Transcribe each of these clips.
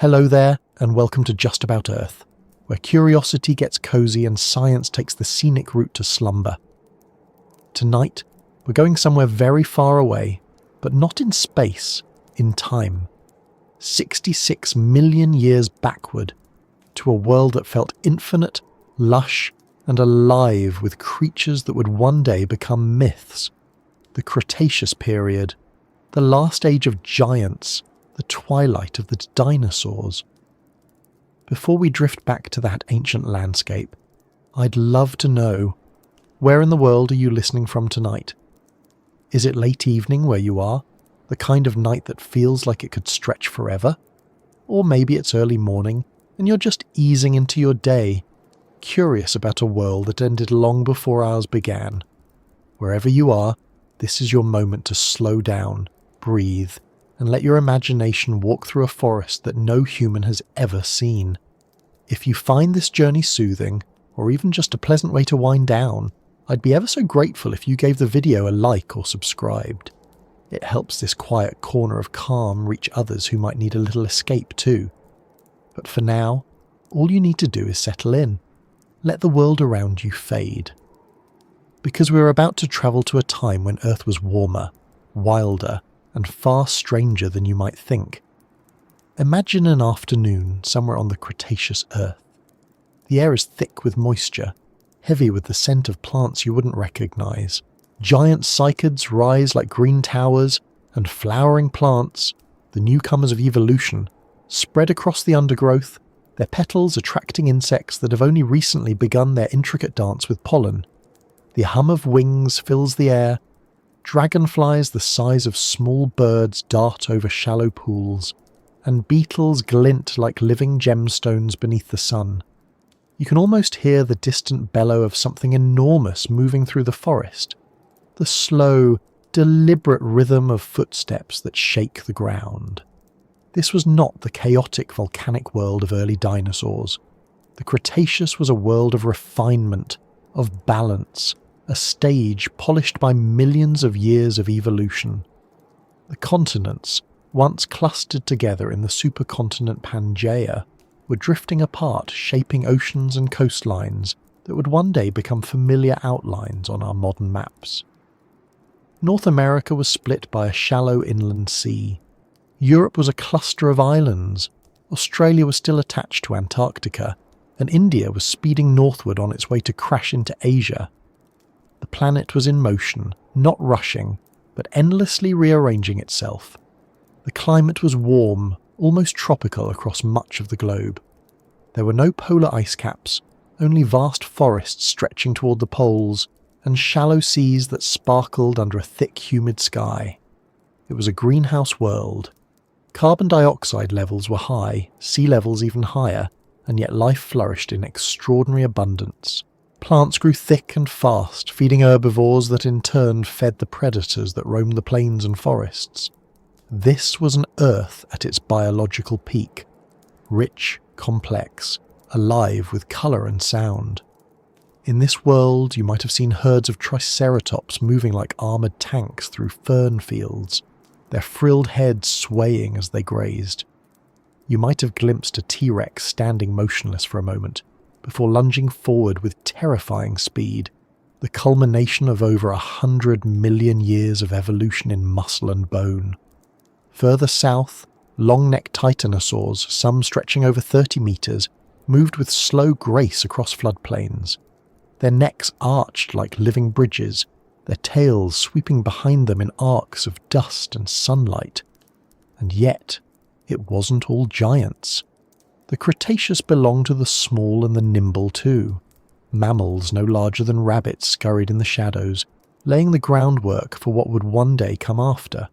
Hello there, and welcome to Just About Earth, where curiosity gets cozy and science takes the scenic route to slumber. Tonight, we're going somewhere very far away, but not in space, in time. 66 million years backward, to a world that felt infinite, lush, and alive with creatures that would one day become myths. The Cretaceous Period, the last age of giants, the twilight of the dinosaurs. Before we drift back to that ancient landscape, I'd love to know, where in the world are you listening from tonight? Is it late evening where you are, the kind of night that feels like it could stretch forever? Or maybe it's early morning and you're just easing into your day, curious about a world that ended long before ours began. Wherever you are, this is your moment to slow down, breathe, and let your imagination walk through a forest that no human has ever seen. If you find this journey soothing, or even just a pleasant way to wind down, I'd be ever so grateful if you gave the video a like or subscribed. It helps this quiet corner of calm reach others who might need a little escape too. But for now, all you need to do is settle in. Let the world around you fade. Because we're about to travel to a time when Earth was warmer, wilder, and far stranger than you might think. Imagine an afternoon somewhere on the Cretaceous Earth. The air is thick with moisture, heavy with the scent of plants you wouldn't recognize. Giant cycads rise like green towers, and flowering plants, the newcomers of evolution, spread across the undergrowth, their petals attracting insects that have only recently begun their intricate dance with pollen. The hum of wings fills the air. Dragonflies the size of small birds dart over shallow pools, and beetles glint like living gemstones beneath the sun. You can almost hear the distant bellow of something enormous moving through the forest, the slow, deliberate rhythm of footsteps that shake the ground. This was not the chaotic volcanic world of early dinosaurs. The Cretaceous was a world of refinement, of balance, a stage polished by millions of years of evolution. The continents, once clustered together in the supercontinent Pangaea, were drifting apart, shaping oceans and coastlines that would one day become familiar outlines on our modern maps. North America was split by a shallow inland sea. Europe was a cluster of islands. Australia was still attached to Antarctica, and India was speeding northward on its way to crash into Asia. The planet was in motion, not rushing, but endlessly rearranging itself. The climate was warm, almost tropical across much of the globe. There were no polar ice caps, only vast forests stretching toward the poles, and shallow seas that sparkled under a thick, humid sky. It was a greenhouse world. Carbon dioxide levels were high, sea levels even higher, and yet life flourished in extraordinary abundance. Plants grew thick and fast, feeding herbivores that in turn fed the predators that roamed the plains and forests. This was an Earth at its biological peak, rich, complex, alive with colour and sound. In this world, you might have seen herds of triceratops moving like armoured tanks through fern fields, their frilled heads swaying as they grazed. You might have glimpsed a T-Rex standing motionless for a moment, before lunging forward with terrifying speed, the culmination of over 100 million years of evolution in muscle and bone. Further south, long-necked titanosaurs, some stretching over 30 metres, moved with slow grace across floodplains. Their necks arched like living bridges, their tails sweeping behind them in arcs of dust and sunlight. And yet, it wasn't all giants. The Cretaceous belonged to the small and the nimble too. Mammals no larger than rabbits scurried in the shadows, laying the groundwork for what would one day come after.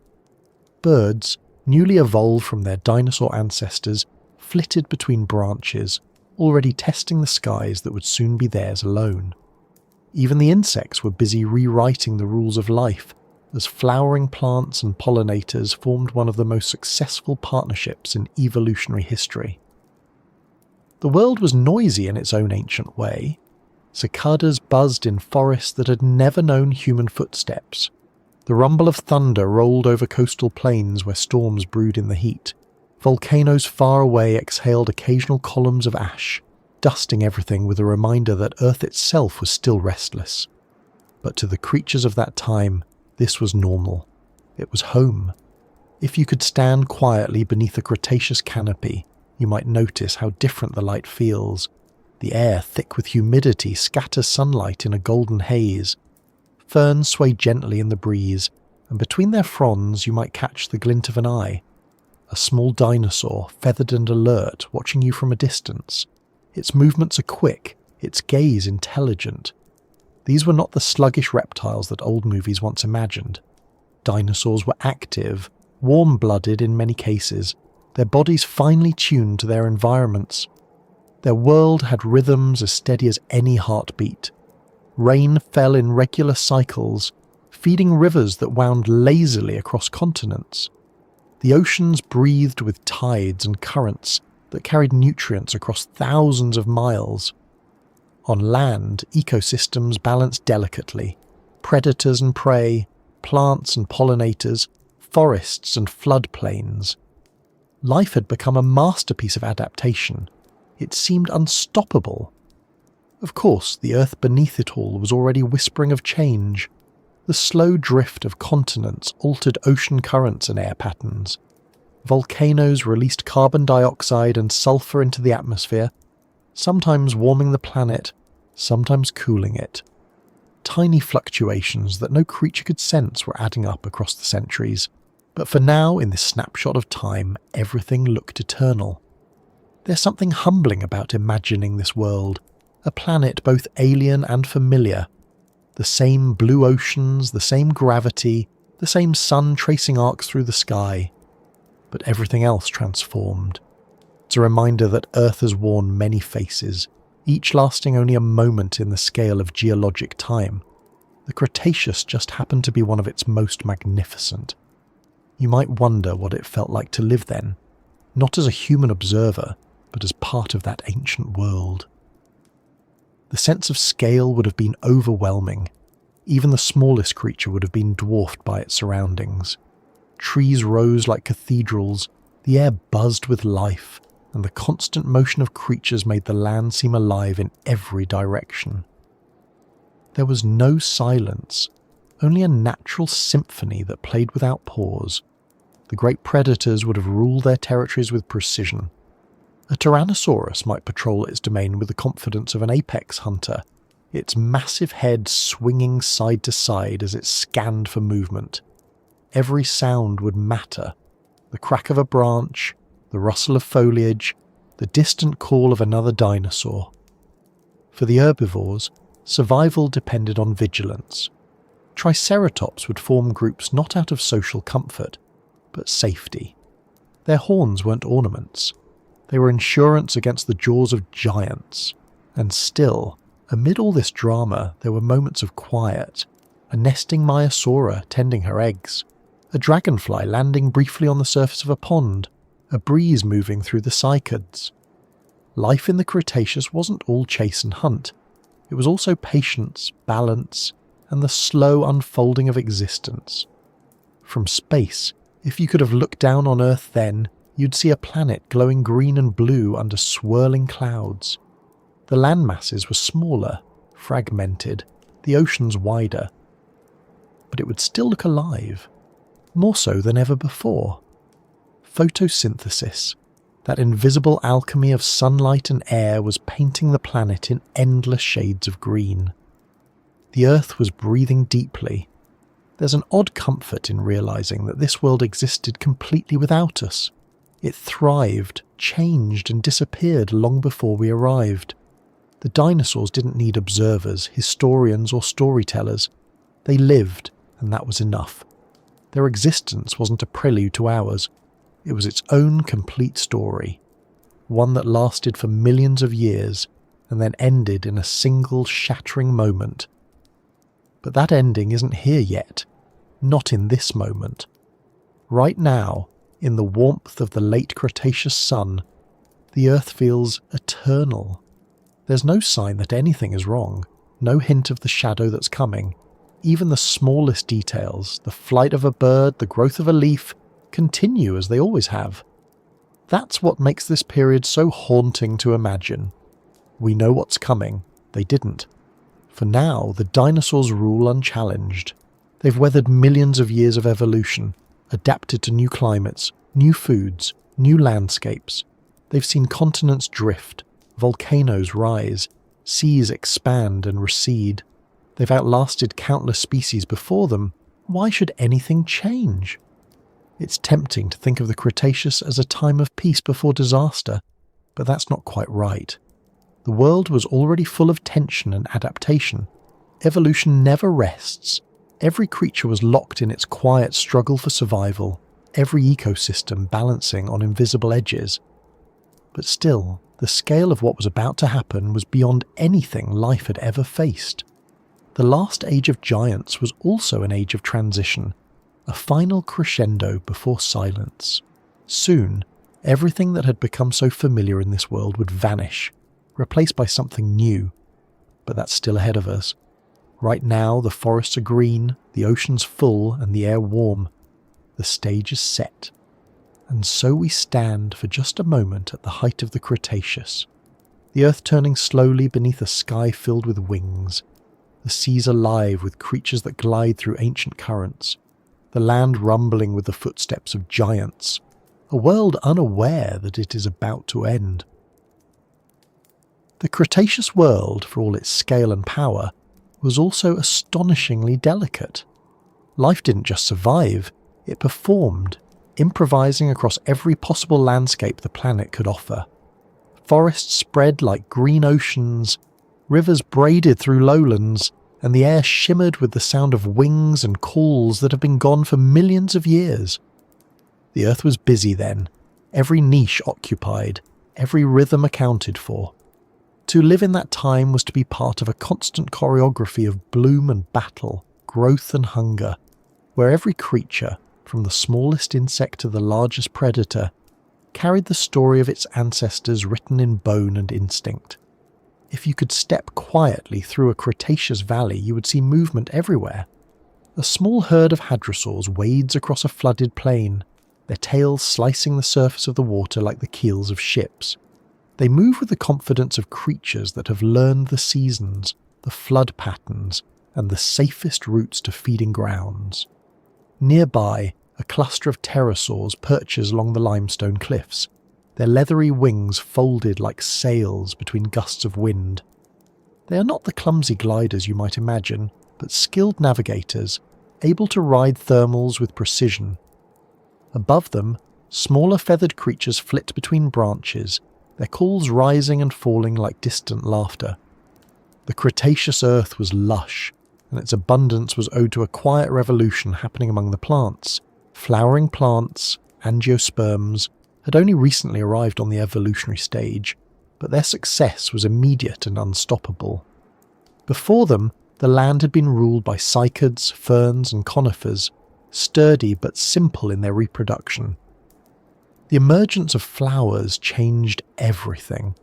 Birds, newly evolved from their dinosaur ancestors, flitted between branches, already testing the skies that would soon be theirs alone. Even the insects were busy rewriting the rules of life, as flowering plants and pollinators formed one of the most successful partnerships in evolutionary history. The world was noisy in its own ancient way. Cicadas buzzed in forests that had never known human footsteps. The rumble of thunder rolled over coastal plains where storms brewed in the heat. Volcanoes far away exhaled occasional columns of ash, dusting everything with a reminder that Earth itself was still restless. But to the creatures of that time, this was normal. It was home. If you could stand quietly beneath a Cretaceous canopy, you might notice how different the light feels. The air, thick with humidity, scatters sunlight in a golden haze. Ferns sway gently in the breeze, and between their fronds you might catch the glint of an eye. A small dinosaur, feathered and alert, watching you from a distance. Its movements are quick, its gaze intelligent. These were not the sluggish reptiles that old movies once imagined. Dinosaurs were active, warm-blooded in many cases, their bodies finely tuned to their environments. Their world had rhythms as steady as any heartbeat. Rain fell in regular cycles, feeding rivers that wound lazily across continents. The oceans breathed with tides and currents that carried nutrients across thousands of miles. On land, ecosystems balanced delicately. Predators and prey, plants and pollinators, forests and floodplains. Life had become a masterpiece of adaptation. It seemed unstoppable. Of course, the earth beneath it all was already whispering of change. The slow drift of continents altered ocean currents and air patterns. Volcanoes released carbon dioxide and sulfur into the atmosphere, sometimes warming the planet, sometimes cooling it. Tiny fluctuations that no creature could sense were adding up across the centuries. But for now, in this snapshot of time, everything looked eternal. There's something humbling about imagining this world, a planet both alien and familiar. The same blue oceans, the same gravity, the same sun tracing arcs through the sky. But everything else transformed. It's a reminder that Earth has worn many faces, each lasting only a moment in the scale of geologic time. The Cretaceous just happened to be one of its most magnificent. You might wonder what it felt like to live then, not as a human observer, but as part of that ancient world. The sense of scale would have been overwhelming. Even the smallest creature would have been dwarfed by its surroundings. Trees rose like cathedrals, the air buzzed with life, and the constant motion of creatures made the land seem alive in every direction. There was no silence, only a natural symphony that played without pause. The great predators would have ruled their territories with precision. A Tyrannosaurus might patrol its domain with the confidence of an apex hunter, its massive head swinging side to side as it scanned for movement. Every sound would matter. The crack of a branch, the rustle of foliage, the distant call of another dinosaur. For the herbivores, survival depended on vigilance. Triceratops would form groups not out of social comfort, but safety. Their horns weren't ornaments. They were insurance against the jaws of giants. And still, amid all this drama, there were moments of quiet. A nesting Maiasaura tending her eggs. A dragonfly landing briefly on the surface of a pond. A breeze moving through the cycads. Life in the Cretaceous wasn't all chase and hunt. It was also patience, balance, and the slow unfolding of existence. From space, if you could have looked down on Earth then, you'd see a planet glowing green and blue under swirling clouds. The land masses were smaller, fragmented, the oceans wider. But it would still look alive, more so than ever before. Photosynthesis, that invisible alchemy of sunlight and air, was painting the planet in endless shades of green. The Earth was breathing deeply. There's an odd comfort in realizing that this world existed completely without us. It thrived, changed, and disappeared long before we arrived. The dinosaurs didn't need observers, historians, or storytellers. They lived, and that was enough. Their existence wasn't a prelude to ours. It was its own complete story, one that lasted for millions of years and then ended in a single shattering moment. But that ending isn't here yet, not in this moment. Right now, in the warmth of the late Cretaceous sun, the Earth feels eternal. There's no sign that anything is wrong, no hint of the shadow that's coming. Even the smallest details, the flight of a bird, the growth of a leaf, continue as they always have. That's what makes this period so haunting to imagine. We know what's coming, they didn't. For now, the dinosaurs rule unchallenged. They've weathered millions of years of evolution, adapted to new climates, new foods, new landscapes. They've seen continents drift, volcanoes rise, seas expand and recede. They've outlasted countless species before them. Why should anything change? It's tempting to think of the Cretaceous as a time of peace before disaster, but that's not quite right. The world was already full of tension and adaptation. Evolution never rests. Every creature was locked in its quiet struggle for survival, every ecosystem balancing on invisible edges. But still, the scale of what was about to happen was beyond anything life had ever faced. The last age of giants was also an age of transition, a final crescendo before silence. Soon, everything that had become so familiar in this world would vanish, replaced by something new. But that's still ahead of us. Right now, the forests are green, the ocean's full, and the air warm. The stage is set. And so we stand for just a moment at the height of the Cretaceous. The earth turning slowly beneath a sky filled with wings. The seas alive with creatures that glide through ancient currents. The land rumbling with the footsteps of giants. A world unaware that it is about to end. The Cretaceous world, for all its scale and power, was also astonishingly delicate. Life didn't just survive, it performed, improvising across every possible landscape the planet could offer. Forests spread like green oceans, rivers braided through lowlands, and the air shimmered with the sound of wings and calls that have been gone for millions of years. The Earth was busy then, every niche occupied, every rhythm accounted for. To live in that time was to be part of a constant choreography of bloom and battle, growth and hunger, where every creature, from the smallest insect to the largest predator, carried the story of its ancestors written in bone and instinct. If you could step quietly through a Cretaceous valley, you would see movement everywhere. A small herd of hadrosaurs wades across a flooded plain, their tails slicing the surface of the water like the keels of ships. They move with the confidence of creatures that have learned the seasons, the flood patterns, and the safest routes to feeding grounds. Nearby, a cluster of pterosaurs perches along the limestone cliffs, their leathery wings folded like sails between gusts of wind. They are not the clumsy gliders you might imagine, but skilled navigators, able to ride thermals with precision. Above them, smaller feathered creatures flit between branches, their calls rising and falling like distant laughter. The Cretaceous earth was lush, and its abundance was owed to a quiet revolution happening among the plants. Flowering plants, angiosperms, had only recently arrived on the evolutionary stage, but their success was immediate and unstoppable. Before them, the land had been ruled by cycads, ferns and conifers, sturdy but simple in their reproduction. The emergence of flowers changed everything.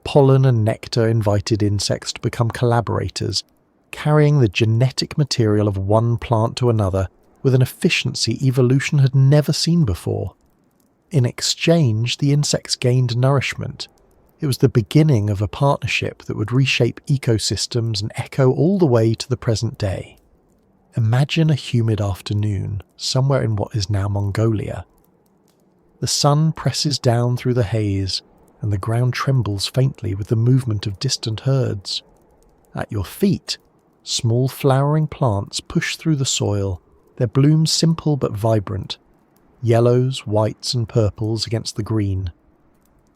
Pollen and nectar invited insects to become collaborators, carrying the genetic material of one plant to another with an efficiency evolution had never seen before. In exchange, the insects gained nourishment. It was the beginning of a partnership that would reshape ecosystems and echo all the way to the present day. Imagine a humid afternoon, somewhere in what is now Mongolia. The sun presses down through the haze, and the ground trembles faintly with the movement of distant herds. At your feet, small flowering plants push through the soil, their blooms simple but vibrant, yellows, whites and purples against the green.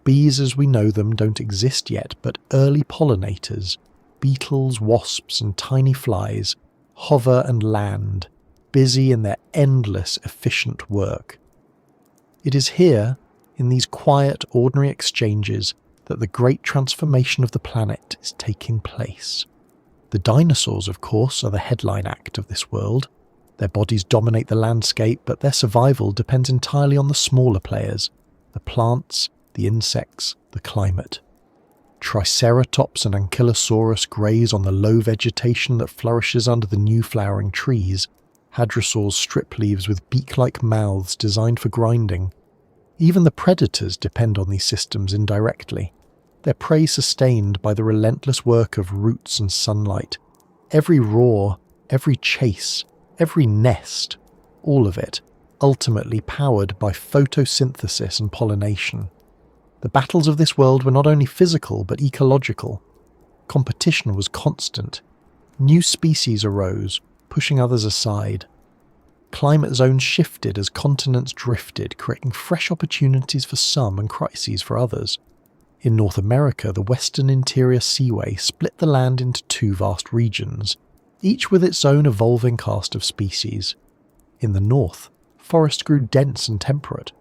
Bees as we know them don't exist yet, but early pollinators, beetles, wasps and tiny flies, hover and land, busy in their endless, efficient work. It is here, in these quiet, ordinary exchanges, that the great transformation of the planet is taking place. The dinosaurs, of course, are the headline act of this world. Their bodies dominate the landscape, but their survival depends entirely on the smaller players, the plants, the insects, the climate. Triceratops and Ankylosaurus graze on the low vegetation that flourishes under the new flowering trees. Hadrosaurs strip leaves with beak-like mouths designed for grinding. Even the predators depend on these systems indirectly. Their prey sustained by the relentless work of roots and sunlight. Every roar, every chase, every nest, all of it, ultimately powered by photosynthesis and pollination. The battles of this world were not only physical but ecological. Competition was constant. New species arose, pushing others aside. Climate zones shifted as continents drifted, creating fresh opportunities for some and crises for others. In North America, the Western Interior Seaway split the land into two vast regions, each with its own evolving cast of species. In the north, forests grew dense and temperate.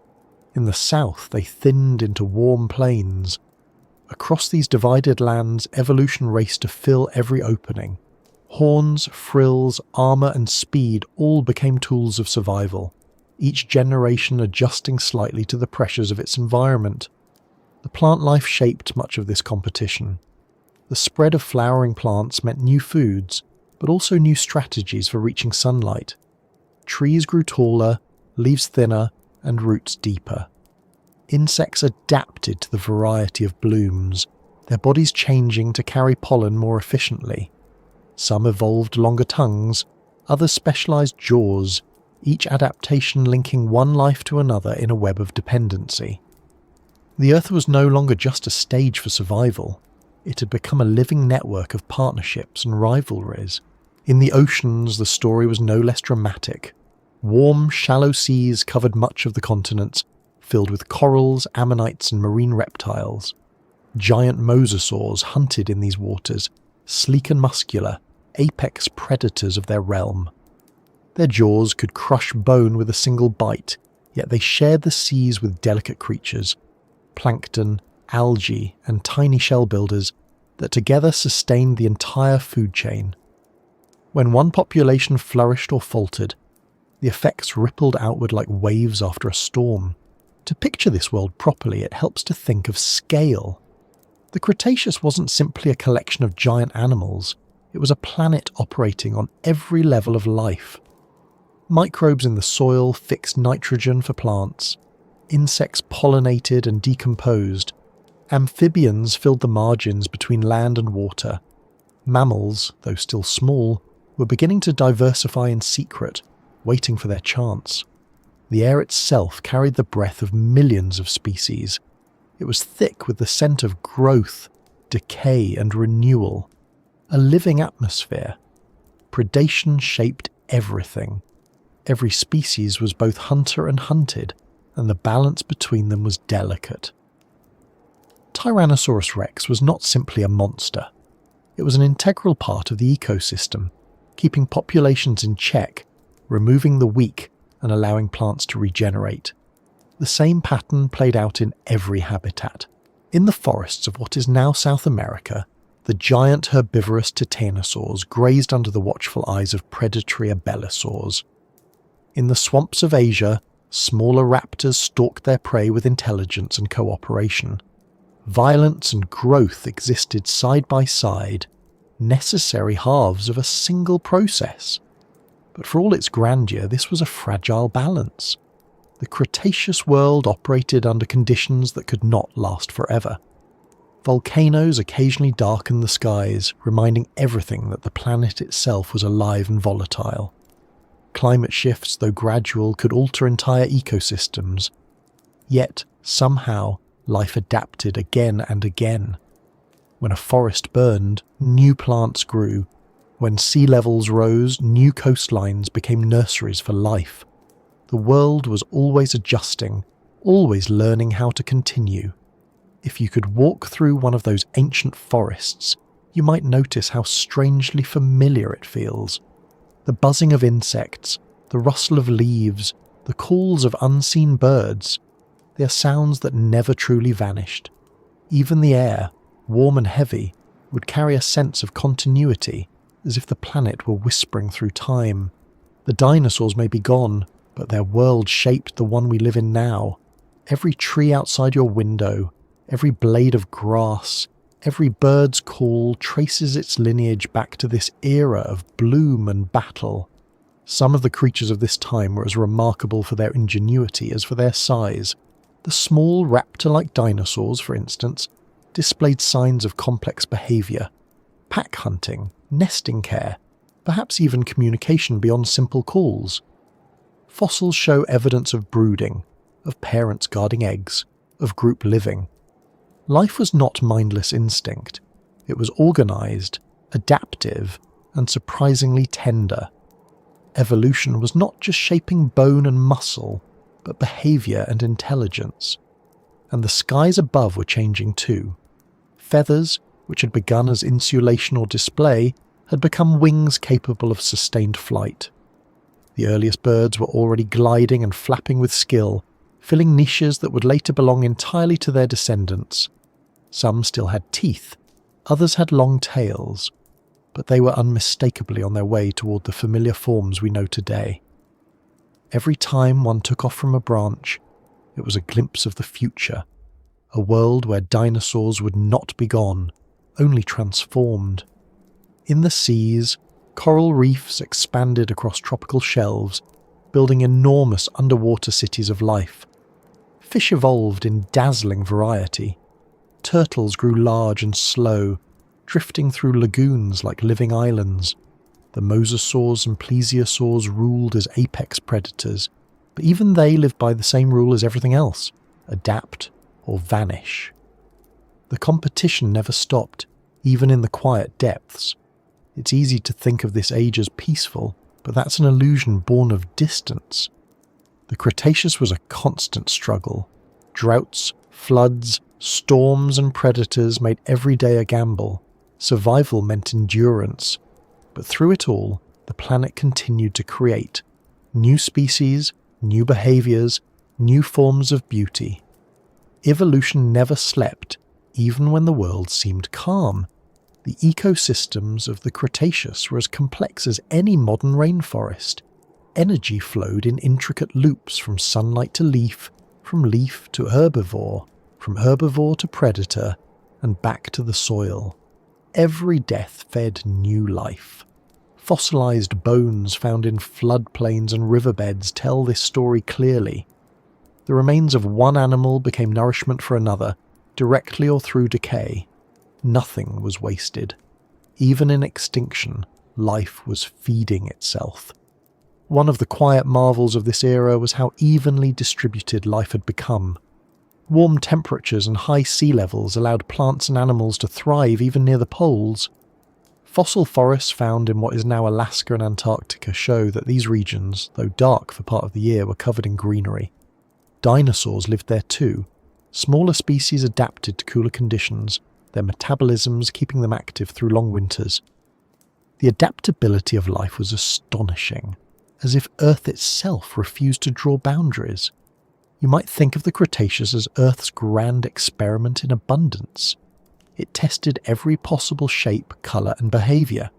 In the south, they thinned into warm plains. Across these divided lands, evolution raced to fill every opening. Horns, frills, armour and speed all became tools of survival, each generation adjusting slightly to the pressures of its environment. The plant life shaped much of this competition. The spread of flowering plants meant new foods, but also new strategies for reaching sunlight. Trees grew taller, leaves thinner, and roots deeper. Insects adapted to the variety of blooms, their bodies changing to carry pollen more efficiently. Some evolved longer tongues, others specialised jaws, each adaptation linking one life to another in a web of dependency. The Earth was no longer just a stage for survival. It had become a living network of partnerships and rivalries. In the oceans, the story was no less dramatic. Warm, shallow seas covered much of the continents, filled with corals, ammonites and marine reptiles. Giant mosasaurs hunted in these waters, sleek and muscular, apex predators of their realm. Their jaws could crush bone with a single bite, yet they shared the seas with delicate creatures, plankton, algae and tiny shell builders that together sustained the entire food chain. When one population flourished or faltered, the effects rippled outward like waves after a storm. To picture this world properly, it helps to think of scale. The Cretaceous wasn't simply a collection of giant animals, it was a planet operating on every level of life. Microbes in the soil fixed nitrogen for plants. Insects pollinated and decomposed. Amphibians filled the margins between land and water. Mammals, though still small, were beginning to diversify in secret, waiting for their chance. The air itself carried the breath of millions of species. It was thick with the scent of growth, decay and renewal. A living atmosphere. Predation shaped everything. Every species was both hunter and hunted, and the balance between them was delicate. Tyrannosaurus rex was not simply a monster. It was an integral part of the ecosystem, keeping populations in check, removing the weak and allowing plants to regenerate. The same pattern played out in every habitat. In the forests of what is now South America, the giant herbivorous titanosaurs grazed under the watchful eyes of predatory abelisaurs. In the swamps of Asia, smaller raptors stalked their prey with intelligence and cooperation. Violence and growth existed side by side, necessary halves of a single process. But for all its grandeur, this was a fragile balance. The Cretaceous world operated under conditions that could not last forever. Volcanoes occasionally darkened the skies, reminding everything that the planet itself was alive and volatile. Climate shifts, though gradual, could alter entire ecosystems. Yet, somehow, life adapted again and again. When a forest burned, new plants grew. When sea levels rose, new coastlines became nurseries for life. The world was always adjusting, always learning how to continue. If you could walk through one of those ancient forests, you might notice how strangely familiar it feels. The buzzing of insects, the rustle of leaves, the calls of unseen birds, they are sounds that never truly vanished. Even the air, warm and heavy, would carry a sense of continuity, as if the planet were whispering through time. The dinosaurs may be gone, but their world shaped the one we live in now. Every tree outside your window, every blade of grass, every bird's call traces its lineage back to this era of bloom and battle. Some of the creatures of this time were as remarkable for their ingenuity as for their size. The small raptor-like dinosaurs, for instance, displayed signs of complex behaviour, pack hunting, nesting care, perhaps even communication beyond simple calls. Fossils show evidence of brooding, of parents guarding eggs, of group living. Life was not mindless instinct. It was organised, adaptive, and surprisingly tender. Evolution was not just shaping bone and muscle, but behaviour and intelligence. And the skies above were changing too. Feathers, which had begun as insulation or display, had become wings capable of sustained flight. The earliest birds were already gliding and flapping with skill, filling niches that would later belong entirely to their descendants. Some still had teeth, others had long tails, but they were unmistakably on their way toward the familiar forms we know today. Every time one took off from a branch, it was a glimpse of the future, a world where dinosaurs would not be gone, only transformed. In the seas, coral reefs expanded across tropical shelves, building enormous underwater cities of life. Fish evolved in dazzling variety. Turtles grew large and slow, drifting through lagoons like living islands. The mosasaurs and plesiosaurs ruled as apex predators, but even they lived by the same rule as everything else: adapt or vanish. The competition never stopped, even in the quiet depths. It's easy to think of this age as peaceful, but that's an illusion born of distance. The Cretaceous was a constant struggle. Droughts, floods, storms and predators made every day a gamble. Survival meant endurance. But through it all, the planet continued to create new species, new behaviours, new forms of beauty. Evolution never slept, even when the world seemed calm. The ecosystems of the Cretaceous were as complex as any modern rainforest. Energy flowed in intricate loops from sunlight to leaf, from leaf to herbivore, from herbivore to predator, and back to the soil. Every death fed new life. Fossilized bones found in floodplains and riverbeds tell this story clearly. The remains of one animal became nourishment for another, directly or through decay. Nothing was wasted. Even in extinction, life was feeding itself. One of the quiet marvels of this era was how evenly distributed life had become. Warm temperatures and high sea levels allowed plants and animals to thrive even near the poles. Fossil forests found in what is now Alaska and Antarctica show that these regions, though dark for part of the year, were covered in greenery. Dinosaurs lived there too. Smaller species adapted to cooler conditions, their metabolisms keeping them active through long winters. The adaptability of life was astonishing, as if Earth itself refused to draw boundaries. You might think of the Cretaceous as Earth's grand experiment in abundance. It tested every possible shape, colour and behaviour.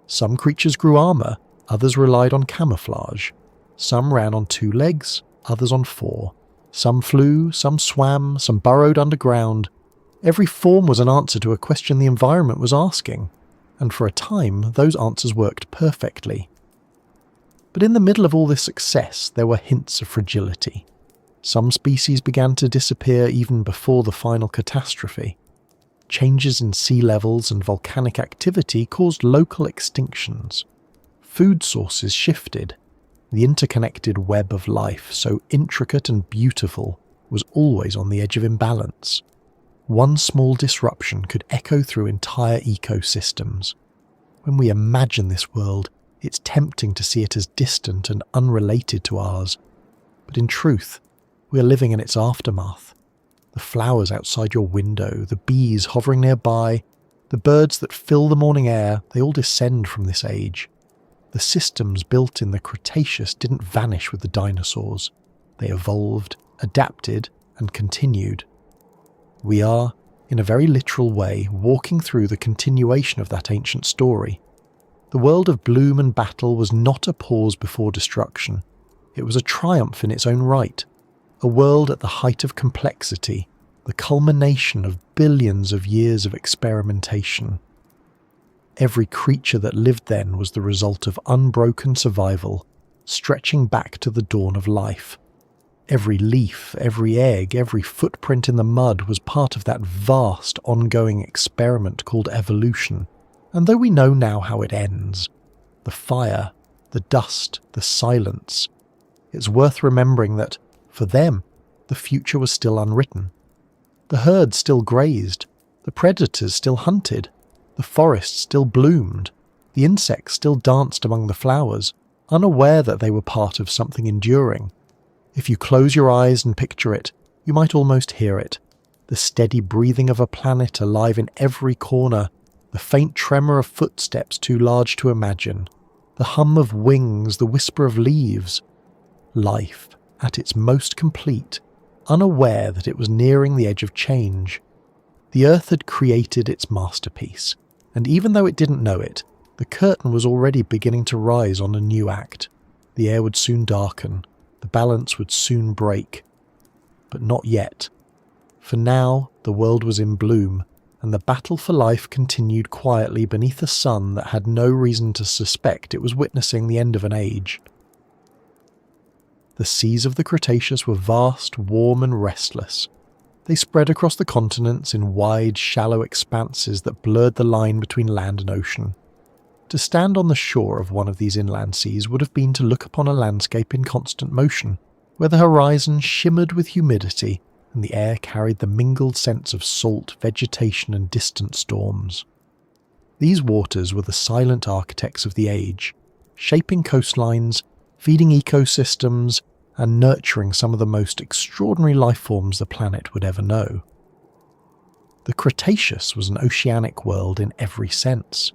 Some creatures grew armour, others relied on camouflage. Some ran on 2 legs, others on 4. Some flew, some swam, some burrowed underground. Every form was an answer to a question the environment was asking, and for a time those answers worked perfectly. But in the middle of all this success, there were hints of fragility. Some species began to disappear even before the final catastrophe. Changes in sea levels and volcanic activity caused local extinctions. Food sources shifted. The interconnected web of life, so intricate and beautiful, was always on the edge of imbalance. One small disruption could echo through entire ecosystems. When we imagine this world, it's tempting to see it as distant and unrelated to ours. But in truth, we are living in its aftermath. The flowers outside your window, the bees hovering nearby, the birds that fill the morning air, they all descend from this age. The systems built in the Cretaceous didn't vanish with the dinosaurs. They evolved, adapted, and continued. We are, in a very literal way, walking through the continuation of that ancient story. The world of bloom and battle was not a pause before destruction. It was a triumph in its own right. A world at the height of complexity, the culmination of billions of years of experimentation. Every creature that lived then was the result of unbroken survival, stretching back to the dawn of life. Every leaf, every egg, every footprint in the mud was part of that vast, ongoing experiment called evolution. And though we know now how it ends, the fire, the dust, the silence, it's worth remembering that, for them, the future was still unwritten. The herd still grazed, the predators still hunted, the forest still bloomed, the insects still danced among the flowers, unaware that they were part of something enduring. If you close your eyes and picture it, you might almost hear it. The steady breathing of a planet alive in every corner, the faint tremor of footsteps too large to imagine, the hum of wings, the whisper of leaves. Life, at its most complete, unaware that it was nearing the edge of change. The Earth had created its masterpiece, and even though it didn't know it, the curtain was already beginning to rise on a new act. The air would soon darken, the balance would soon break. But not yet. For now, the world was in bloom, and the battle for life continued quietly beneath a sun that had no reason to suspect it was witnessing the end of an age. The seas of the Cretaceous were vast, warm and restless. They spread across the continents in wide, shallow expanses that blurred the line between land and ocean. To stand on the shore of one of these inland seas would have been to look upon a landscape in constant motion, where the horizon shimmered with humidity and the air carried the mingled scents of salt, vegetation and distant storms. These waters were the silent architects of the age, shaping coastlines, feeding ecosystems, and nurturing some of the most extraordinary life forms the planet would ever know. The Cretaceous was an oceanic world in every sense.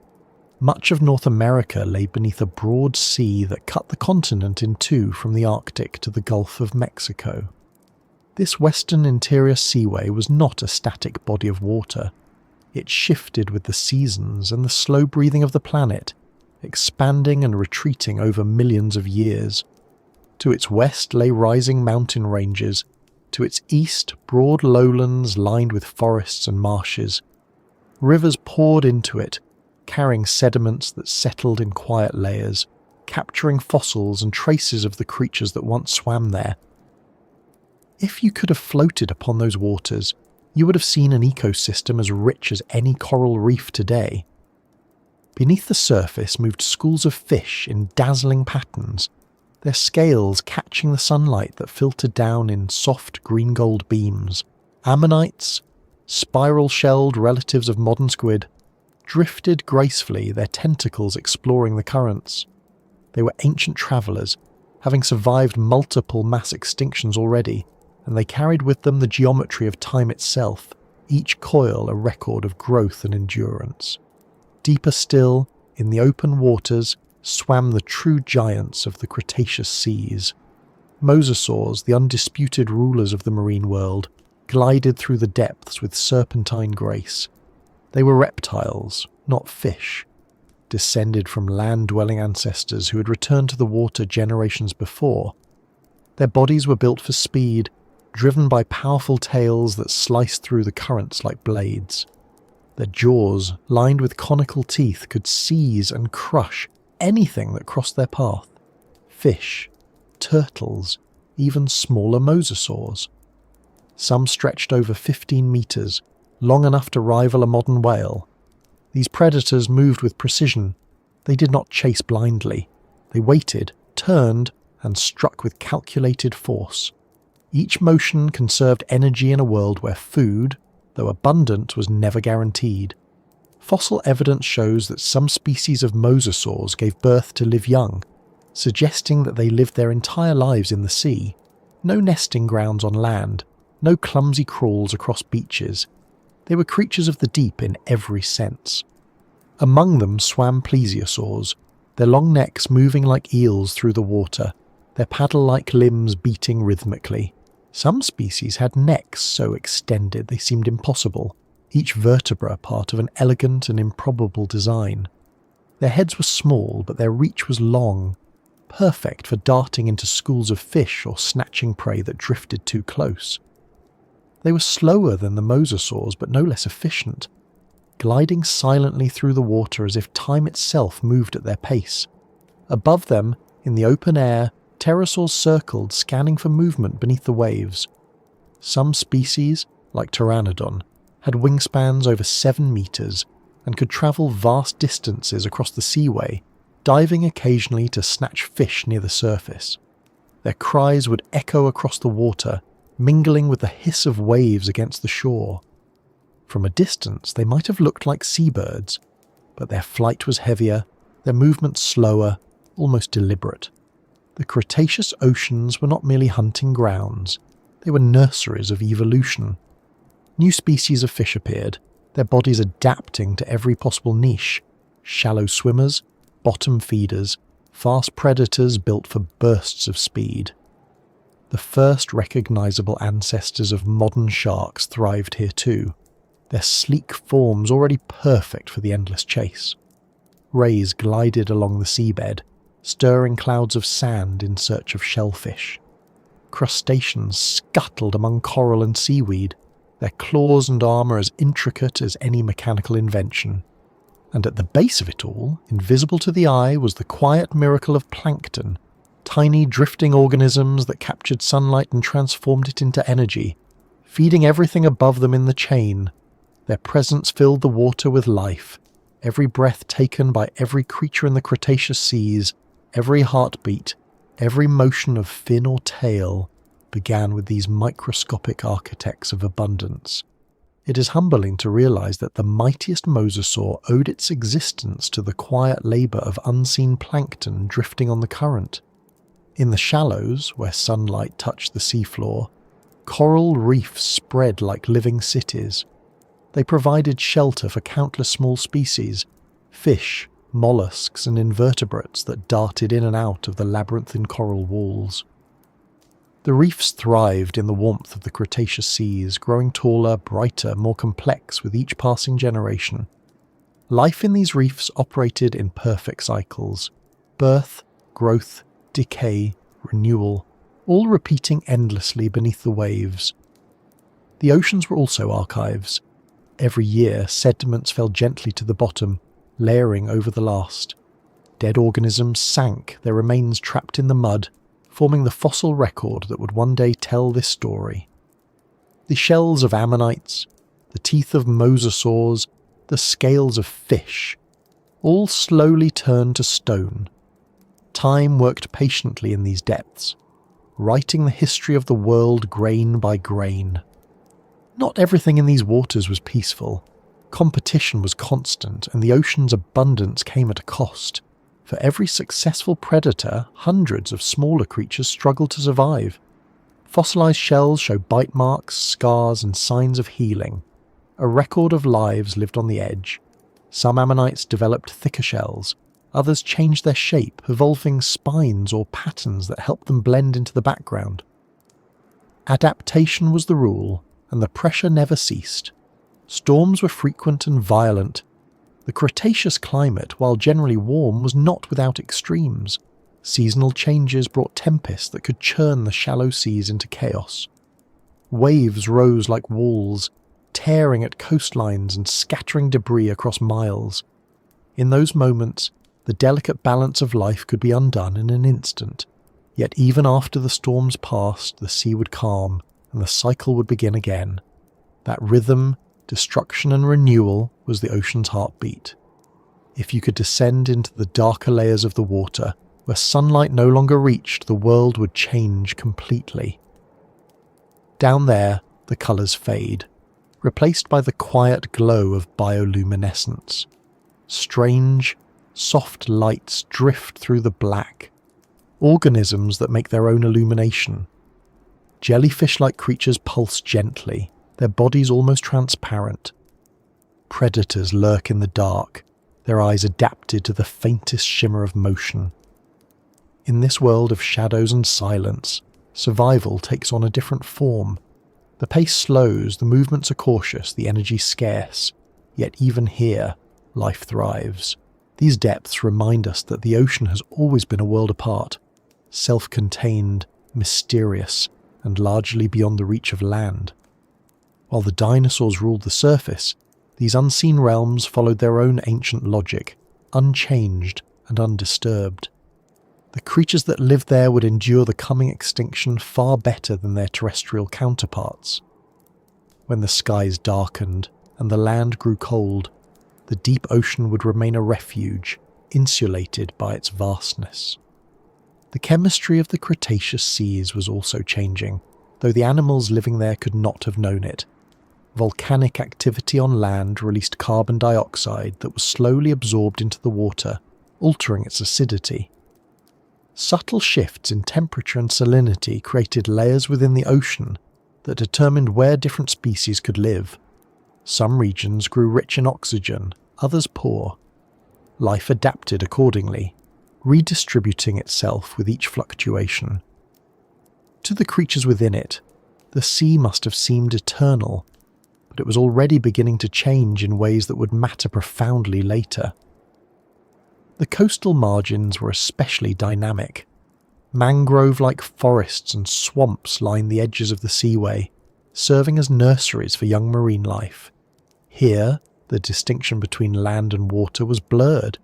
Much of North America lay beneath a broad sea that cut the continent in two from the Arctic to the Gulf of Mexico. This western interior seaway was not a static body of water. It shifted with the seasons and the slow breathing of the planet, expanding and retreating over millions of years. To its west lay rising mountain ranges, to its east broad lowlands lined with forests and marshes. Rivers poured into it, carrying sediments that settled in quiet layers, capturing fossils and traces of the creatures that once swam there. If you could have floated upon those waters, you would have seen an ecosystem as rich as any coral reef today. Beneath the surface moved schools of fish in dazzling patterns, their scales catching the sunlight that filtered down in soft green-gold beams. Ammonites, spiral-shelled relatives of modern squid, drifted gracefully, their tentacles exploring the currents. They were ancient travellers, having survived multiple mass extinctions already, and they carried with them the geometry of time itself, each coil a record of growth and endurance. Deeper still, in the open waters, swam the true giants of the Cretaceous seas. Mosasaurs, the undisputed rulers of the marine world, glided through the depths with serpentine grace. They were reptiles, not fish, descended from land-dwelling ancestors who had returned to the water generations before. Their bodies were built for speed, driven by powerful tails that sliced through the currents like blades. Their jaws, lined with conical teeth, could seize and crush anything that crossed their path. Fish, turtles, even smaller mosasaurs. Some stretched over 15 meters, long enough to rival a modern whale. These predators moved with precision. They did not chase blindly. They waited, turned, and struck with calculated force. Each motion conserved energy in a world where food, though abundant, was never guaranteed. Fossil evidence shows that some species of mosasaurs gave birth to live young, suggesting that they lived their entire lives in the sea. No nesting grounds on land, no clumsy crawls across beaches. They were creatures of the deep in every sense. Among them swam plesiosaurs, their long necks moving like eels through the water, their paddle-like limbs beating rhythmically. Some species had necks so extended they seemed impossible, each vertebra part of an elegant and improbable design. Their heads were small, but their reach was long, perfect for darting into schools of fish or snatching prey that drifted too close. They were slower than the mosasaurs, but no less efficient, gliding silently through the water as if time itself moved at their pace. Above them, in the open air, pterosaurs circled, scanning for movement beneath the waves. Some species, like Pteranodon, had wingspans over 7 meters and could travel vast distances across the seaway, diving occasionally to snatch fish near the surface. Their cries would echo across the water, mingling with the hiss of waves against the shore. From a distance, they might have looked like seabirds, but their flight was heavier, their movement slower, almost deliberate. The Cretaceous oceans were not merely hunting grounds, they were nurseries of evolution. New species of fish appeared, their bodies adapting to every possible niche: shallow swimmers, bottom feeders, fast predators built for bursts of speed. The first recognizable ancestors of modern sharks thrived here too, their sleek forms already perfect for the endless chase. Rays glided along the seabed, stirring clouds of sand in search of shellfish. Crustaceans scuttled among coral and seaweed, their claws and armour as intricate as any mechanical invention. And at the base of it all, invisible to the eye, was the quiet miracle of plankton, tiny drifting organisms that captured sunlight and transformed it into energy, feeding everything above them in the chain. Their presence filled the water with life. Every breath taken by every creature in the Cretaceous seas, every heartbeat, every motion of fin or tail, began with these microscopic architects of abundance. It is humbling to realize that the mightiest mosasaur owed its existence to the quiet labor of unseen plankton drifting on the current. In the shallows, where sunlight touched the seafloor, coral reefs spread like living cities. They provided shelter for countless small species, fish, mollusks and invertebrates that darted in and out of the labyrinthine coral walls. The reefs thrived in the warmth of the Cretaceous seas, growing taller, brighter, more complex with each passing generation. Life in these reefs operated in perfect cycles: birth, growth, decay, renewal, all repeating endlessly beneath the waves. The oceans were also archives. Every year, sediments fell gently to the bottom, layering over the last. Dead organisms sank, their remains trapped in the mud, forming the fossil record that would one day tell this story. The shells of ammonites, the teeth of mosasaurs, the scales of fish, all slowly turned to stone. Time worked patiently in these depths, writing the history of the world grain by grain. Not everything in these waters was peaceful. Competition was constant, and the ocean's abundance came at a cost. For every successful predator, hundreds of smaller creatures struggled to survive. Fossilized shells show bite marks, scars, and signs of healing. A record of lives lived on the edge. Some ammonites developed thicker shells. Others changed their shape, evolving spines or patterns that helped them blend into the background. Adaptation was the rule, and the pressure never ceased. Storms were frequent and violent. The Cretaceous climate, while generally warm, was not without extremes. Seasonal changes brought tempests that could churn the shallow seas into chaos. Waves rose like walls, tearing at coastlines and scattering debris across miles. In those moments, the delicate balance of life could be undone in an instant. Yet even after the storms passed, the sea would calm, and the cycle would begin again. That rhythm, destruction and renewal was the ocean's heartbeat. If you could descend into the darker layers of the water, where sunlight no longer reached, the world would change completely. Down there, the colours fade, replaced by the quiet glow of bioluminescence. Strange, soft lights drift through the black, organisms that make their own illumination. Jellyfish-like creatures pulse gently, their bodies almost transparent. Predators lurk in the dark, their eyes adapted to the faintest shimmer of motion. In this world of shadows and silence, survival takes on a different form. The pace slows, the movements are cautious, the energy scarce. Yet even here, life thrives. These depths remind us that the ocean has always been a world apart, self-contained, mysterious, and largely beyond the reach of land. While the dinosaurs ruled the surface, these unseen realms followed their own ancient logic, unchanged and undisturbed. The creatures that lived there would endure the coming extinction far better than their terrestrial counterparts. When the skies darkened and the land grew cold, the deep ocean would remain a refuge, insulated by its vastness. The chemistry of the Cretaceous seas was also changing, though the animals living there could not have known it. Volcanic activity on land released carbon dioxide that was slowly absorbed into the water, altering its acidity. Subtle shifts in temperature and salinity created layers within the ocean that determined where different species could live. Some regions grew rich in oxygen, others poor. Life adapted accordingly, redistributing itself with each fluctuation. To the creatures within it, the sea must have seemed eternal, but it was already beginning to change in ways that would matter profoundly later. The coastal margins were especially dynamic. Mangrove-like forests and swamps lined the edges of the seaway, serving as nurseries for young marine life. Here, the distinction between land and water was blurred.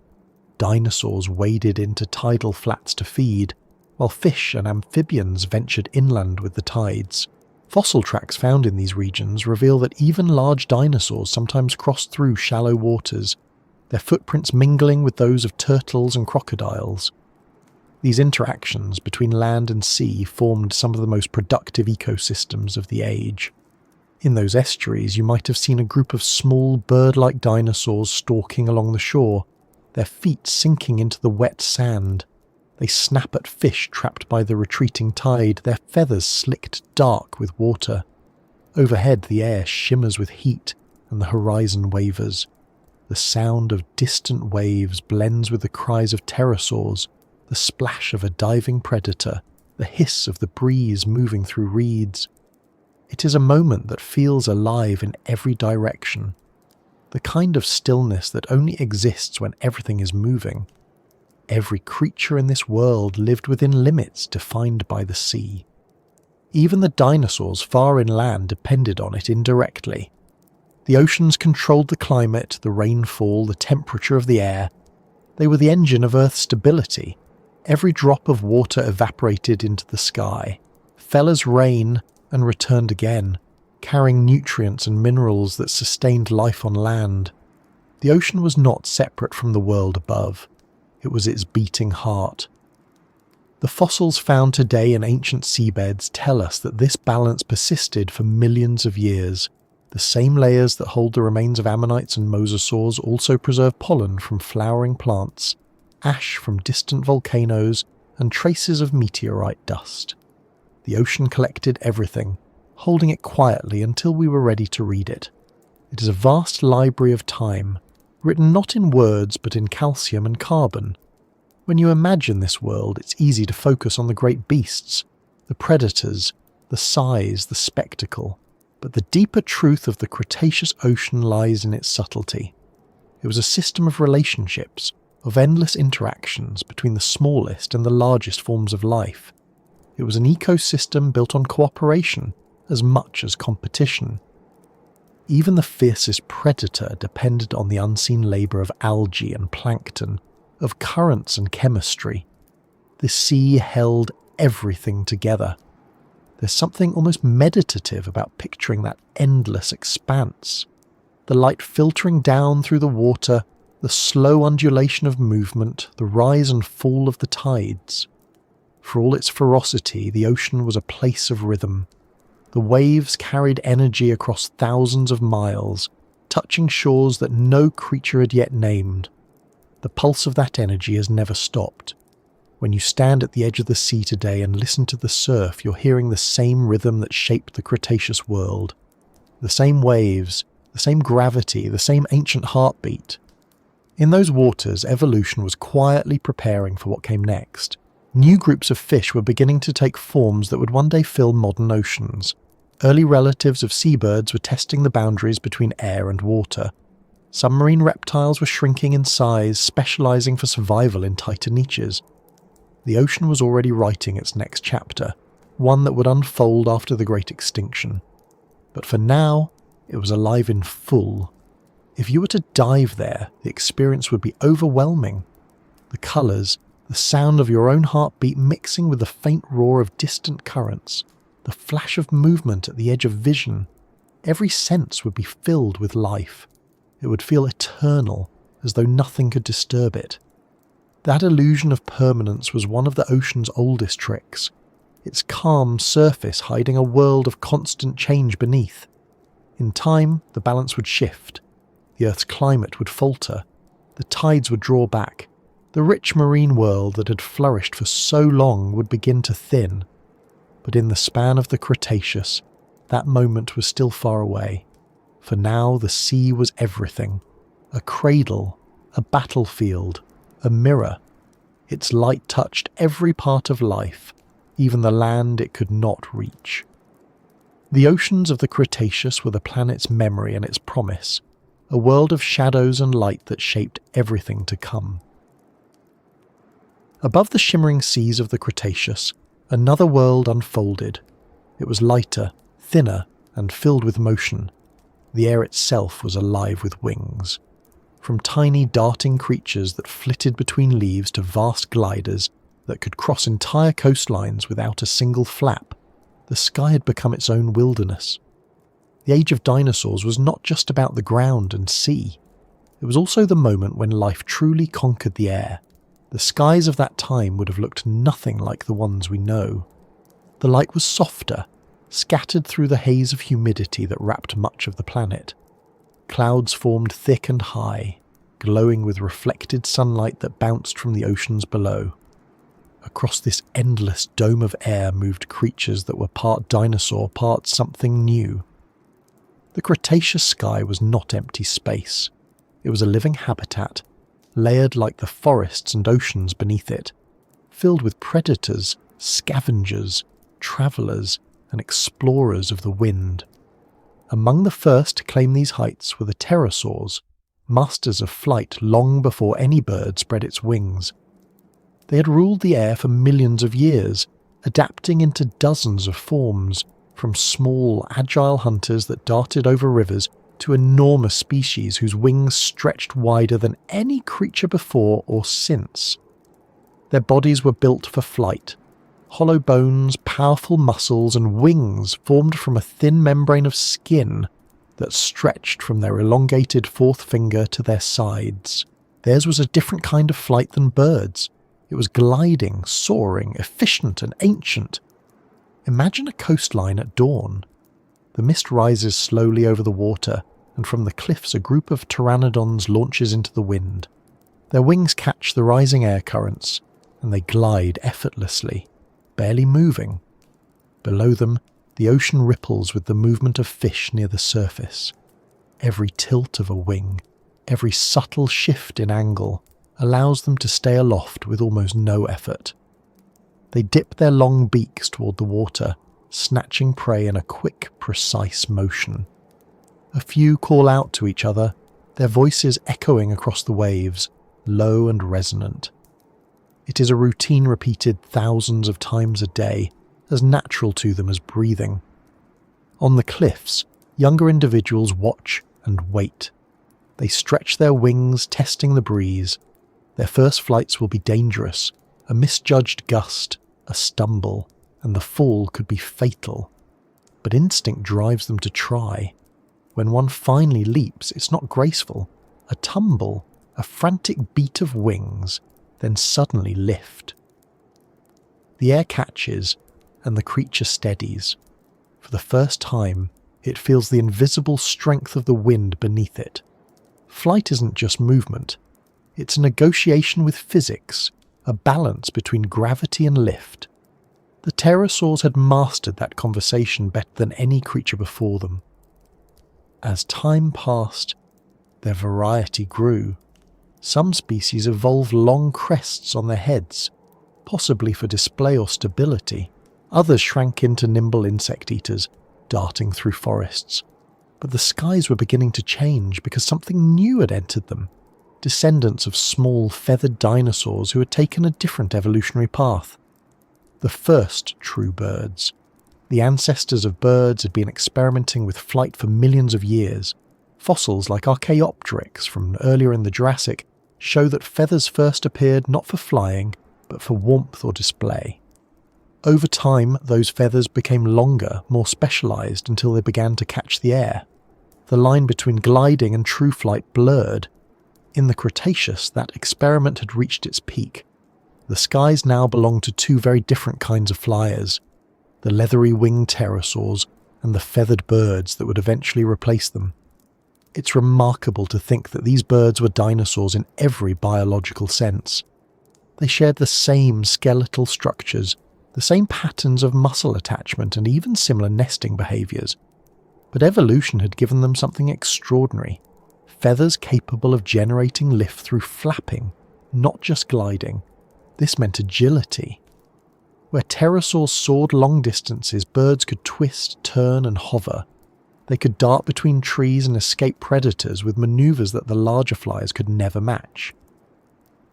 Dinosaurs waded into tidal flats to feed, while fish and amphibians ventured inland with the tides. Fossil tracks found in these regions reveal that even large dinosaurs sometimes crossed through shallow waters, their footprints mingling with those of turtles and crocodiles. These interactions between land and sea formed some of the most productive ecosystems of the age. In those estuaries, you might have seen a group of small bird-like dinosaurs stalking along the shore, their feet sinking into the wet sand. They snap at fish trapped by the retreating tide, their feathers slicked dark with water. Overhead, the air shimmers with heat, and the horizon wavers. The sound of distant waves blends with the cries of pterosaurs, the splash of a diving predator, the hiss of the breeze moving through reeds. It is a moment that feels alive in every direction, the kind of stillness that only exists when everything is moving. Every creature in this world lived within limits defined by the sea. Even the dinosaurs far inland depended on it indirectly. The oceans controlled the climate, the rainfall, the temperature of the air. They were the engine of Earth's stability. Every drop of water evaporated into the sky, fell as rain, and returned again, carrying nutrients and minerals that sustained life on land. The ocean was not separate from the world above. It was its beating heart. The fossils found today in ancient seabeds tell us that this balance persisted for millions of years. The same layers that hold the remains of ammonites and mosasaurs also preserve pollen from flowering plants, ash from distant volcanoes, and traces of meteorite dust. The ocean collected everything, holding it quietly until we were ready to read it. It is a vast library of time, written not in words but in calcium and carbon. When you imagine this world, it's easy to focus on the great beasts, the predators, the size, the spectacle. But the deeper truth of the Cretaceous ocean lies in its subtlety. It was a system of relationships, of endless interactions between the smallest and the largest forms of life. It was an ecosystem built on cooperation as much as competition. Even the fiercest predator depended on the unseen labour of algae and plankton, of currents and chemistry. The sea held everything together. There's something almost meditative about picturing that endless expanse. The light filtering down through the water, the slow undulation of movement, the rise and fall of the tides. For all its ferocity, the ocean was a place of rhythm. The waves carried energy across thousands of miles, touching shores that no creature had yet named. The pulse of that energy has never stopped. When you stand at the edge of the sea today and listen to the surf, you're hearing the same rhythm that shaped the Cretaceous world. The same waves, the same gravity, the same ancient heartbeat. In those waters, evolution was quietly preparing for what came next. New groups of fish were beginning to take forms that would one day fill modern oceans. Early relatives of seabirds were testing the boundaries between air and water. Some marine reptiles were shrinking in size, specializing for survival in tighter niches. The ocean was already writing its next chapter, one that would unfold after the Great Extinction. But for now, it was alive in full. If you were to dive there, the experience would be overwhelming. The colours, the the sound of your own heartbeat mixing with the faint roar of distant currents, the flash of movement at the edge of vision. Every sense would be filled with life. It would feel eternal, as though nothing could disturb it. That illusion of permanence was one of the ocean's oldest tricks, its calm surface hiding a world of constant change beneath. In time, the balance would shift. The Earth's climate would falter. The tides would draw back. The rich marine world that had flourished for so long would begin to thin. But in the span of the Cretaceous, that moment was still far away. For now the sea was everything. A cradle, a battlefield, a mirror. Its light touched every part of life, even the land it could not reach. The oceans of the Cretaceous were the planet's memory and its promise, a world of shadows and light that shaped everything to come. Above the shimmering seas of the Cretaceous, another world unfolded. It was lighter, thinner, and filled with motion. The air itself was alive with wings. From tiny darting creatures that flitted between leaves to vast gliders that could cross entire coastlines without a single flap, the sky had become its own wilderness. The age of dinosaurs was not just about the ground and sea. It was also the moment when life truly conquered the air. The skies of that time would have looked nothing like the ones we know. The light was softer, scattered through the haze of humidity that wrapped much of the planet. Clouds formed thick and high, glowing with reflected sunlight that bounced from the oceans below. Across this endless dome of air moved creatures that were part dinosaur, part something new. The Cretaceous sky was not empty space. It was a living habitat, layered like the forests and oceans beneath it, filled with predators, scavengers, travellers, and explorers of the wind. Among the first to claim these heights were the pterosaurs, masters of flight long before any bird spread its wings. They had ruled the air for millions of years, adapting into dozens of forms, from small, agile hunters that darted over rivers to enormous species whose wings stretched wider than any creature before or since. Their bodies were built for flight. Hollow bones, powerful muscles, and wings formed from a thin membrane of skin that stretched from their elongated fourth finger to their sides. Theirs was a different kind of flight than birds. It was gliding, soaring, efficient, and ancient. Imagine a coastline at dawn. The mist rises slowly over the water, and from the cliffs a group of pteranodons launches into the wind. Their wings catch the rising air currents, and they glide effortlessly, barely moving. Below them, the ocean ripples with the movement of fish near the surface. Every tilt of a wing, every subtle shift in angle, allows them to stay aloft with almost no effort. They dip their long beaks toward the water, snatching prey in a quick, precise motion. A few call out to each other, their voices echoing across the waves, low and resonant. It is a routine repeated thousands of times a day, as natural to them as breathing. On the cliffs, younger individuals watch and wait. They stretch their wings, testing the breeze. Their first flights will be dangerous. A misjudged gust, a stumble, and the fall could be fatal. But instinct drives them to try. When one finally leaps, it's not graceful. A tumble, a frantic beat of wings, then suddenly lift. The air catches, and the creature steadies. For the first time, it feels the invisible strength of the wind beneath it. Flight isn't just movement. It's a negotiation with physics, a balance between gravity and lift. The pterosaurs had mastered that conversation better than any creature before them. As time passed, their variety grew. Some species evolved long crests on their heads, possibly for display or stability. Others shrank into nimble insect eaters, darting through forests. But the skies were beginning to change because something new had entered them. Descendants of small, feathered dinosaurs who had taken a different evolutionary path. The first true birds. The ancestors of birds had been experimenting with flight for millions of years. Fossils like Archaeopteryx from earlier in the Jurassic show that feathers first appeared not for flying, but for warmth or display. Over time, those feathers became longer, more specialised until they began to catch the air. The line between gliding and true flight blurred. In the Cretaceous, that experiment had reached its peak. The skies now belonged to two very different kinds of flyers, the leathery winged pterosaurs and the feathered birds that would eventually replace them. It's remarkable to think that these birds were dinosaurs in every biological sense. They shared the same skeletal structures, the same patterns of muscle attachment and even similar nesting behaviours. But evolution had given them something extraordinary, feathers capable of generating lift through flapping, not just gliding. This meant agility. Where pterosaurs soared long distances, birds could twist, turn and hover. They could dart between trees and escape predators with manoeuvres that the larger flyers could never match.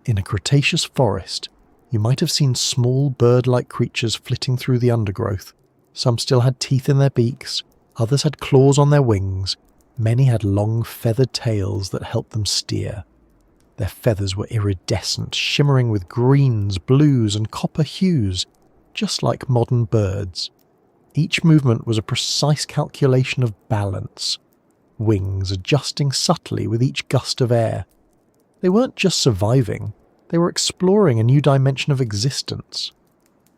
In a Cretaceous forest, you might have seen small bird-like creatures flitting through the undergrowth. Some still had teeth in their beaks, others had claws on their wings, many had long feathered tails that helped them steer. Their feathers were iridescent, shimmering with greens, blues and copper hues, just like modern birds. Each movement was a precise calculation of balance, wings adjusting subtly with each gust of air. They weren't just surviving, they were exploring a new dimension of existence.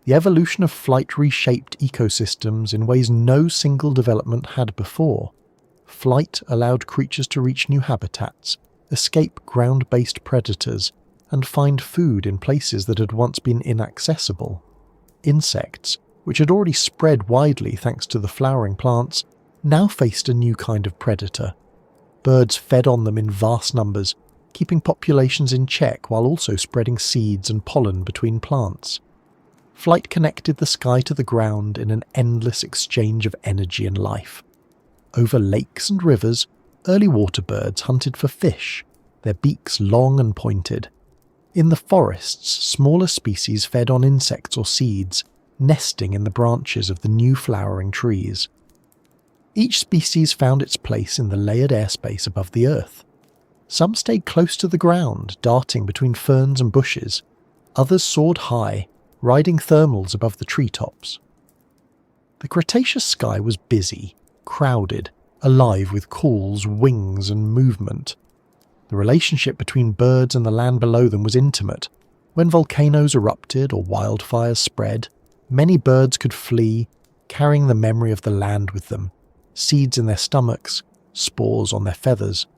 The evolution of flight reshaped ecosystems in ways no single development had before. Flight allowed creatures to reach new habitats, escape ground-based predators, and find food in places that had once been inaccessible. Insects, which had already spread widely thanks to the flowering plants, now faced a new kind of predator. Birds fed on them in vast numbers, keeping populations in check while also spreading seeds and pollen between plants. Flight connected the sky to the ground in an endless exchange of energy and life. Over lakes and rivers, early water birds hunted for fish, their beaks long and pointed. In the forests, smaller species fed on insects or seeds, nesting in the branches of the new flowering trees. Each species found its place in the layered airspace above the earth. Some stayed close to the ground, darting between ferns and bushes. Others soared high, riding thermals above the treetops. The Cretaceous sky was busy, crowded, alive with calls, wings and movement. The relationship between birds and the land below them was intimate. When volcanoes erupted or wildfires spread, many birds could flee, carrying the memory of the land with them, seeds in their stomachs, spores on their feathers.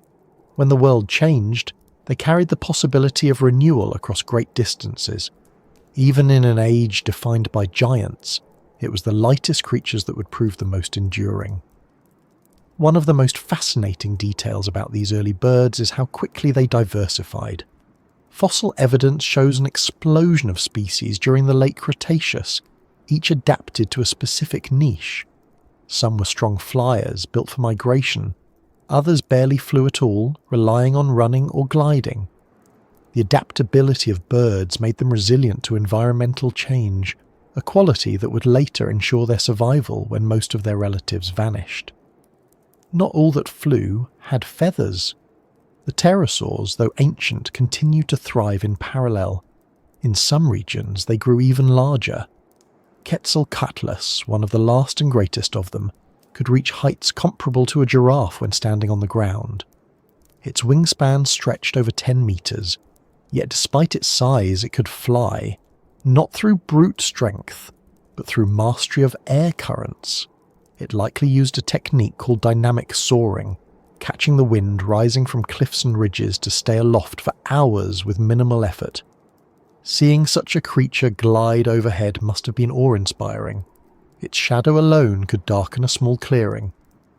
When the world changed, they carried the possibility of renewal across great distances. Even in an age defined by giants, it was the lightest creatures that would prove the most enduring. One of the most fascinating details about these early birds is how quickly they diversified. Fossil evidence shows an explosion of species during the late Cretaceous, each adapted to a specific niche. Some were strong flyers, built for migration. Others barely flew at all, relying on running or gliding. The adaptability of birds made them resilient to environmental change, a quality that would later ensure their survival when most of their relatives vanished. Not all that flew had feathers. The pterosaurs, though ancient, continued to thrive in parallel. In some regions, they grew even larger. Quetzalcoatlus, one of the last and greatest of them, could reach heights comparable to a giraffe when standing on the ground. Its wingspan stretched over 10 meters, yet despite its size it could fly, not through brute strength, but through mastery of air currents. It likely used a technique called dynamic soaring, catching the wind rising from cliffs and ridges to stay aloft for hours with minimal effort. Seeing such a creature glide overhead must have been awe-inspiring. Its shadow alone could darken a small clearing.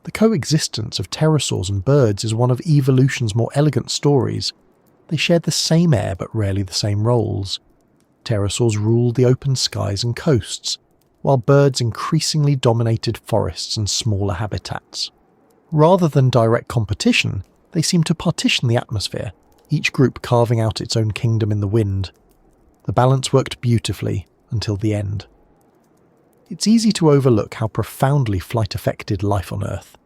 The coexistence of pterosaurs and birds is one of evolution's more elegant stories. They shared the same air but rarely the same roles. Pterosaurs ruled the open skies and coasts, while birds increasingly dominated forests and smaller habitats. Rather than direct competition, they seemed to partition the atmosphere, each group carving out its own kingdom in the wind. The balance worked beautifully until the end. It's easy to overlook how profoundly flight affected life on Earth.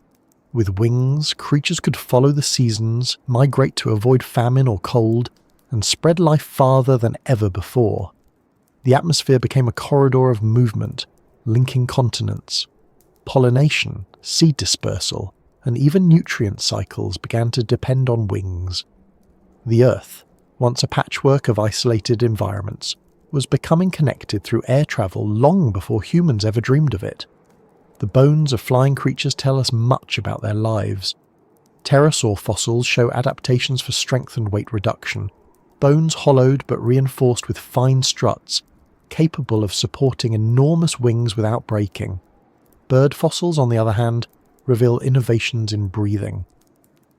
With wings, creatures could follow the seasons, migrate to avoid famine or cold, and spread life farther than ever before. The atmosphere became a corridor of movement, linking continents. Pollination, seed dispersal, and even nutrient cycles began to depend on wings. The Earth, once a patchwork of isolated environments, was becoming connected through air travel long before humans ever dreamed of it. The bones of flying creatures tell us much about their lives. Pterosaur fossils show adaptations for strength and weight reduction, bones hollowed but reinforced with fine struts, capable of supporting enormous wings without breaking. Bird fossils, on the other hand, reveal innovations in breathing.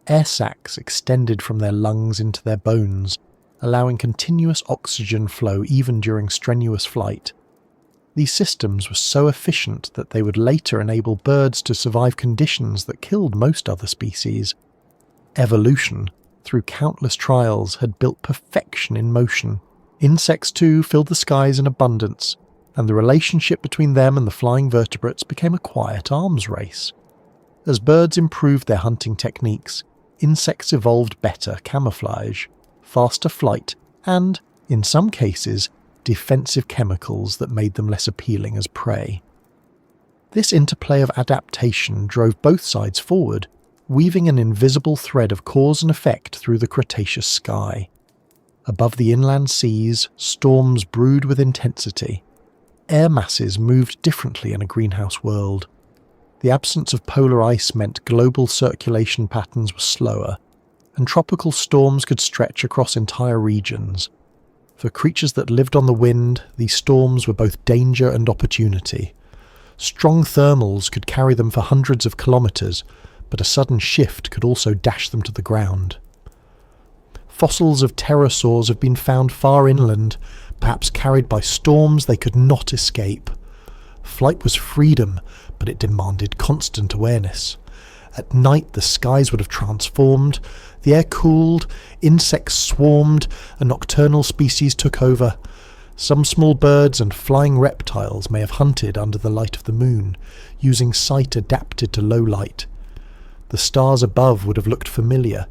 Air sacs extended from their lungs into their bones, allowing continuous oxygen flow even during strenuous flight. These systems were so efficient that they would later enable birds to survive conditions that killed most other species. Evolution, through countless trials, had built perfection in motion. Insects, too, filled the skies in abundance, and the relationship between them and the flying vertebrates became a quiet arms race. As birds improved their hunting techniques, insects evolved better camouflage, faster flight, and, in some cases, defensive chemicals that made them less appealing as prey. This interplay of adaptation drove both sides forward, weaving an invisible thread of cause and effect through the Cretaceous sky. Above the inland seas, storms brewed with intensity. Air masses moved differently in a greenhouse world. The absence of polar ice meant global circulation patterns were slower, and tropical storms could stretch across entire regions. For creatures that lived on the wind, these storms were both danger and opportunity. Strong thermals could carry them for hundreds of kilometres, but a sudden shift could also dash them to the ground. Fossils of pterosaurs have been found far inland, perhaps carried by storms they could not escape. Flight was freedom, but it demanded constant awareness. At night the skies would have transformed, the air cooled, insects swarmed, a nocturnal species took over. Some small birds and flying reptiles may have hunted under the light of the moon, using sight adapted to low light. The stars above would have looked familiar,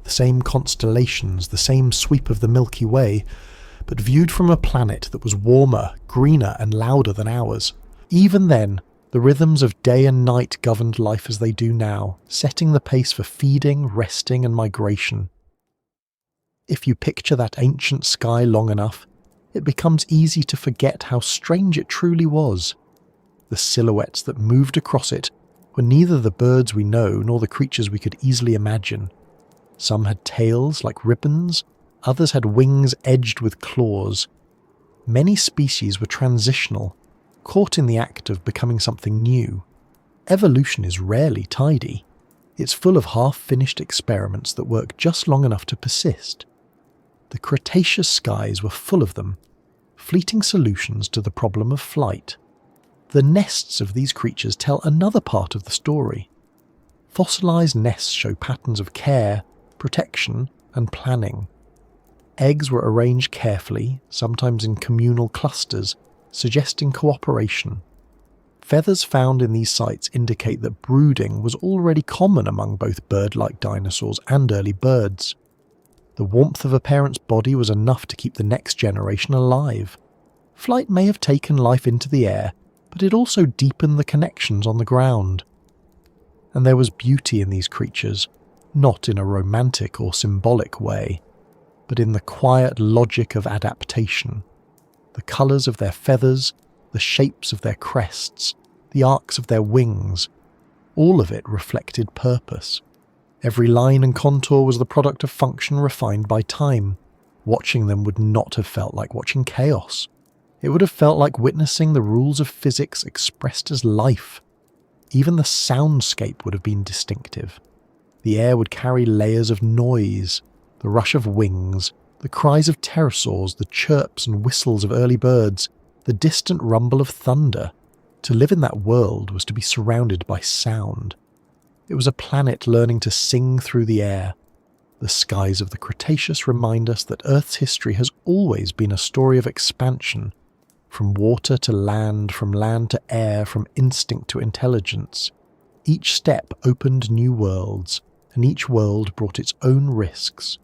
the same constellations, the same sweep of the Milky Way, but viewed from a planet that was warmer, greener, and louder than ours. Even then, the rhythms of day and night governed life as they do now, setting the pace for feeding, resting, and migration. If you picture that ancient sky long enough, it becomes easy to forget how strange it truly was. The silhouettes that moved across it were neither the birds we know nor the creatures we could easily imagine. Some had tails like ribbons, others had wings edged with claws. Many species were transitional, caught in the act of becoming something new. Evolution is rarely tidy. It's full of half-finished experiments that work just long enough to persist. The Cretaceous skies were full of them, fleeting solutions to the problem of flight. The nests of these creatures tell another part of the story. Fossilized nests show patterns of care, protection, and planning. Eggs were arranged carefully, sometimes in communal clusters, suggesting cooperation. Feathers found in these sites indicate that brooding was already common among both bird-like dinosaurs and early birds. The warmth of a parent's body was enough to keep the next generation alive. Flight may have taken life into the air, but it also deepened the connections on the ground. And there was beauty in these creatures, not in a romantic or symbolic way, but in the quiet logic of adaptation. The colours of their feathers, the shapes of their crests, the arcs of their wings, all of it reflected purpose. Every line and contour was the product of function refined by time. Watching them would not have felt like watching chaos. It would have felt like witnessing the rules of physics expressed as life. Even the soundscape would have been distinctive. The air would carry layers of noise, the rush of wings, the cries of pterosaurs, the chirps and whistles of early birds, the distant rumble of thunder. To live in that world was to be surrounded by sound. It was a planet learning to sing through the air. The skies of the Cretaceous remind us that Earth's history has always been a story of expansion, from water to land, from land to air, from instinct to intelligence. Each step opened new worlds, and each world brought its own risks.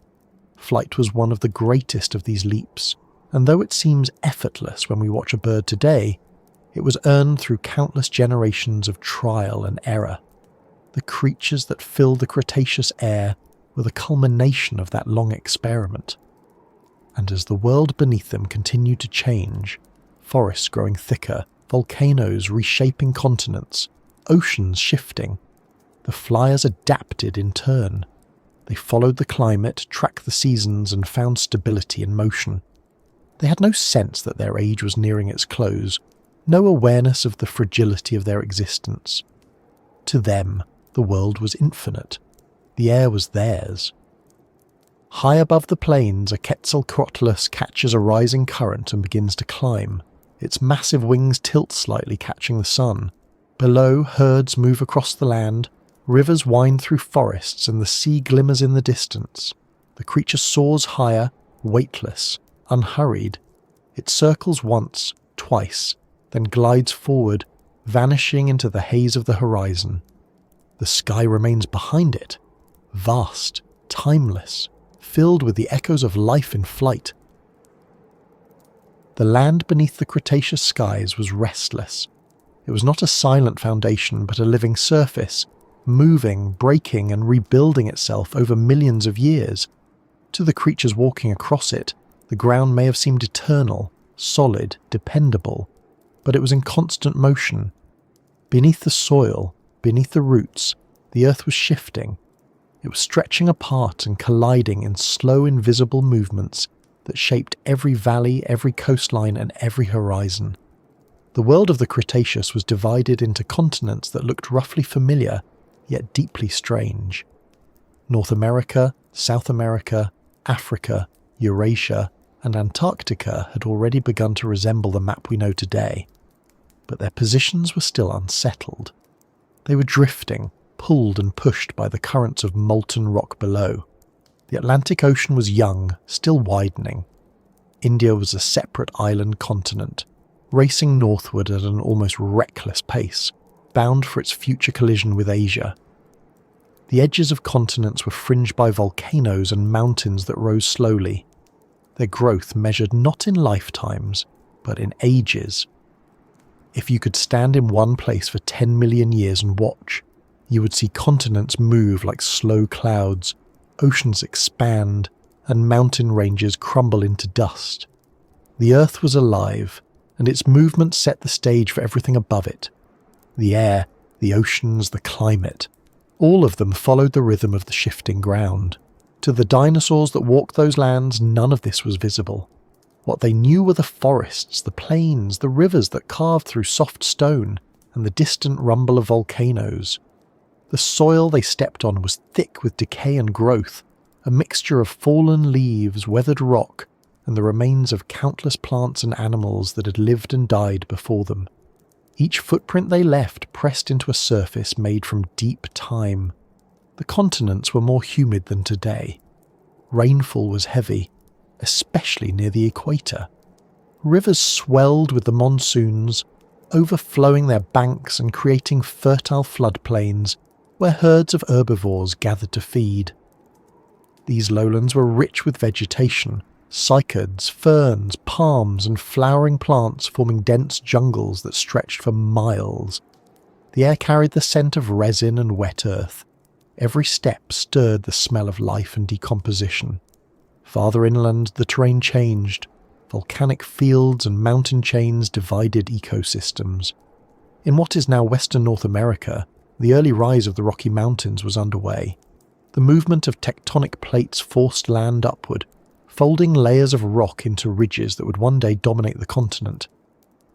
Flight was one of the greatest of these leaps, And though it seems effortless when we watch a bird today, it was earned through countless generations of trial and error. The creatures that filled the Cretaceous air were the culmination of that long experiment. And as the world beneath them continued to change, forests growing thicker, volcanoes reshaping continents, oceans shifting, the flyers adapted in turn. They followed the climate, tracked the seasons, and found stability in motion. They had no sense that their age was nearing its close, no awareness of the fragility of their existence. To them, the world was infinite. The air was theirs. High above the plains, a Quetzalcoatlus catches a rising current and begins to climb. Its massive wings tilt slightly, catching the sun. Below, herds move across the land, rivers wind through forests, and the sea glimmers in the distance. The creature soars higher, weightless, unhurried. It circles once, twice, then glides forward, vanishing into the haze of the horizon. The sky remains behind it, vast, timeless, filled with the echoes of life in flight. The land beneath the Cretaceous skies was restless. It was not a silent foundation, but a living surface, moving, breaking, and rebuilding itself over millions of years. To the creatures walking across it, the ground may have seemed eternal, solid, dependable, but it was in constant motion. Beneath the soil, beneath the roots, the earth was shifting. It was stretching apart and colliding in slow, invisible movements that shaped every valley, every coastline, and every horizon. The world of the Cretaceous was divided into continents that looked roughly familiar, yet deeply strange. North America, South America, Africa, Eurasia, and Antarctica had already begun to resemble the map we know today, but their positions were still unsettled. They were drifting, pulled and pushed by the currents of molten rock below. The Atlantic Ocean was young, still widening. India was a separate island continent, racing northward at an almost reckless pace, bound for its future collision with Asia. The edges of continents were fringed by volcanoes and mountains that rose slowly, their growth measured not in lifetimes, but in ages. If you could stand in one place for 10 million years and watch, you would see continents move like slow clouds, oceans expand, and mountain ranges crumble into dust. The Earth was alive, and its movement set the stage for everything above it. The air, the oceans, the climate, all of them followed the rhythm of the shifting ground. To the dinosaurs that walked those lands, none of this was visible. What they knew were the forests, the plains, the rivers that carved through soft stone, and the distant rumble of volcanoes. The soil they stepped on was thick with decay and growth, a mixture of fallen leaves, weathered rock, and the remains of countless plants and animals that had lived and died before them. Each footprint they left pressed into a surface made from deep time. The continents were more humid than today. Rainfall was heavy, especially near the equator. Rivers swelled with the monsoons, overflowing their banks and creating fertile floodplains where herds of herbivores gathered to feed. These lowlands were rich with vegetation, cycads, ferns, palms, and flowering plants forming dense jungles that stretched for miles. The air carried the scent of resin and wet earth. Every step stirred the smell of life and decomposition. Farther inland, the terrain changed. Volcanic fields and mountain chains divided ecosystems. In what is now Western North America, the early rise of the Rocky Mountains was underway. The movement of tectonic plates forced land upward, folding layers of rock into ridges that would one day dominate the continent.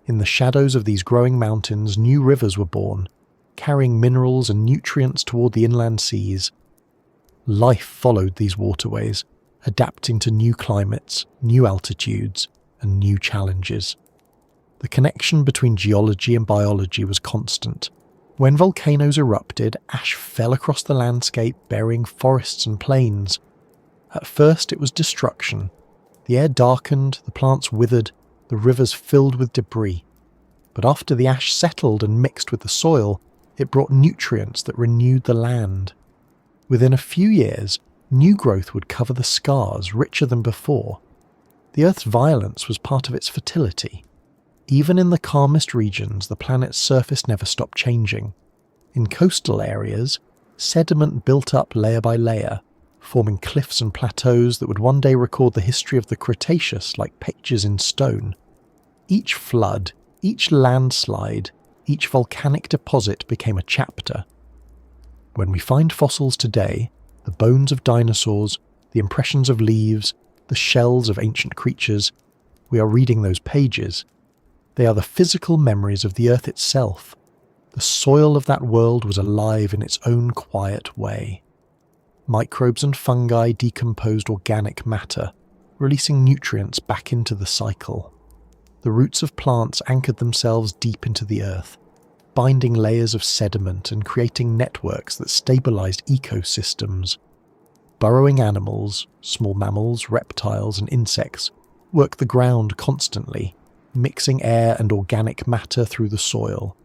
In the shadows of these growing mountains, new rivers were born, carrying minerals and nutrients toward the inland seas. Life followed these waterways, adapting to new climates, new altitudes, and new challenges. The connection between geology and biology was constant. When volcanoes erupted, ash fell across the landscape, burying forests and plains. At first it was destruction. The air darkened, the plants withered, the rivers filled with debris. But after the ash settled and mixed with the soil, it brought nutrients that renewed the land. Within a few years, new growth would cover the scars richer than before. The Earth's violence was part of its fertility. Even in the calmest regions, the planet's surface never stopped changing. In coastal areas, sediment built up layer by layer, forming cliffs and plateaus that would one day record the history of the Cretaceous like pages in stone. Each flood, each landslide, each volcanic deposit became a chapter. When we find fossils today, the bones of dinosaurs, the impressions of leaves, the shells of ancient creatures, we are reading those pages. They are the physical memories of the Earth itself. The soil of that world was alive in its own quiet way. Microbes and fungi decomposed organic matter, releasing nutrients back into the cycle. The roots of plants anchored themselves deep into the earth, binding layers of sediment and creating networks that stabilized ecosystems. Burrowing animals, small mammals, reptiles, and insects work the ground constantly, mixing air and organic matter through the soil.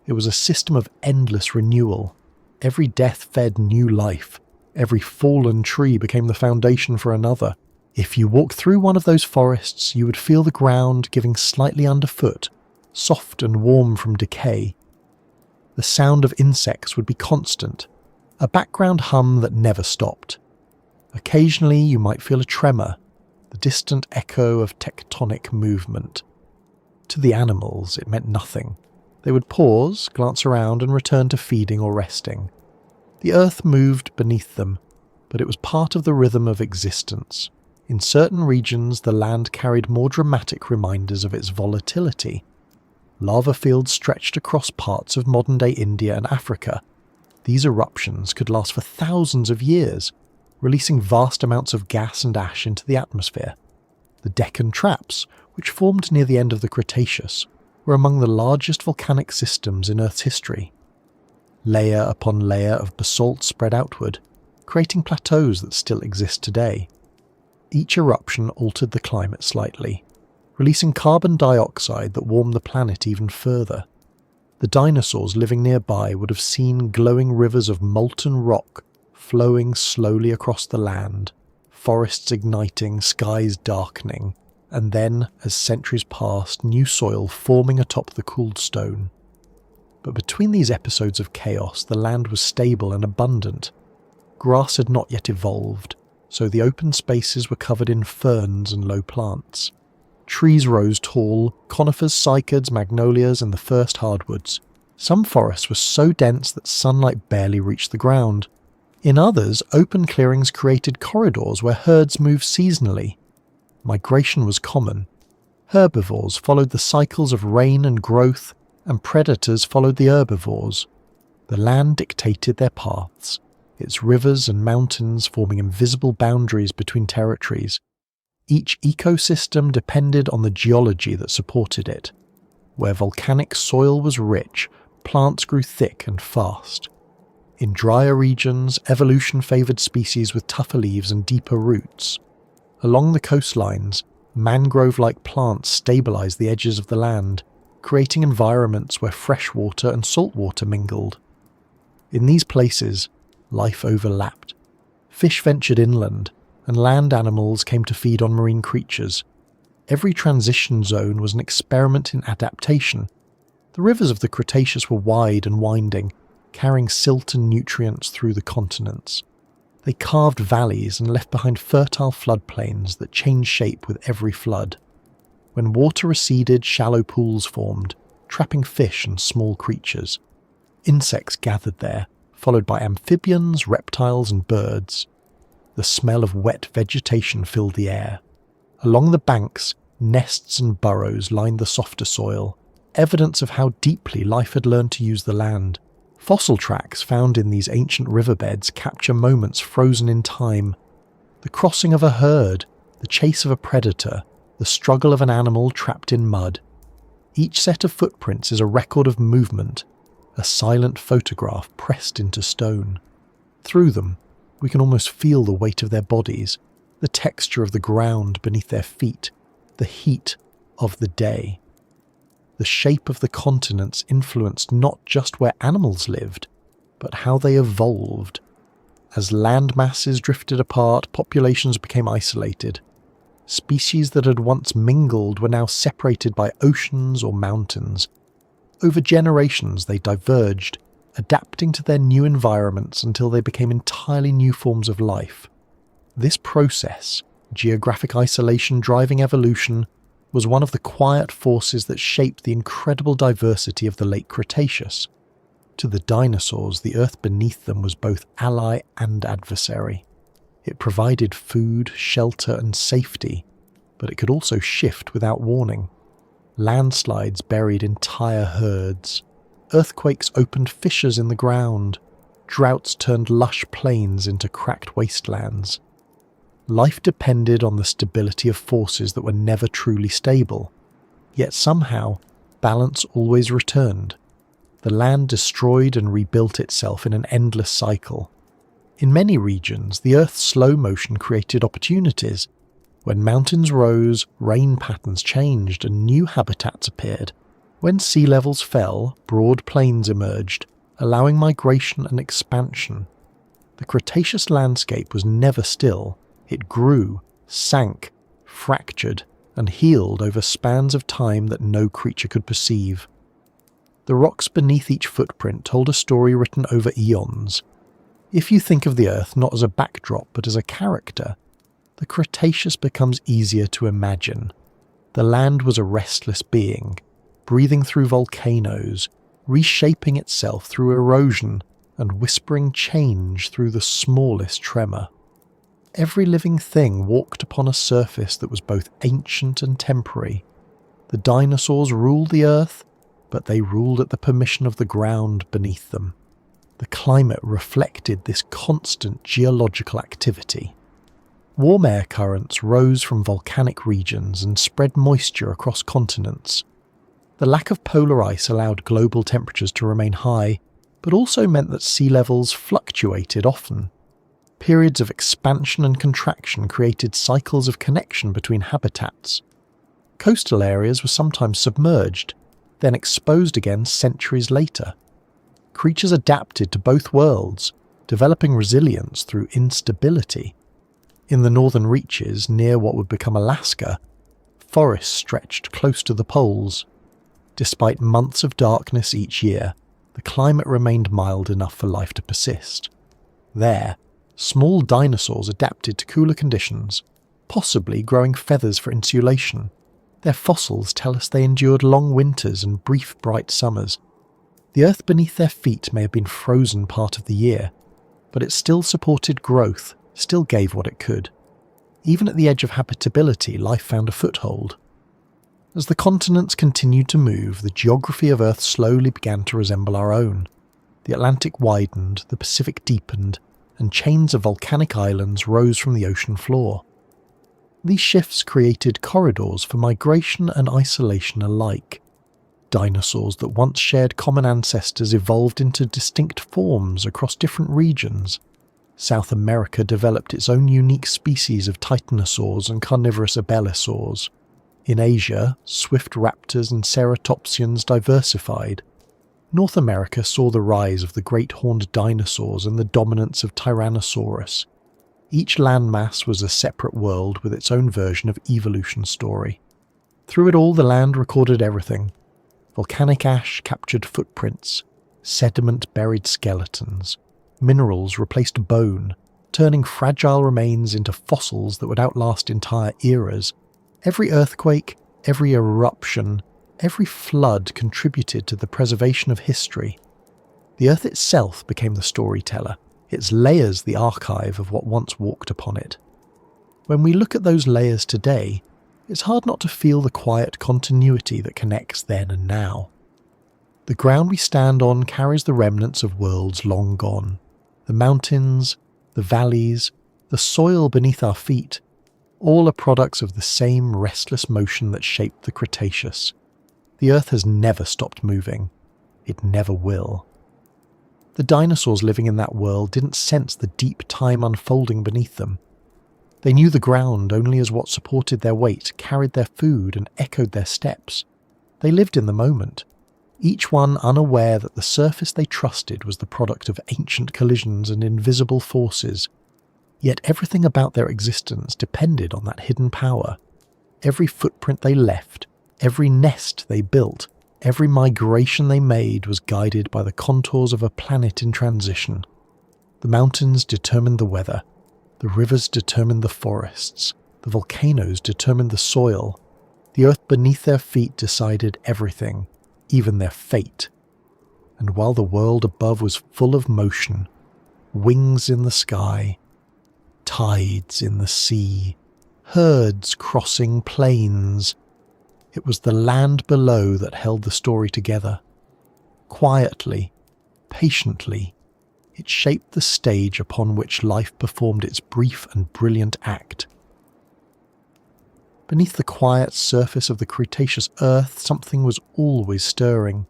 It was a system of endless renewal. Every death fed new life. Every fallen tree became the foundation for another. If you walked through one of those forests, you would feel the ground giving slightly underfoot, soft and warm from decay. The sound of insects would be constant, a background hum that never stopped. Occasionally you might feel a tremor, the distant echo of tectonic movement. To the animals, it meant nothing. They would pause, glance around, and return to feeding or resting. The earth moved beneath them, but it was part of the rhythm of existence. In certain regions, the land carried more dramatic reminders of its volatility. Lava fields stretched across parts of modern-day India and Africa. These eruptions could last for thousands of years, releasing vast amounts of gas and ash into the atmosphere. The Deccan Traps, which formed near the end of the Cretaceous, were among the largest volcanic systems in Earth's history. Layer upon layer of basalt spread outward, creating plateaus that still exist today. Each eruption altered the climate slightly, releasing carbon dioxide that warmed the planet even further. The dinosaurs living nearby would have seen glowing rivers of molten rock flowing slowly across the land, forests igniting, skies darkening, and then, as centuries passed, new soil forming atop the cooled stone. But between these episodes of chaos, the land was stable and abundant. Grass had not yet evolved, so the open spaces were covered in ferns and low plants. Trees rose tall, conifers, cycads, magnolias, and the first hardwoods. Some forests were so dense that sunlight barely reached the ground. In others, open clearings created corridors where herds moved seasonally. Migration was common. Herbivores followed the cycles of rain and growth, and predators followed the herbivores. The land dictated their paths, its rivers and mountains forming invisible boundaries between territories. Each ecosystem depended on the geology that supported it. Where volcanic soil was rich, plants grew thick and fast. In drier regions, evolution favoured species with tougher leaves and deeper roots. Along the coastlines, mangrove-like plants stabilised the edges of the land, creating environments where fresh water and salt water mingled. In these places, life overlapped. Fish ventured inland, and land animals came to feed on marine creatures. Every transition zone was an experiment in adaptation. The rivers of the Cretaceous were wide and winding, carrying silt and nutrients through the continents. They carved valleys and left behind fertile floodplains that changed shape with every flood. When water receded, shallow pools formed, trapping fish and small creatures. Insects gathered there, followed by amphibians, reptiles, and birds. The smell of wet vegetation filled the air. Along the banks, nests and burrows lined the softer soil, evidence of how deeply life had learned to use the land. Fossil tracks found in these ancient riverbeds capture moments frozen in time. The crossing of a herd, the chase of a predator, the struggle of an animal trapped in mud. Each set of footprints is a record of movement, a silent photograph pressed into stone. Through them, we can almost feel the weight of their bodies, the texture of the ground beneath their feet, the heat of the day. The shape of the continents influenced not just where animals lived, but how they evolved. As land masses drifted apart, populations became isolated. Species that had once mingled were now separated by oceans or mountains. Over generations they diverged, adapting to their new environments until they became entirely new forms of life. This process, geographic isolation driving evolution, was one of the quiet forces that shaped the incredible diversity of the late Cretaceous. To the dinosaurs, the earth beneath them was both ally and adversary. It provided food, shelter, and safety, but it could also shift without warning. Landslides buried entire herds. Earthquakes opened fissures in the ground. Droughts turned lush plains into cracked wastelands. Life depended on the stability of forces that were never truly stable. Yet somehow, balance always returned. The land destroyed and rebuilt itself in an endless cycle. In many regions, the Earth's slow motion created opportunities. When mountains rose, rain patterns changed and new habitats appeared. When sea levels fell, broad plains emerged, allowing migration and expansion. The Cretaceous landscape was never still. It grew, sank, fractured, and healed over spans of time that no creature could perceive. The rocks beneath each footprint told a story written over eons. If you think of the Earth not as a backdrop but as a character, the Cretaceous becomes easier to imagine. The land was a restless being, breathing through volcanoes, reshaping itself through erosion, and whispering change through the smallest tremor. Every living thing walked upon a surface that was both ancient and temporary. The dinosaurs ruled the Earth, but they ruled at the permission of the ground beneath them. The climate reflected this constant geological activity. Warm air currents rose from volcanic regions and spread moisture across continents. The lack of polar ice allowed global temperatures to remain high, but also meant that sea levels fluctuated often. Periods of expansion and contraction created cycles of connection between habitats. Coastal areas were sometimes submerged, then exposed again centuries later. Creatures adapted to both worlds, developing resilience through instability. In the northern reaches, near what would become Alaska, forests stretched close to the poles. Despite months of darkness each year, the climate remained mild enough for life to persist. There, small dinosaurs adapted to cooler conditions, possibly growing feathers for insulation. Their fossils tell us they endured long winters and brief bright summers. The earth beneath their feet may have been frozen part of the year, but it still supported growth, still gave what it could. Even at the edge of habitability, life found a foothold. As the continents continued to move, the geography of Earth slowly began to resemble our own. The Atlantic widened, the Pacific deepened, and chains of volcanic islands rose from the ocean floor. These shifts created corridors for migration and isolation alike. Dinosaurs that once shared common ancestors evolved into distinct forms across different regions. South America developed its own unique species of titanosaurs and carnivorous abelisaurs. In Asia, swift raptors and ceratopsians diversified. North America saw the rise of the great horned dinosaurs and the dominance of Tyrannosaurus. Each landmass was a separate world with its own version of evolution story. Through it all, the land recorded everything. Volcanic ash captured footprints, sediment buried skeletons, minerals replaced bone, turning fragile remains into fossils that would outlast entire eras. Every earthquake, every eruption, every flood contributed to the preservation of history. The earth itself became the storyteller, its layers the archive of what once walked upon it. When we look at those layers today, it's hard not to feel the quiet continuity that connects then and now. The ground we stand on carries the remnants of worlds long gone. The mountains, the valleys, the soil beneath our feet, all are products of the same restless motion that shaped the Cretaceous. The Earth has never stopped moving. It never will. The dinosaurs living in that world didn't sense the deep time unfolding beneath them. They knew the ground only as what supported their weight, carried their food, and echoed their steps. They lived in the moment, each one unaware that the surface they trusted was the product of ancient collisions and invisible forces. Yet everything about their existence depended on that hidden power. Every footprint they left, every nest they built, every migration they made was guided by the contours of a planet in transition. The mountains determined the weather, the rivers determined the forests, the volcanoes determined the soil. The earth beneath their feet decided everything, even their fate. And while the world above was full of motion, wings in the sky, tides in the sea, herds crossing plains, it was the land below that held the story together. Quietly, patiently, it shaped the stage upon which life performed its brief and brilliant act. Beneath the quiet surface of the Cretaceous Earth, something was always stirring.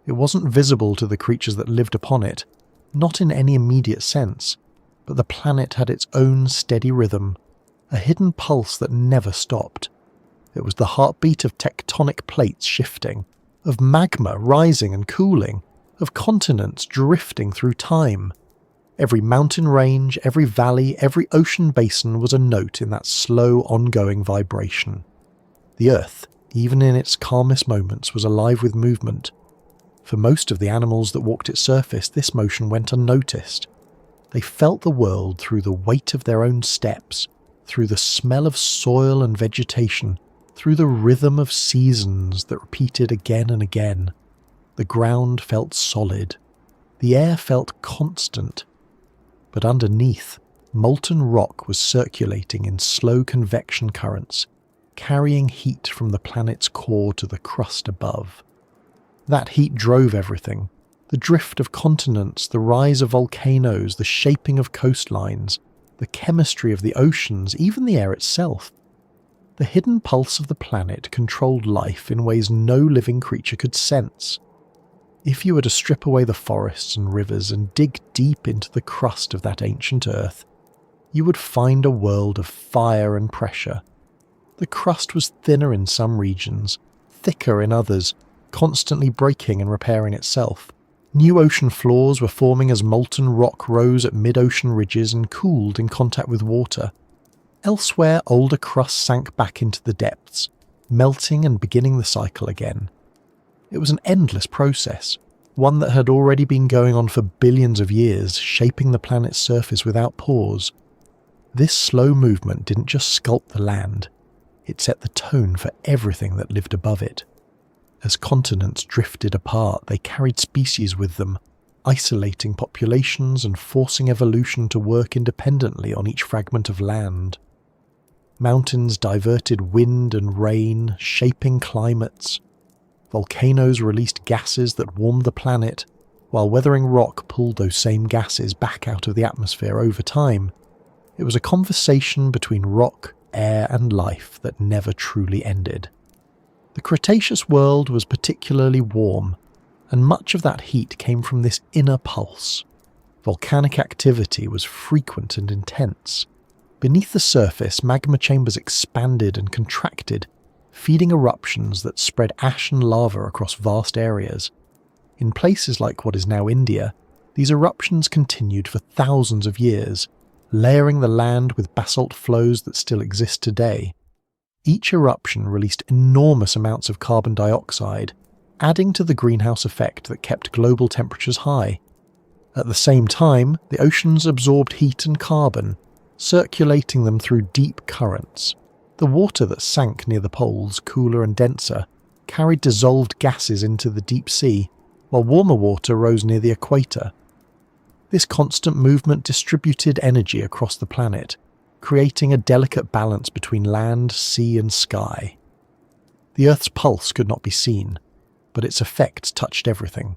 It wasn't visible to the creatures that lived upon it, not in any immediate sense, but the planet had its own steady rhythm, a hidden pulse that never stopped. It was the heartbeat of tectonic plates shifting, of magma rising and cooling, of continents drifting through time. Every mountain range, every valley, every ocean basin was a note in that slow, ongoing vibration. The Earth, even in its calmest moments, was alive with movement. For most of the animals that walked its surface, this motion went unnoticed. They felt the world through the weight of their own steps, through the smell of soil and vegetation, through the rhythm of seasons that repeated again and again. The ground felt solid. The air felt constant. But underneath, molten rock was circulating in slow convection currents, carrying heat from the planet's core to the crust above. That heat drove everything. The drift of continents, the rise of volcanoes, the shaping of coastlines, the chemistry of the oceans, even the air itself. The hidden pulse of the planet controlled life in ways no living creature could sense. If you were to strip away the forests and rivers and dig deep into the crust of that ancient Earth, you would find a world of fire and pressure. The crust was thinner in some regions, thicker in others, constantly breaking and repairing itself. New ocean floors were forming as molten rock rose at mid-ocean ridges and cooled in contact with water. Elsewhere, older crusts sank back into the depths, melting and beginning the cycle again. It was an endless process, one that had already been going on for billions of years, shaping the planet's surface without pause. This slow movement didn't just sculpt the land, it set the tone for everything that lived above it. As continents drifted apart, they carried species with them, isolating populations and forcing evolution to work independently on each fragment of land. Mountains diverted wind and rain, shaping climates. Volcanoes released gases that warmed the planet, while weathering rock pulled those same gases back out of the atmosphere over time. It was a conversation between rock, air, and life that never truly ended. The Cretaceous world was particularly warm, and much of that heat came from this inner pulse. Volcanic activity was frequent and intense. Beneath the surface, magma chambers expanded and contracted, feeding eruptions that spread ash and lava across vast areas. In places like what is now India, these eruptions continued for thousands of years, layering the land with basalt flows that still exist today. Each eruption released enormous amounts of carbon dioxide, adding to the greenhouse effect that kept global temperatures high. At the same time, the oceans absorbed heat and carbon, circulating them through deep currents. The water that sank near the poles, cooler and denser, carried dissolved gases into the deep sea, while warmer water rose near the equator. This constant movement distributed energy across the planet, creating a delicate balance between land, sea, and sky. The Earth's pulse could not be seen, but its effects touched everything.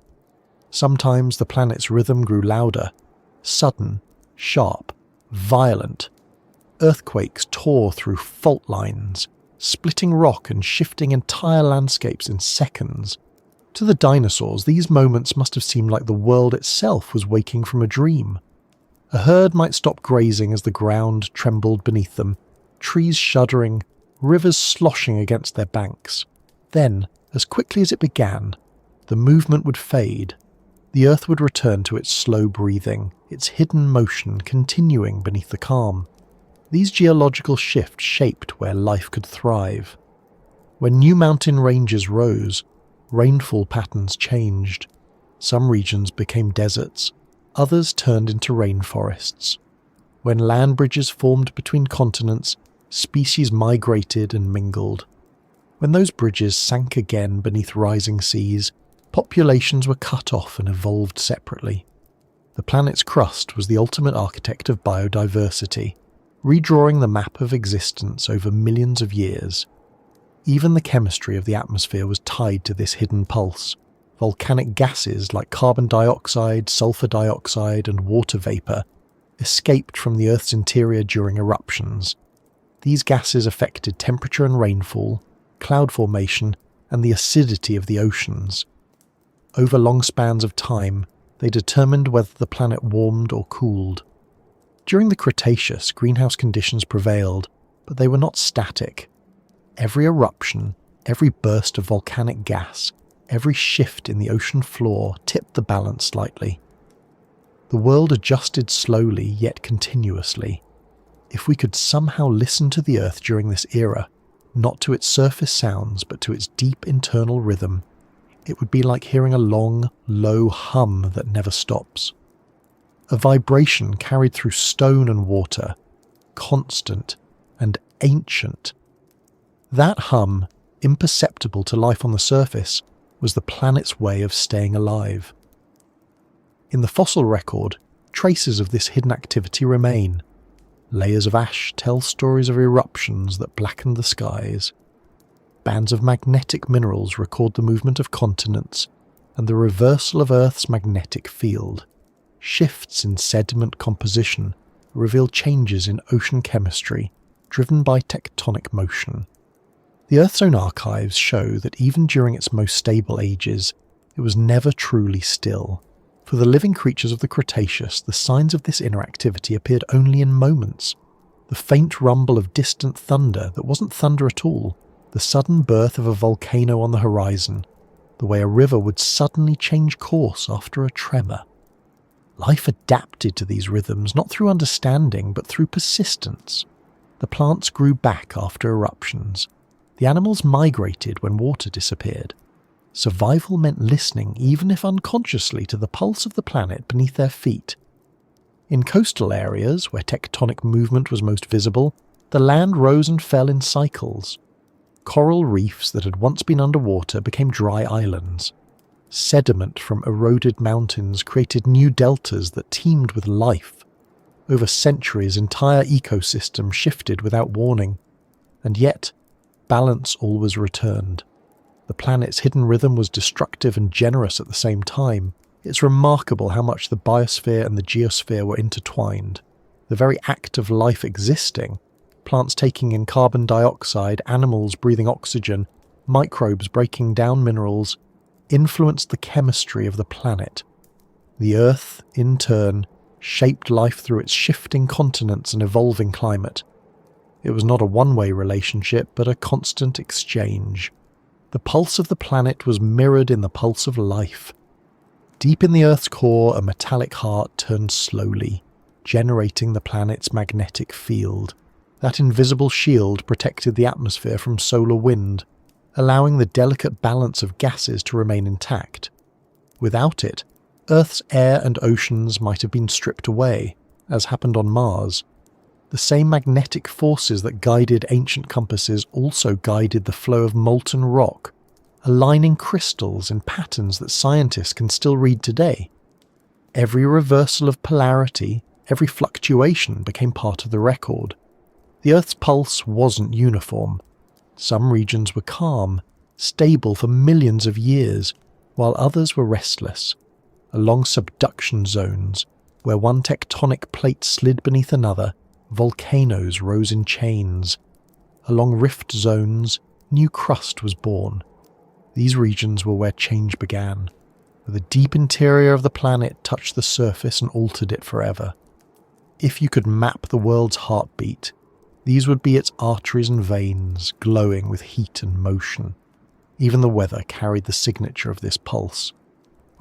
Sometimes the planet's rhythm grew louder, sudden, sharp, violent. Earthquakes tore through fault lines, splitting rock and shifting entire landscapes in seconds. To the dinosaurs, these moments must have seemed like the world itself was waking from a dream. A herd might stop grazing as the ground trembled beneath them, trees shuddering, rivers sloshing against their banks. Then, as quickly as it began, the movement would fade. the Earth would return to its slow breathing, its hidden motion continuing beneath the calm. These geological shifts shaped where life could thrive. When new mountain ranges rose, rainfall patterns changed. Some regions became deserts, others turned into rainforests. When land bridges formed between continents, species migrated and mingled. When those bridges sank again beneath rising seas, populations were cut off and evolved separately. The planet's crust was the ultimate architect of biodiversity, redrawing the map of existence over millions of years. Even the chemistry of the atmosphere was tied to this hidden pulse. Volcanic gases like carbon dioxide, sulfur dioxide, and water vapor escaped from the Earth's interior during eruptions. These gases affected temperature and rainfall, cloud formation, and the acidity of the oceans. Over long spans of time, they determined whether the planet warmed or cooled. During the Cretaceous, greenhouse conditions prevailed, but they were not static. Every eruption, every burst of volcanic gas, every shift in the ocean floor tipped the balance slightly. The world adjusted slowly yet continuously. If we could somehow listen to the Earth during this era, not to its surface sounds but to its deep internal rhythm, it would be like hearing a long, low hum that never stops. A vibration carried through stone and water, constant and ancient. That hum, imperceptible to life on the surface, was the planet's way of staying alive. In the fossil record, traces of this hidden activity remain. Layers of ash tell stories of eruptions that blackened the skies. Bands of magnetic minerals record the movement of continents and the reversal of Earth's magnetic field. Shifts in sediment composition reveal changes in ocean chemistry driven by tectonic motion. The Earth's own archives show that even during its most stable ages, it was never truly still. For the living creatures of the Cretaceous, the signs of this inner activity appeared only in moments. The faint rumble of distant thunder that wasn't thunder at all, the sudden birth of a volcano on the horizon, the way a river would suddenly change course after a tremor. Life adapted to these rhythms not through understanding but through persistence. The plants grew back after eruptions. The animals migrated when water disappeared. Survival meant listening, even if unconsciously, to the pulse of the planet beneath their feet. In coastal areas, where tectonic movement was most visible, the land rose and fell in cycles. Coral reefs that had once been underwater became dry islands. Sediment from eroded mountains created new deltas that teemed with life. Over centuries, entire ecosystems shifted without warning. And yet, balance always returned. The planet's hidden rhythm was destructive and generous at the same time. It's remarkable how much the biosphere and the geosphere were intertwined. The very act of life existing, plants taking in carbon dioxide, animals breathing oxygen, microbes breaking down minerals, influenced the chemistry of the planet. The Earth, in turn, shaped life through its shifting continents and evolving climate. It was not a one-way relationship, but a constant exchange. The pulse of the planet was mirrored in the pulse of life. Deep in the Earth's core, a metallic heart turned slowly, generating the planet's magnetic field. That invisible shield protected the atmosphere from solar wind, allowing the delicate balance of gases to remain intact. Without it, Earth's air and oceans might have been stripped away, as happened on Mars. The same magnetic forces that guided ancient compasses also guided the flow of molten rock, aligning crystals in patterns that scientists can still read today. Every reversal of polarity, every fluctuation became part of the record. The Earth's pulse wasn't uniform. Some regions were calm, stable for millions of years, while others were restless. Along subduction zones, where one tectonic plate slid beneath another, volcanoes rose in chains. Along rift zones, new crust was born. These regions were where change began, where the deep interior of the planet touched the surface and altered it forever. If you could map the world's heartbeat, these would be its arteries and veins, glowing with heat and motion. Even the weather carried the signature of this pulse.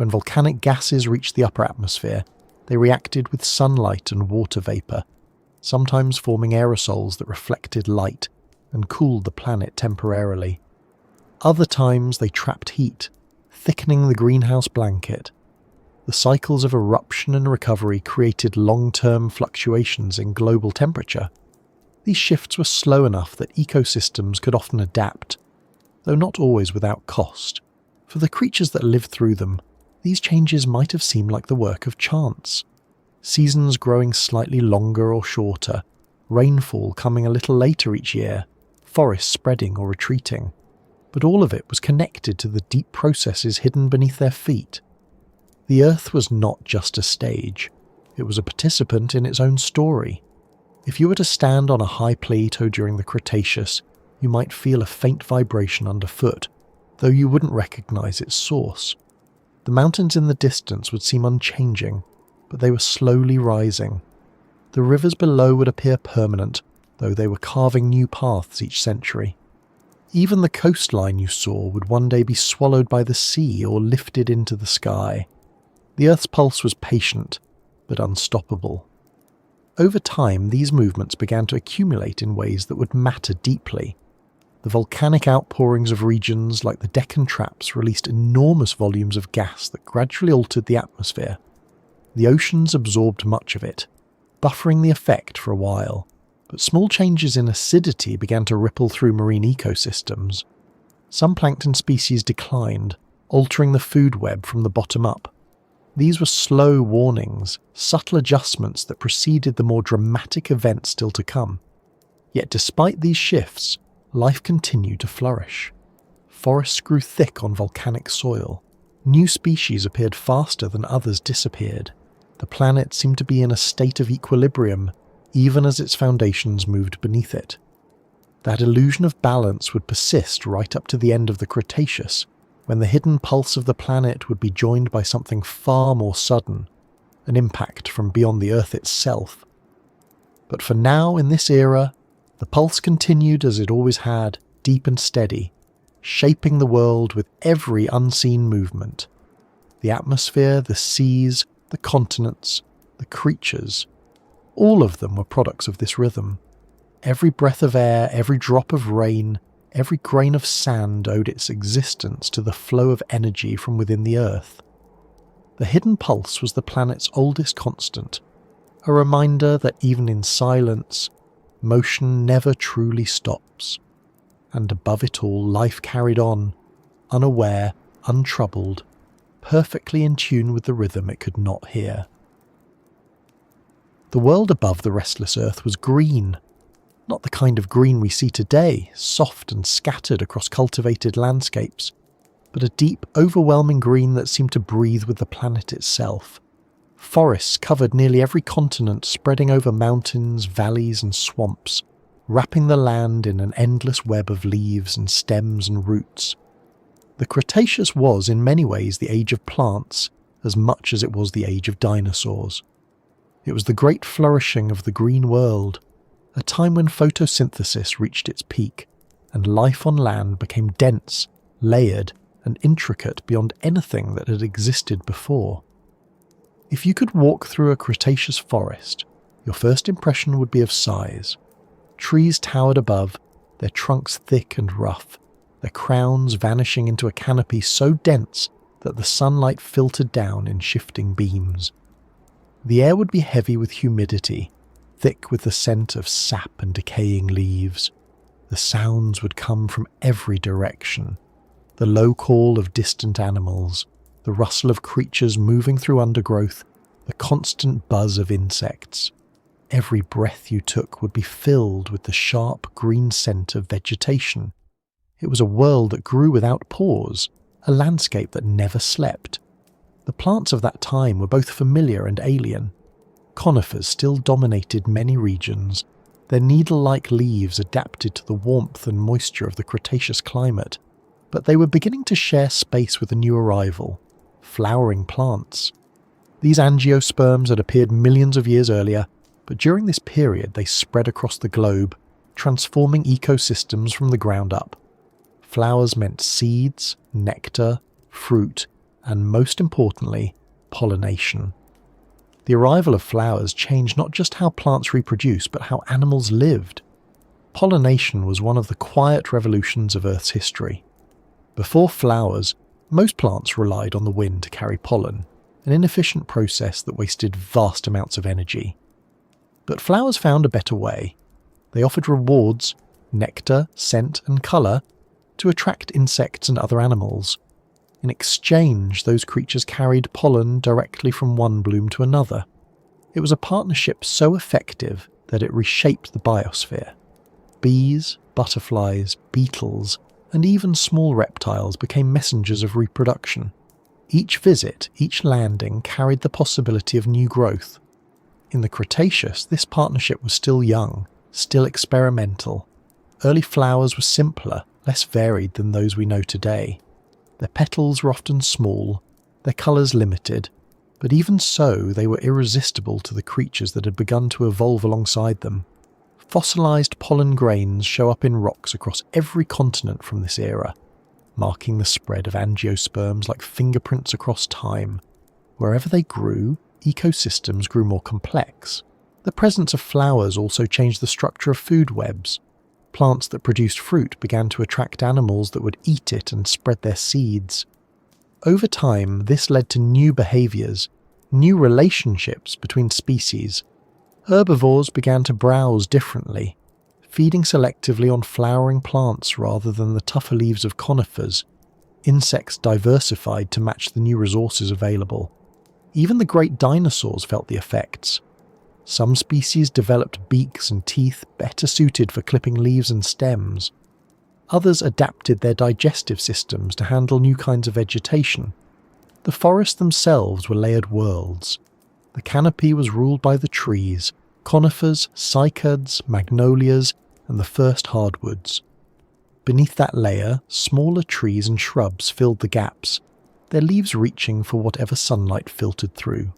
When volcanic gases reached the upper atmosphere, they reacted with sunlight and water vapour, sometimes forming aerosols that reflected light and cooled the planet temporarily. Other times they trapped heat, thickening the greenhouse blanket. The cycles of eruption and recovery created long-term fluctuations in global temperature. These shifts were slow enough that ecosystems could often adapt, though not always without cost. For the creatures that lived through them, these changes might have seemed like the work of chance. Seasons growing slightly longer or shorter, rainfall coming a little later each year, forests spreading or retreating. But all of it was connected to the deep processes hidden beneath their feet. The Earth was not just a stage, it was a participant in its own story. If you were to stand on a high plateau during the Cretaceous, you might feel a faint vibration underfoot, though you wouldn't recognize its source. The mountains in the distance would seem unchanging, but they were slowly rising. The rivers below would appear permanent, though they were carving new paths each century. Even the coastline you saw would one day be swallowed by the sea or lifted into the sky. The Earth's pulse was patient, but unstoppable. Over time, these movements began to accumulate in ways that would matter deeply. The volcanic outpourings of regions like the Deccan Traps released enormous volumes of gas that gradually altered the atmosphere. The oceans absorbed much of it, buffering the effect for a while, but small changes in acidity began to ripple through marine ecosystems. Some plankton species declined, altering the food web from the bottom up. These were slow warnings, subtle adjustments that preceded the more dramatic events still to come. Yet despite these shifts, life continued to flourish. Forests grew thick on volcanic soil. New species appeared faster than others disappeared. The planet seemed to be in a state of equilibrium, even as its foundations moved beneath it. That illusion of balance would persist right up to the end of the Cretaceous, when the hidden pulse of the planet would be joined by something far more sudden, an impact from beyond the Earth itself. But for now, in this era, the pulse continued as it always had, deep and steady, shaping the world with every unseen movement. The atmosphere, the seas, the continents, the creatures, all of them were products of this rhythm. Every breath of air, every drop of rain, every grain of sand owed its existence to the flow of energy from within the Earth. The hidden pulse was the planet's oldest constant, a reminder that even in silence, motion never truly stops. And above it all, life carried on, unaware, untroubled, perfectly in tune with the rhythm it could not hear. The world above the restless Earth was green. Not the kind of green we see today, soft and scattered across cultivated landscapes, but a deep, overwhelming green that seemed to breathe with the planet itself. Forests covered nearly every continent, spreading over mountains, valleys and swamps, wrapping the land in an endless web of leaves and stems and roots. The Cretaceous was, in many ways, the age of plants, as much as it was the age of dinosaurs. It was the great flourishing of the green world, a time when photosynthesis reached its peak, and life on land became dense, layered, and intricate beyond anything that had existed before. If you could walk through a Cretaceous forest, your first impression would be of size. Trees towered above, their trunks thick and rough, their crowns vanishing into a canopy so dense that the sunlight filtered down in shifting beams. The air would be heavy with humidity, thick with the scent of sap and decaying leaves. The sounds would come from every direction. The low call of distant animals, the rustle of creatures moving through undergrowth, the constant buzz of insects. Every breath you took would be filled with the sharp green scent of vegetation. It was a world that grew without pause, a landscape that never slept. The plants of that time were both familiar and alien. Conifers still dominated many regions, their needle-like leaves adapted to the warmth and moisture of the Cretaceous climate, but they were beginning to share space with a new arrival, flowering plants. These angiosperms had appeared millions of years earlier, but during this period they spread across the globe, transforming ecosystems from the ground up. Flowers meant seeds, nectar, fruit, and most importantly, pollination. The arrival of flowers changed not just how plants reproduced, but how animals lived. Pollination was one of the quiet revolutions of Earth's history. Before flowers, most plants relied on the wind to carry pollen, an inefficient process that wasted vast amounts of energy. But flowers found a better way. They offered rewards, nectar, scent, and colour, to attract insects and other animals. In exchange, those creatures carried pollen directly from one bloom to another. It was a partnership so effective that it reshaped the biosphere. Bees, butterflies, beetles, and even small reptiles became messengers of reproduction. Each visit, each landing carried the possibility of new growth. In the Cretaceous, this partnership was still young, still experimental. Early flowers were simpler, less varied than those we know today. Their petals were often small, their colours limited, but even so they were irresistible to the creatures that had begun to evolve alongside them. Fossilised pollen grains show up in rocks across every continent from this era, marking the spread of angiosperms like fingerprints across time. Wherever they grew, ecosystems grew more complex. The presence of flowers also changed the structure of food webs. Plants that produced fruit began to attract animals that would eat it and spread their seeds. Over time, this led to new behaviours, new relationships between species. Herbivores began to browse differently, feeding selectively on flowering plants rather than the tougher leaves of conifers. Insects diversified to match the new resources available. Even the great dinosaurs felt the effects. Some species developed beaks and teeth better suited for clipping leaves and stems. Others adapted their digestive systems to handle new kinds of vegetation. The forests themselves were layered worlds. The canopy was ruled by the trees, conifers, cycads, magnolias, and the first hardwoods. Beneath that layer, smaller trees and shrubs filled the gaps, their leaves reaching for whatever sunlight filtered through.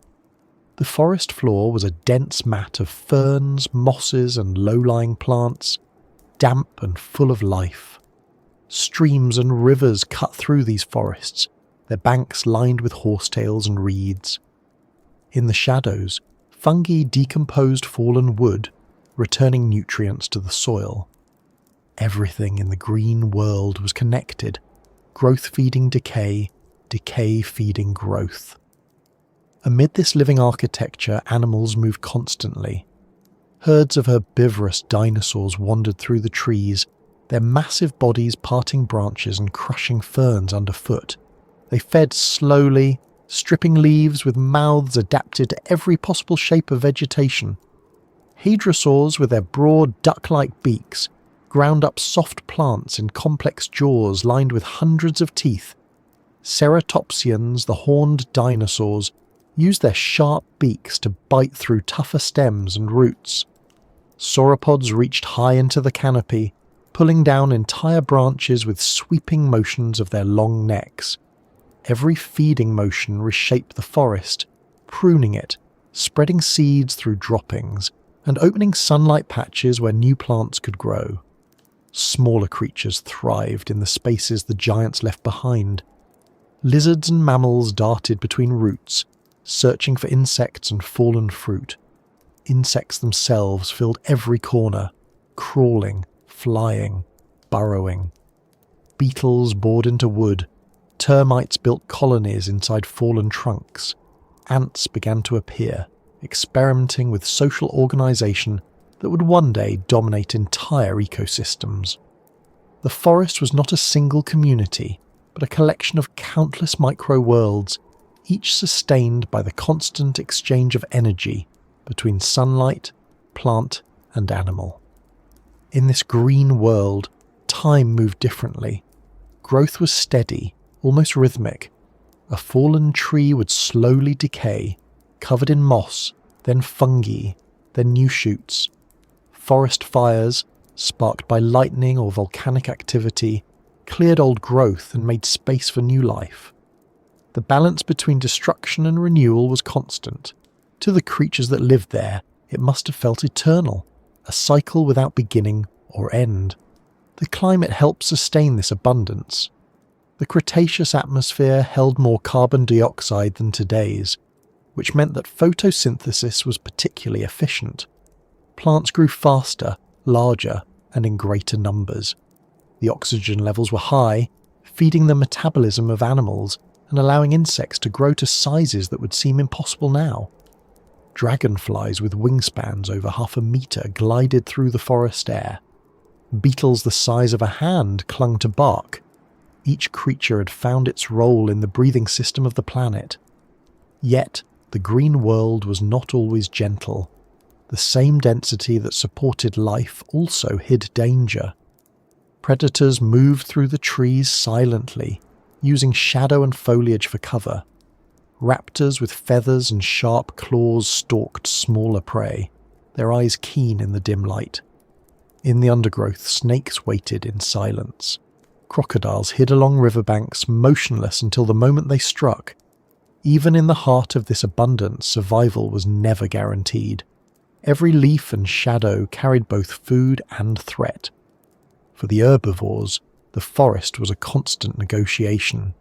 The forest floor was a dense mat of ferns, mosses, and low-lying plants, damp and full of life. Streams and rivers cut through these forests, their banks lined with horsetails and reeds. In the shadows, fungi decomposed fallen wood, returning nutrients to the soil. Everything in the green world was connected, growth feeding decay, decay feeding growth. Amid this living architecture, animals moved constantly. Herds of herbivorous dinosaurs wandered through the trees, their massive bodies parting branches and crushing ferns underfoot. They fed slowly, stripping leaves with mouths adapted to every possible shape of vegetation. Hadrosaurs, with their broad duck-like beaks, ground up soft plants in complex jaws lined with hundreds of teeth. Ceratopsians, the horned dinosaurs, used their sharp beaks to bite through tougher stems and roots. Sauropods reached high into the canopy, pulling down entire branches with sweeping motions of their long necks. Every feeding motion reshaped the forest, pruning it, spreading seeds through droppings, and opening sunlight patches where new plants could grow. Smaller creatures thrived in the spaces the giants left behind. Lizards and mammals darted between roots, searching for insects and fallen fruit. Insects themselves filled every corner, crawling, flying, burrowing. Beetles bored into wood. Termites built colonies inside fallen trunks. Ants began to appear, experimenting with social organisation that would one day dominate entire ecosystems. The forest was not a single community, but a collection of countless micro-worlds, each sustained by the constant exchange of energy between sunlight, plant, and animal. In this green world, time moved differently. Growth was steady, almost rhythmic. A fallen tree would slowly decay, covered in moss, then fungi, then new shoots. Forest fires, sparked by lightning or volcanic activity, cleared old growth and made space for new life. The balance between destruction and renewal was constant. To the creatures that lived there, it must have felt eternal, a cycle without beginning or end. The climate helped sustain this abundance. The Cretaceous atmosphere held more carbon dioxide than today's, which meant that photosynthesis was particularly efficient. Plants grew faster, larger, and in greater numbers. The oxygen levels were high, feeding the metabolism of animals and allowing insects to grow to sizes that would seem impossible now. Dragonflies with wingspans over 1/2 metre glided through the forest air. Beetles the size of a hand clung to bark. Each creature had found its role in the breathing system of the planet. Yet, the green world was not always gentle. The same density that supported life also hid danger. Predators moved through the trees silently, using shadow and foliage for cover. Raptors with feathers and sharp claws stalked smaller prey, their eyes keen in the dim light. In the undergrowth, snakes waited in silence. Crocodiles hid along riverbanks, motionless until the moment they struck. Even in the heart of this abundance, survival was never guaranteed. Every leaf and shadow carried both food and threat. For the herbivores, the forest was a constant negotiation.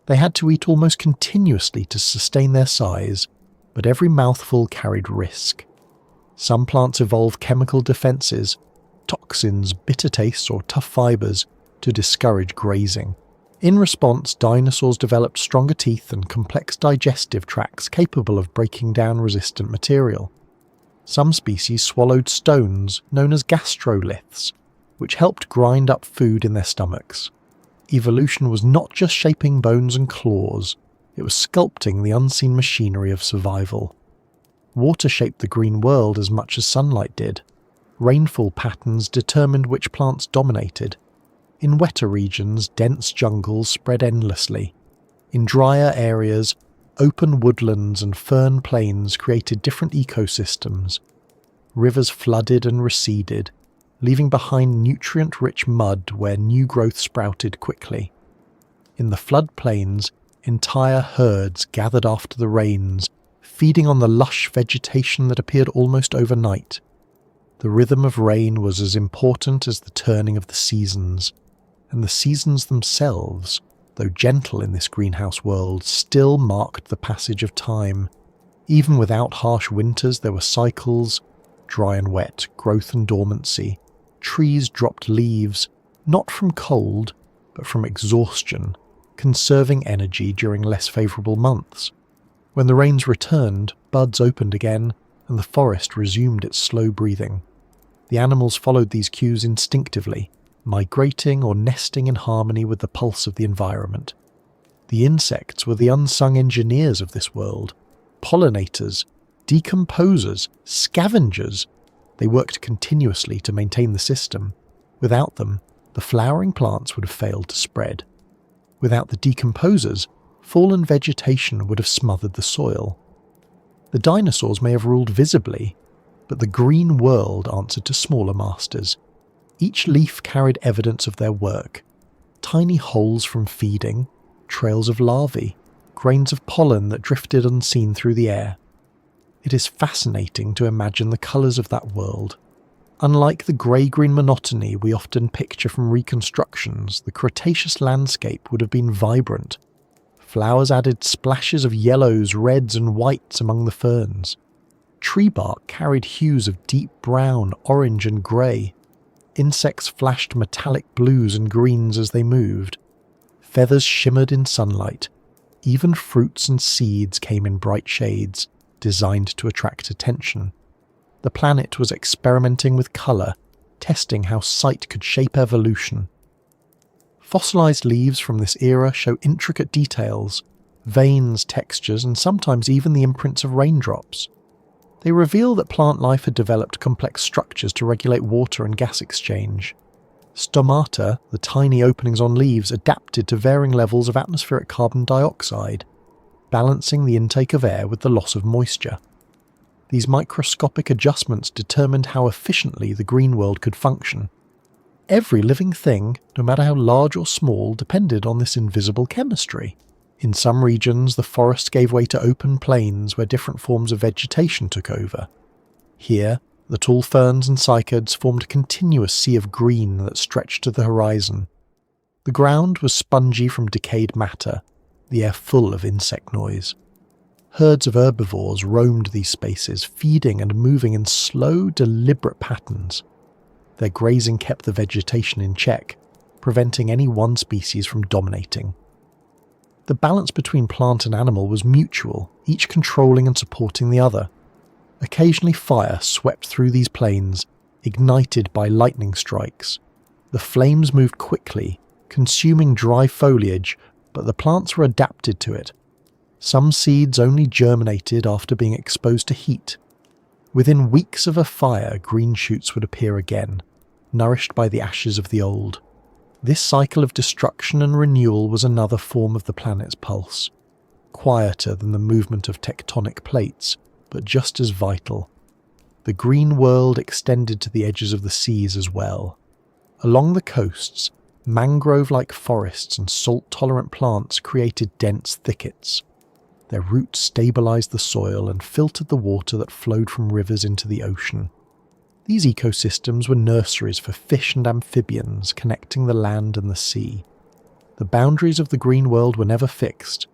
They had to eat almost continuously to sustain their size, but every mouthful carried risk. Some plants evolved chemical defenses, toxins, bitter tastes, or tough fibers to discourage grazing. In response, dinosaurs developed stronger teeth and complex digestive tracts capable of breaking down resistant material. Some species swallowed stones known as gastroliths, which helped grind up food in their stomachs. Evolution was not just shaping bones and claws, it was sculpting the unseen machinery of survival. Water shaped the green world as much as sunlight did. Rainfall patterns determined which plants dominated. In wetter regions, dense jungles spread endlessly. In drier areas, open woodlands and fern plains created different ecosystems. Rivers flooded and receded, leaving behind nutrient-rich mud where new growth sprouted quickly. In the floodplains, entire herds gathered after the rains, feeding on the lush vegetation that appeared almost overnight. The rhythm of rain was as important as the turning of the seasons, and the seasons themselves, though gentle in this greenhouse world, still marked the passage of time. Even without harsh winters, there were cycles, dry and wet, growth and dormancy. Trees dropped leaves, not from cold, but from exhaustion, conserving energy during less favourable months. When the rains returned, buds opened again, and the forest resumed its slow breathing. The animals followed these cues instinctively, migrating or nesting in harmony with the pulse of the environment. The insects were the unsung engineers of this world, pollinators, decomposers, scavengers. They worked continuously to maintain the system. Without them, the flowering plants would have failed to spread. Without the decomposers, fallen vegetation would have smothered the soil. The dinosaurs may have ruled visibly, but the green world answered to smaller masters. Each leaf carried evidence of their work. Tiny holes from feeding, trails of larvae, grains of pollen that drifted unseen through the air. It is fascinating to imagine the colours of that world. Unlike the grey-green monotony we often picture from reconstructions, the Cretaceous landscape would have been vibrant. Flowers added splashes of yellows, reds and whites among the ferns. Tree bark carried hues of deep brown, orange and grey. Insects flashed metallic blues and greens as they moved. Feathers shimmered in sunlight. Even fruits and seeds came in bright shades, designed to attract attention. The planet was experimenting with colour, testing how sight could shape evolution. Fossilised leaves from this era show intricate details, veins, textures, and sometimes even the imprints of raindrops. They reveal that plant life had developed complex structures to regulate water and gas exchange. Stomata, the tiny openings on leaves, adapted to varying levels of atmospheric carbon dioxide, balancing the intake of air with the loss of moisture. These microscopic adjustments determined how efficiently the green world could function. Every living thing, no matter how large or small, depended on this invisible chemistry. In some regions, the forest gave way to open plains where different forms of vegetation took over. Here, the tall ferns and cycads formed a continuous sea of green that stretched to the horizon. The ground was spongy from decayed matter, the air full of insect noise. Herds of herbivores roamed these spaces, feeding and moving in slow, deliberate patterns. Their grazing kept the vegetation in check, preventing any one species from dominating. The balance between plant and animal was mutual, each controlling and supporting the other. Occasionally fire swept through these plains, ignited by lightning strikes. The flames moved quickly, consuming dry foliage, but the plants were adapted to it. Some seeds only germinated after being exposed to heat. Within weeks of a fire, green shoots would appear again, nourished by the ashes of the old. This cycle of destruction and renewal was another form of the planet's pulse, quieter than the movement of tectonic plates, but just as vital. The green world extended to the edges of the seas as well. Along the coasts, mangrove-like forests and salt-tolerant plants created dense thickets. Their roots stabilized the soil and filtered the water that flowed from rivers into the ocean. These ecosystems were nurseries for fish and amphibians, connecting the land and the sea. The boundaries of the green world were never fixed.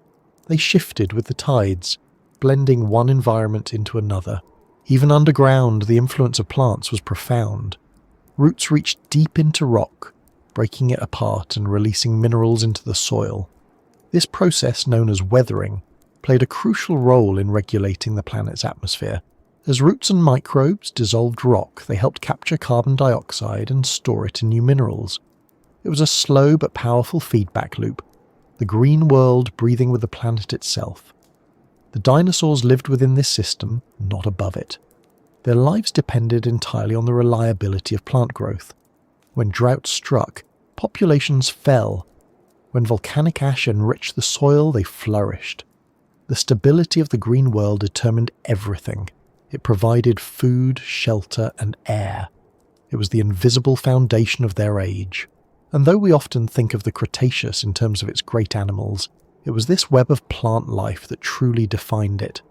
They shifted with the tides, blending one environment into another. Even underground, the influence of plants was profound. Roots reached deep into rock, breaking it apart and releasing minerals into the soil. This process, known as weathering, played a crucial role in regulating the planet's atmosphere. As roots and microbes dissolved rock, they helped capture carbon dioxide and store it in new minerals. It was a slow but powerful feedback loop, the green world breathing with the planet itself. The dinosaurs lived within this system, not above it. Their lives depended entirely on the reliability of plant growth. When drought struck, populations fell. When volcanic ash enriched the soil, they flourished. The stability of the green world determined everything. It provided food, shelter, and air. It was the invisible foundation of their age. And though we often think of the Cretaceous in terms of its great animals, it was this web of plant life that truly defined it.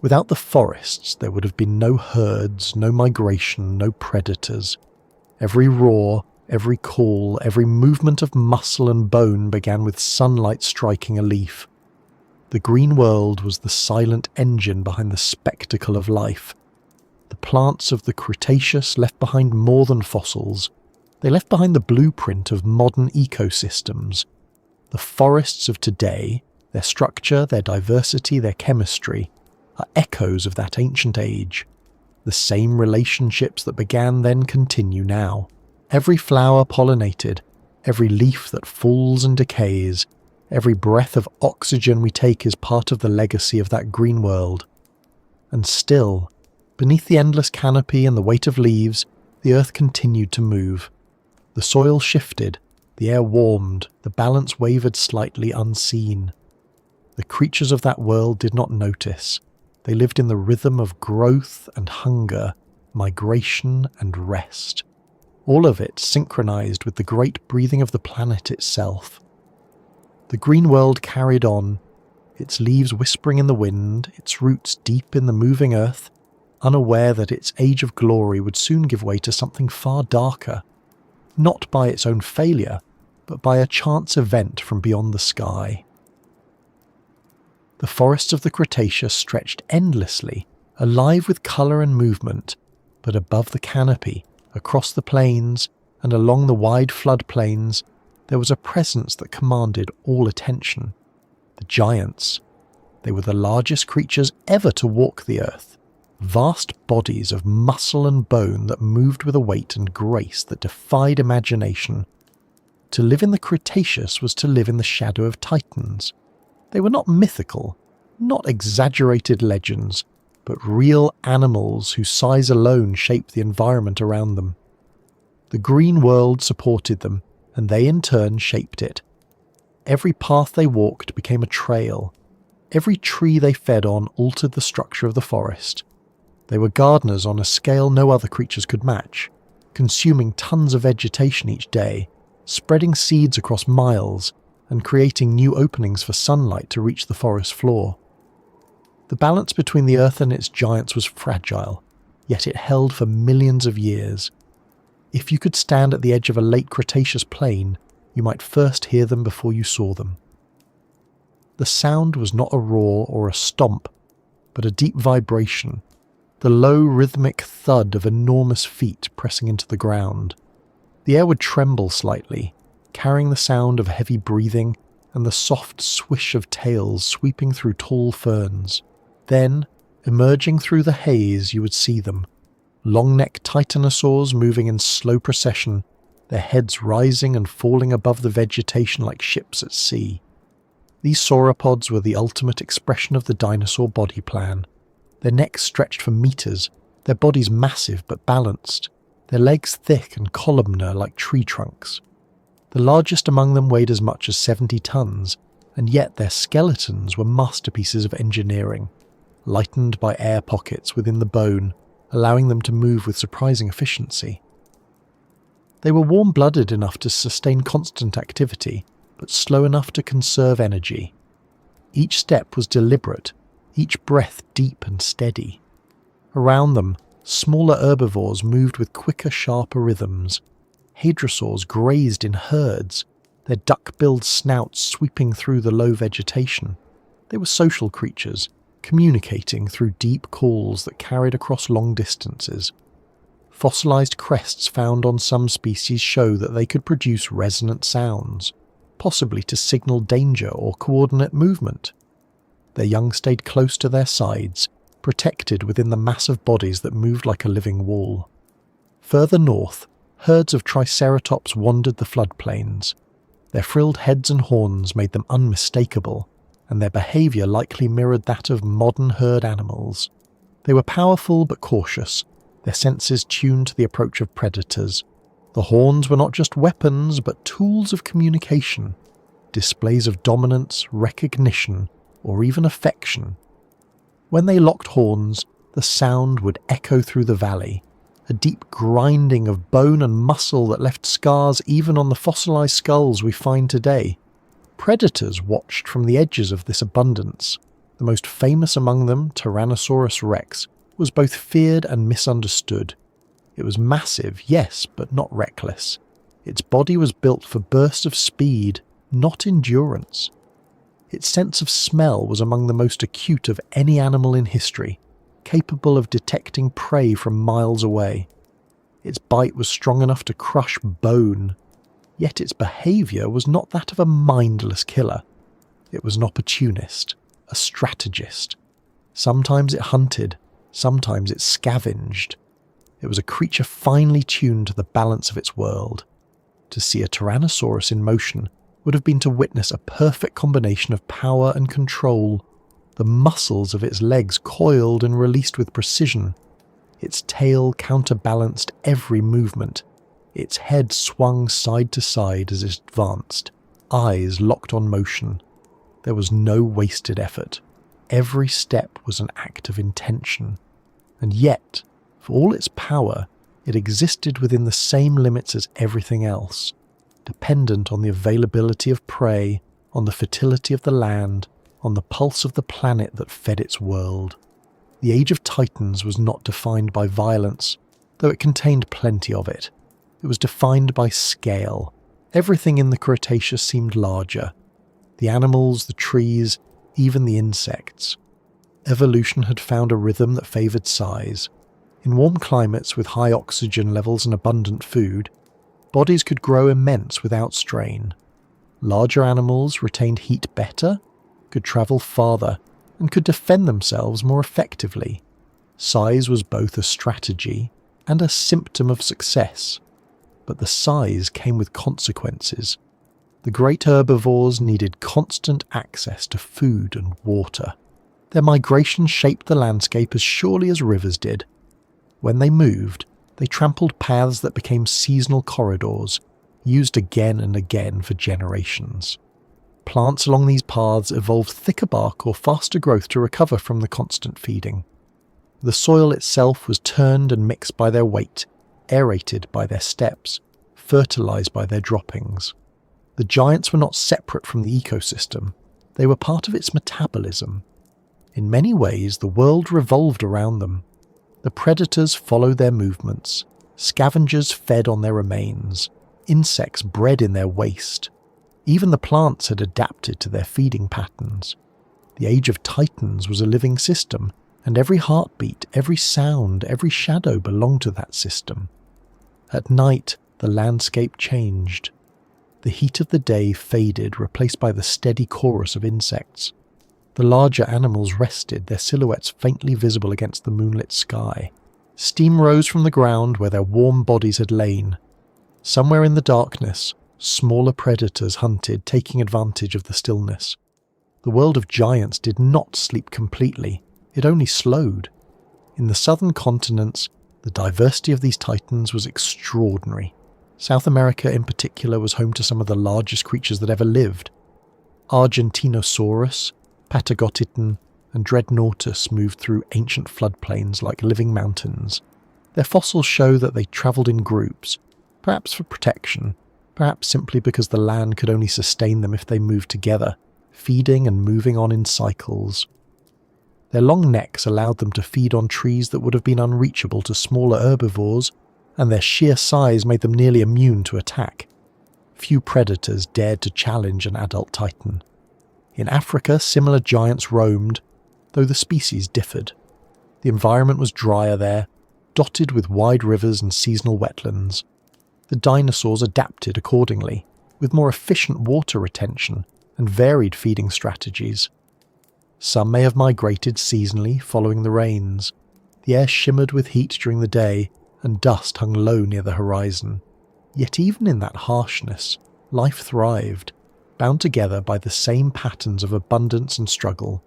Without the forests, there would have been no herds, no migration, no predators. Every roar, every call, every movement of muscle and bone began with sunlight striking a leaf. The green world was the silent engine behind the spectacle of life. The plants of the Cretaceous left behind more than fossils. They left behind the blueprint of modern ecosystems. The forests of today, their structure, their diversity, their chemistry, are echoes of that ancient age. The same relationships that began then continue now. Every flower pollinated, every leaf that falls and decays, every breath of oxygen we take is part of the legacy of that green world. And still, beneath the endless canopy and the weight of leaves, the earth continued to move. The soil shifted, the air warmed, the balance wavered slightly unseen. The creatures of that world did not notice. They lived in the rhythm of growth and hunger, migration and rest. All of it synchronized with the great breathing of the planet itself. The green world carried on, its leaves whispering in the wind, its roots deep in the moving earth, unaware that its age of glory would soon give way to something far darker, not by its own failure, but by a chance event from beyond the sky. The forests of the Cretaceous stretched endlessly, alive with colour and movement, but above the canopy, across the plains, and along the wide floodplains, there was a presence that commanded all attention. The giants. They were the largest creatures ever to walk the earth. Vast bodies of muscle and bone that moved with a weight and grace that defied imagination. To live in the Cretaceous was to live in the shadow of titans. They were not mythical, not exaggerated legends, but real animals whose size alone shaped the environment around them. The green world supported them, and they in turn shaped it. Every path they walked became a trail. Every tree they fed on altered the structure of the forest. They were gardeners on a scale no other creatures could match, consuming tons of vegetation each day, spreading seeds across miles, and creating new openings for sunlight to reach the forest floor. The balance between the earth and its giants was fragile, yet it held for millions of years. If you could stand at the edge of a late Cretaceous plain, you might first hear them before you saw them. The sound was not a roar or a stomp, but a deep vibration, the low rhythmic thud of enormous feet pressing into the ground. The air would tremble slightly, carrying the sound of heavy breathing and the soft swish of tails sweeping through tall ferns. Then, emerging through the haze, you would see them, long-necked titanosaurs moving in slow procession, their heads rising and falling above the vegetation like ships at sea. These sauropods were the ultimate expression of the dinosaur body plan. Their necks stretched for meters, their bodies massive but balanced, their legs thick and columnar like tree trunks. The largest among them weighed as much as 70 tons, and yet their skeletons were masterpieces of engineering, lightened by air pockets within the bone, allowing them to move with surprising efficiency. They were warm-blooded enough to sustain constant activity, but slow enough to conserve energy. Each step was deliberate, each breath deep and steady. Around them, smaller herbivores moved with quicker, sharper rhythms. Hadrosaurs grazed in herds, their duck-billed snouts sweeping through the low vegetation. They were social creatures, communicating through deep calls that carried across long distances. Fossilized crests found on some species show that they could produce resonant sounds, possibly to signal danger or coordinate movement. Their young stayed close to their sides, protected within the massive bodies that moved like a living wall. Further north, herds of triceratops wandered the floodplains. Their frilled heads and horns made them unmistakable, and their behavior likely mirrored that of modern herd animals. They were powerful but cautious, their senses tuned to the approach of predators. The horns were not just weapons, but tools of communication, displays of dominance, recognition, or even affection. When they locked horns, the sound would echo through the valley, a deep grinding of bone and muscle that left scars even on the fossilized skulls we find today. Predators watched from the edges of this abundance. The most famous among them, Tyrannosaurus rex, was both feared and misunderstood. It was massive, yes, but not reckless. Its body was built for bursts of speed, not endurance. Its sense of smell was among the most acute of any animal in history, capable of detecting prey from miles away. Its bite was strong enough to crush bone, yet its behaviour was not that of a mindless killer. It was an opportunist, a strategist. Sometimes it hunted, sometimes it scavenged. It was a creature finely tuned to the balance of its world. To see a Tyrannosaurus in motion would have been to witness a perfect combination of power and control. The muscles of its legs coiled and released with precision. Its tail counterbalanced every movement. Its head swung side to side as it advanced, eyes locked on motion. There was no wasted effort. Every step was an act of intention. And yet, for all its power, it existed within the same limits as everything else, dependent on the availability of prey, on the fertility of the land, on the pulse of the planet that fed its world. The Age of Titans was not defined by violence, though it contained plenty of it. It was defined by scale. Everything in the Cretaceous seemed larger. The animals, the trees, even the insects. Evolution had found a rhythm that favoured size. In warm climates with high oxygen levels and abundant food, bodies could grow immense without strain. Larger animals retained heat better, could travel farther, and could defend themselves more effectively. Size was both a strategy and a symptom of success, but the size came with consequences. The great herbivores needed constant access to food and water. Their migration shaped the landscape as surely as rivers did. When they moved, they trampled paths that became seasonal corridors, used again and again for generations. Plants along these paths evolved thicker bark or faster growth to recover from the constant feeding. The soil itself was turned and mixed by their weight, aerated by their steps, fertilized by their droppings. The giants were not separate from the ecosystem, they were part of its metabolism. In many ways, the world revolved around them. The predators followed their movements, scavengers fed on their remains, insects bred in their waste. Even the plants had adapted to their feeding patterns. The age of titans was a living system, and every heartbeat, every sound, every shadow belonged to that system. At night, the landscape changed. The heat of the day faded, replaced by the steady chorus of insects. The larger animals rested, their silhouettes faintly visible against the moonlit sky. Steam rose from the ground where their warm bodies had lain. Somewhere in the darkness, smaller predators hunted, taking advantage of the stillness. The world of giants did not sleep completely, it only slowed. In the southern continents, the diversity of these titans was extraordinary. South America in particular was home to some of the largest creatures that ever lived. Argentinosaurus, Patagotitan, and Dreadnoughtus moved through ancient floodplains like living mountains. Their fossils show that they travelled in groups, perhaps for protection, perhaps simply because the land could only sustain them if they moved together, feeding and moving on in cycles. Their long necks allowed them to feed on trees that would have been unreachable to smaller herbivores, and their sheer size made them nearly immune to attack. Few predators dared to challenge an adult titan. In Africa, similar giants roamed, though the species differed. The environment was drier there, dotted with wide rivers and seasonal wetlands. The dinosaurs adapted accordingly, with more efficient water retention and varied feeding strategies. Some may have migrated seasonally, following the rains. The air shimmered with heat during the day, and dust hung low near the horizon. Yet even in that harshness, life thrived, bound together by the same patterns of abundance and struggle.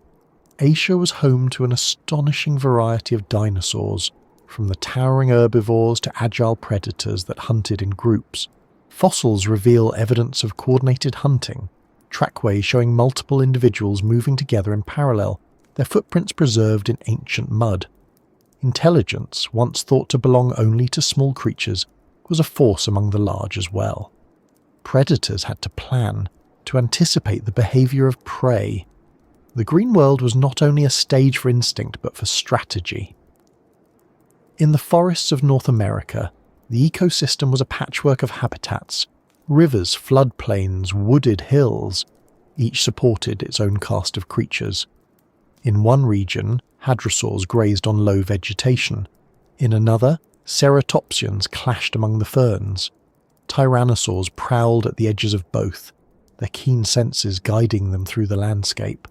Asia was home to an astonishing variety of dinosaurs, from the towering herbivores to agile predators that hunted in groups. Fossils reveal evidence of coordinated hunting, trackways showing multiple individuals moving together in parallel, their footprints preserved in ancient mud. Intelligence, once thought to belong only to small creatures, was a force among the large as well. Predators had to plan, to anticipate the behaviour of prey. The green world was not only a stage for instinct but for strategy. In the forests of North America, the ecosystem was a patchwork of habitats, rivers, floodplains, wooded hills. Each supported its own caste of creatures. In one region, hadrosaurs grazed on low vegetation. In another, ceratopsians clashed among the ferns. Tyrannosaurs prowled at the edges of both, their keen senses guiding them through the landscape.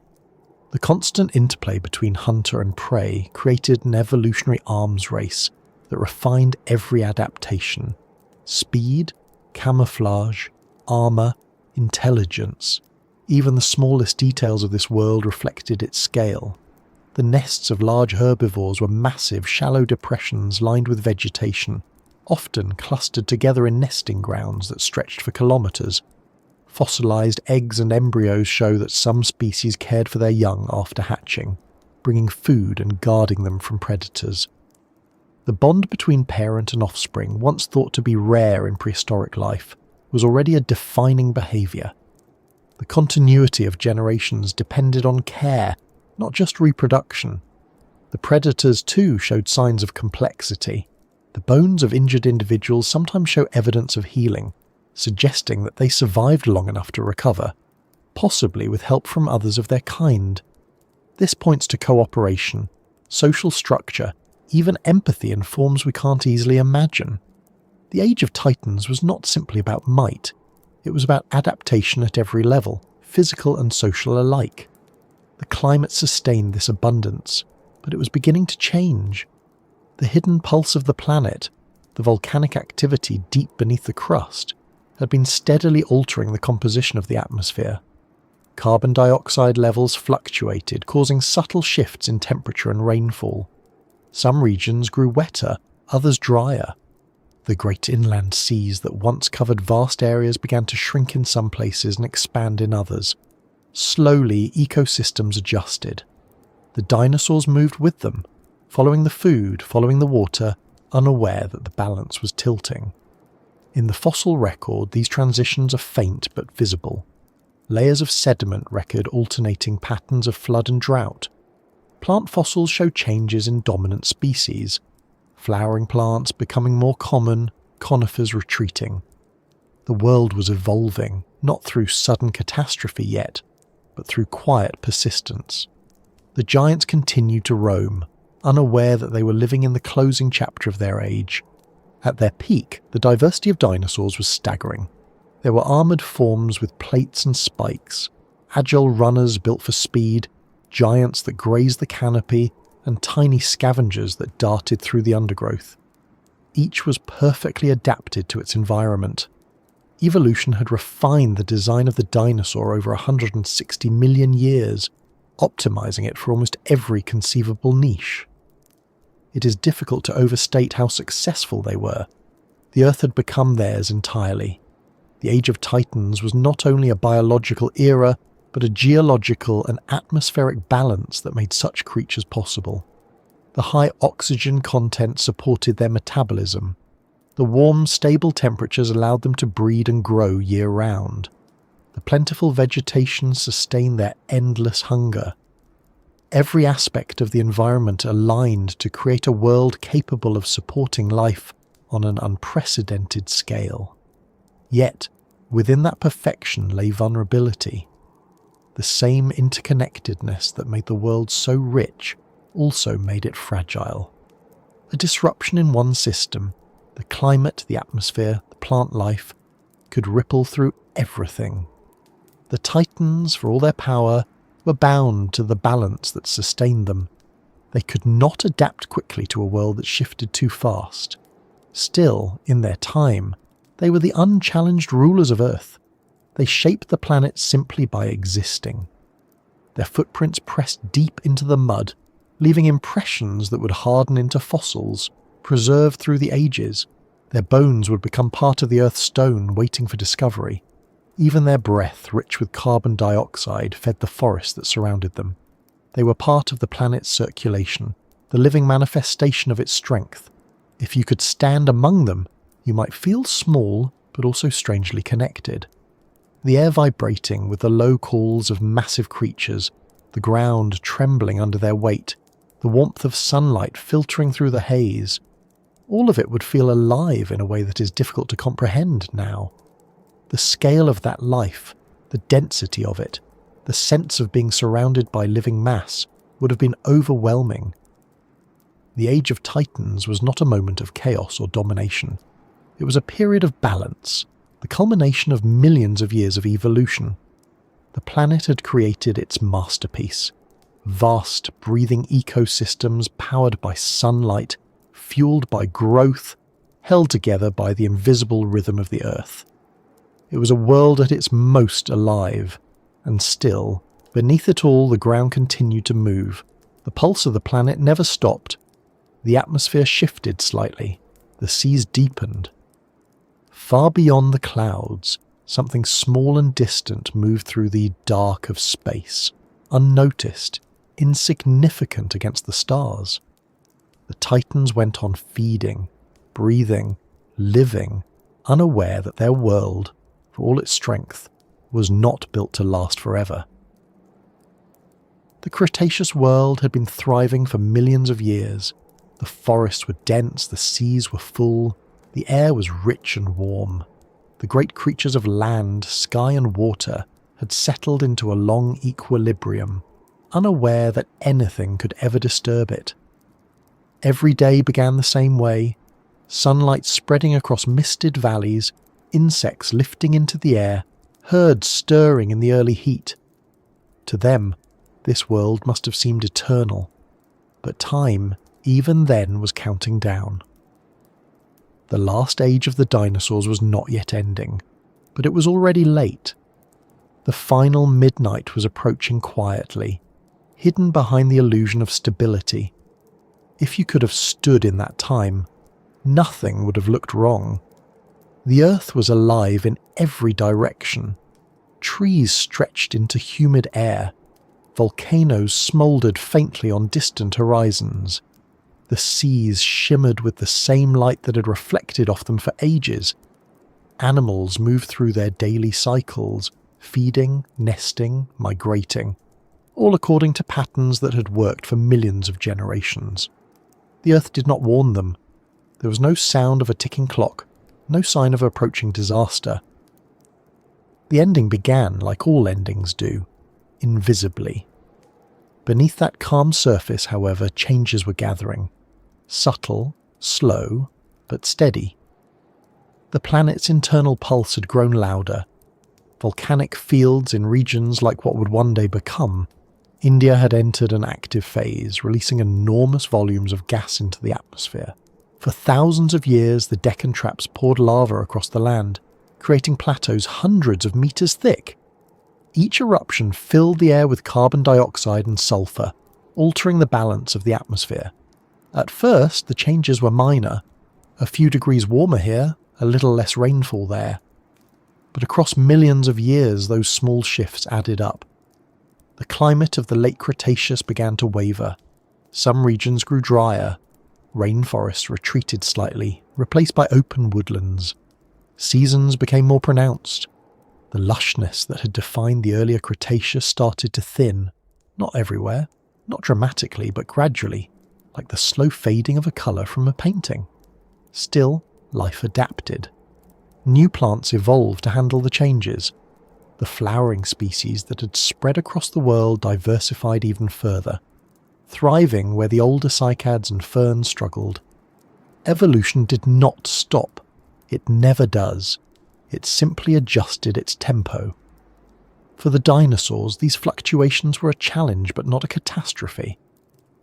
The constant interplay between hunter and prey created an evolutionary arms race that refined every adaptation. Speed, camouflage, armour, intelligence. Even the smallest details of this world reflected its scale. The nests of large herbivores were massive, shallow depressions lined with vegetation, often clustered together in nesting grounds that stretched for kilometres. Fossilised eggs and embryos show that some species cared for their young after hatching, bringing food and guarding them from predators. The bond between parent and offspring, once thought to be rare in prehistoric life, was already a defining behaviour. The continuity of generations depended on care, not just reproduction. The predators too showed signs of complexity. The bones of injured individuals sometimes show evidence of healing, suggesting that they survived long enough to recover, possibly with help from others of their kind. This points to cooperation, social structure, even empathy in forms we can't easily imagine. The Age of Titans was not simply about might, it was about adaptation at every level, physical and social alike. The climate sustained this abundance, but it was beginning to change. The hidden pulse of the planet, the volcanic activity deep beneath the crust, had been steadily altering the composition of the atmosphere. Carbon dioxide levels fluctuated, causing subtle shifts in temperature and rainfall. Some regions grew wetter, others drier. The great inland seas that once covered vast areas began to shrink in some places and expand in others. Slowly, ecosystems adjusted. The dinosaurs moved with them, following the food, following the water, unaware that the balance was tilting. In the fossil record, these transitions are faint but visible. Layers of sediment record alternating patterns of flood and drought. Plant fossils show changes in dominant species, flowering plants becoming more common, conifers retreating. The world was evolving, not through sudden catastrophe yet, but through quiet persistence. The giants continued to roam, unaware that they were living in the closing chapter of their age. At their peak, the diversity of dinosaurs was staggering. There were armoured forms with plates and spikes, agile runners built for speed, giants that grazed the canopy, and tiny scavengers that darted through the undergrowth. Each was perfectly adapted to its environment. Evolution had refined the design of the dinosaur over 160 million years, optimizing it for almost every conceivable niche. It is difficult to overstate how successful they were. The Earth had become theirs entirely. The Age of Titans was not only a biological era, but a geological and atmospheric balance that made such creatures possible. The high oxygen content supported their metabolism. The warm, stable temperatures allowed them to breed and grow year-round. The plentiful vegetation sustained their endless hunger. Every aspect of the environment aligned to create a world capable of supporting life on an unprecedented scale. Yet, within that perfection lay vulnerability. The same interconnectedness that made the world so rich also made it fragile. A disruption in one system, the climate, the atmosphere, the plant life, could ripple through everything. The Titans, for all their power, were bound to the balance that sustained them. They could not adapt quickly to a world that shifted too fast. Still, in their time, they were the unchallenged rulers of Earth. They shaped the planet simply by existing. Their footprints pressed deep into the mud, leaving impressions that would harden into fossils, preserved through the ages. Their bones would become part of the Earth's stone, waiting for discovery. Even their breath, rich with carbon dioxide, fed the forest that surrounded them. They were part of the planet's circulation, the living manifestation of its strength. If you could stand among them, you might feel small, but also strangely connected. The air vibrating with the low calls of massive creatures, the ground trembling under their weight, the warmth of sunlight filtering through the haze, all of it would feel alive in a way that is difficult to comprehend now. The scale of that life, the density of it, the sense of being surrounded by living mass would have been overwhelming. The Age of Titans was not a moment of chaos or domination. It was a period of balance, the culmination of millions of years of evolution. The planet had created its masterpiece. Vast, breathing ecosystems powered by sunlight, fueled by growth, held together by the invisible rhythm of the Earth. It was a world at its most alive, and still, beneath it all the ground continued to move. The pulse of the planet never stopped. The atmosphere shifted slightly. The seas deepened. Far beyond the clouds, something small and distant moved through the dark of space, unnoticed, insignificant against the stars. The Titans went on feeding, breathing, living, unaware that their world, for all its strength, was not built to last forever. The Cretaceous world had been thriving for millions of years. The forests were dense, the seas were full, the air was rich and warm. The great creatures of land, sky and water had settled into a long equilibrium, unaware that anything could ever disturb it. Every day began the same way, sunlight spreading across misted valleys, insects lifting into the air, herds stirring in the early heat. To them, this world must have seemed eternal, but time, even then, was counting down. The last age of the dinosaurs was not yet ending, but it was already late. The final midnight was approaching quietly, hidden behind the illusion of stability. If you could have stood in that time, nothing would have looked wrong. The Earth was alive in every direction. Trees stretched into humid air. Volcanoes smouldered faintly on distant horizons. The seas shimmered with the same light that had reflected off them for ages. Animals moved through their daily cycles, feeding, nesting, migrating, all according to patterns that had worked for millions of generations. The Earth did not warn them. There was no sound of a ticking clock, no sign of approaching disaster. The ending began, like all endings do, invisibly. Beneath that calm surface, however, changes were gathering. Subtle, slow, but steady. The planet's internal pulse had grown louder. Volcanic fields in regions like what would one day become. India had entered an active phase, releasing enormous volumes of gas into the atmosphere. For thousands of years, the Deccan traps poured lava across the land, creating plateaus hundreds of meters thick. Each eruption filled the air with carbon dioxide and sulfur, altering the balance of the atmosphere. At first, the changes were minor. A few degrees warmer here, a little less rainfall there. But across millions of years, those small shifts added up. The climate of the late Cretaceous began to waver. Some regions grew drier. Rainforests retreated slightly, replaced by open woodlands. Seasons became more pronounced. The lushness that had defined the earlier Cretaceous started to thin, not everywhere, not dramatically, but gradually, like the slow fading of a colour from a painting. Still, life adapted. New plants evolved to handle the changes. The flowering species that had spread across the world diversified even further, thriving where the older cycads and ferns struggled. Evolution did not stop. It never does. It simply adjusted its tempo. For the dinosaurs, these fluctuations were a challenge but not a catastrophe.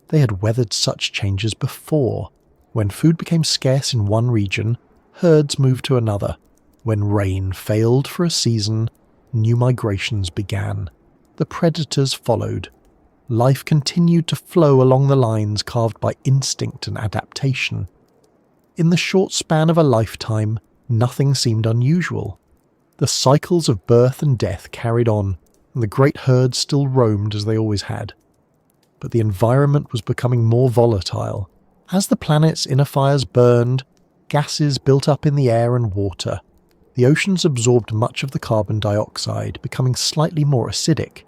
They had weathered such changes before. When food became scarce in one region, herds moved to another. When rain failed for a season, new migrations began. The predators followed. Life continued to flow along the lines carved by instinct and adaptation. In the short span of a lifetime, nothing seemed unusual. The cycles of birth and death carried on, and the great herds still roamed as they always had. But the environment was becoming more volatile. As the planet's inner fires burned, gases built up in the air and water. The oceans absorbed much of the carbon dioxide, becoming slightly more acidic.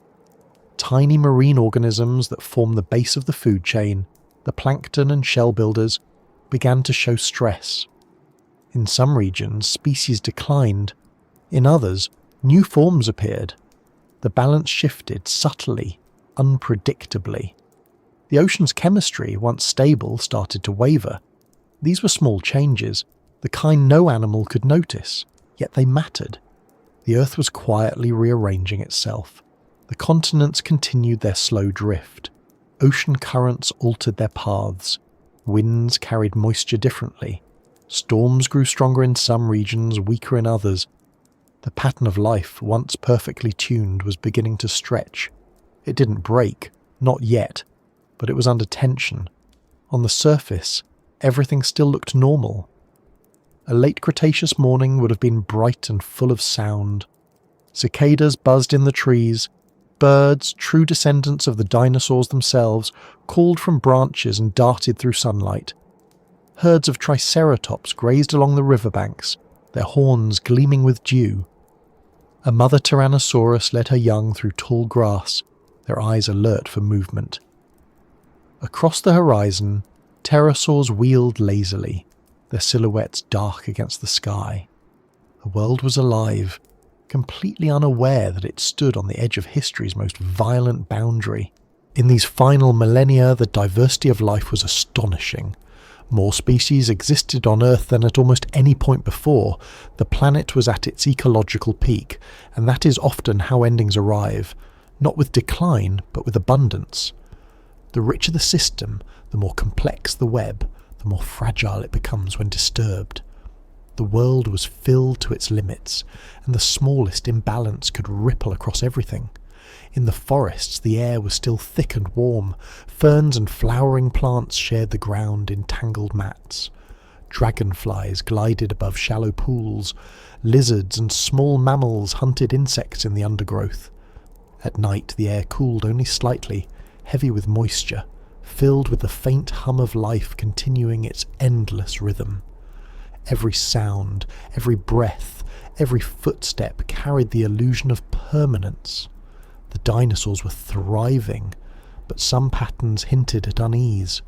Tiny marine organisms that form the base of the food chain, the plankton and shell builders, began to show stress. In some regions, species declined. In others, new forms appeared. The balance shifted subtly, unpredictably. The ocean's chemistry, once stable, started to waver. These were small changes, the kind no animal could notice, yet they mattered. The Earth was quietly rearranging itself. The continents continued their slow drift. Ocean currents altered their paths. Winds carried moisture differently. Storms grew stronger in some regions, weaker in others. The pattern of life, once perfectly tuned, was beginning to stretch. It didn't break, not yet, but it was under tension. On the surface, everything still looked normal. A late Cretaceous morning would have been bright and full of sound. Cicadas buzzed in the trees. Birds, true descendants of the dinosaurs themselves, called from branches and darted through sunlight. Herds of triceratops grazed along the riverbanks, their horns gleaming with dew. A mother Tyrannosaurus led her young through tall grass, their eyes alert for movement. Across the horizon, pterosaurs wheeled lazily, their silhouettes dark against the sky. The world was alive, completely unaware that it stood on the edge of history's most violent boundary. In these final millennia, the diversity of life was astonishing. More species existed on Earth than at almost any point before. The planet was at its ecological peak, and that is often how endings arrive, not with decline, but with abundance. The richer the system, the more complex the web, the more fragile it becomes when disturbed. The world was filled to its limits, and the smallest imbalance could ripple across everything. In the forests, the air was still thick and warm. Ferns and flowering plants shared the ground in tangled mats. Dragonflies glided above shallow pools. Lizards and small mammals hunted insects in the undergrowth. At night, the air cooled only slightly, heavy with moisture, filled with the faint hum of life continuing its endless rhythm. Every sound, every breath, every footstep carried the illusion of permanence. The dinosaurs were thriving, but some patterns hinted at unease.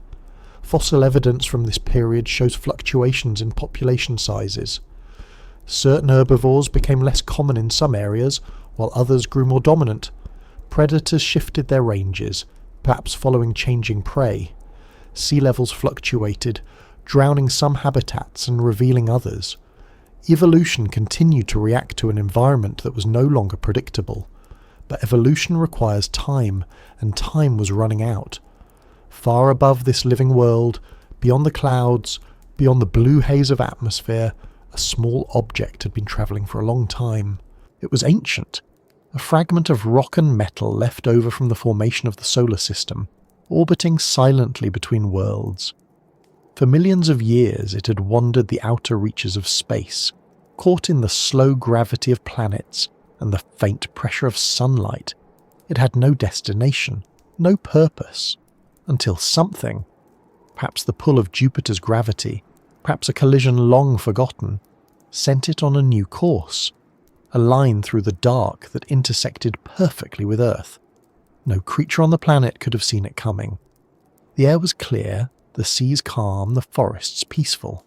Fossil evidence from this period shows fluctuations in population sizes. Certain herbivores became less common in some areas, while others grew more dominant. Predators shifted their ranges, perhaps following changing prey. Sea levels fluctuated, drowning some habitats and revealing others. Evolution continued to react to an environment that was no longer predictable. But evolution requires time, and time was running out. Far above this living world, beyond the clouds, beyond the blue haze of atmosphere, a small object had been travelling for a long time. It was ancient, a fragment of rock and metal left over from the formation of the solar system, orbiting silently between worlds. For millions of years it had wandered the outer reaches of space, caught in the slow gravity of planets and the faint pressure of sunlight. It had no destination, no purpose, until something, perhaps the pull of Jupiter's gravity, perhaps a collision long forgotten, sent it on a new course, a line through the dark that intersected perfectly with Earth. No creature on the planet could have seen it coming. The air was clear, the seas calm, the forests peaceful.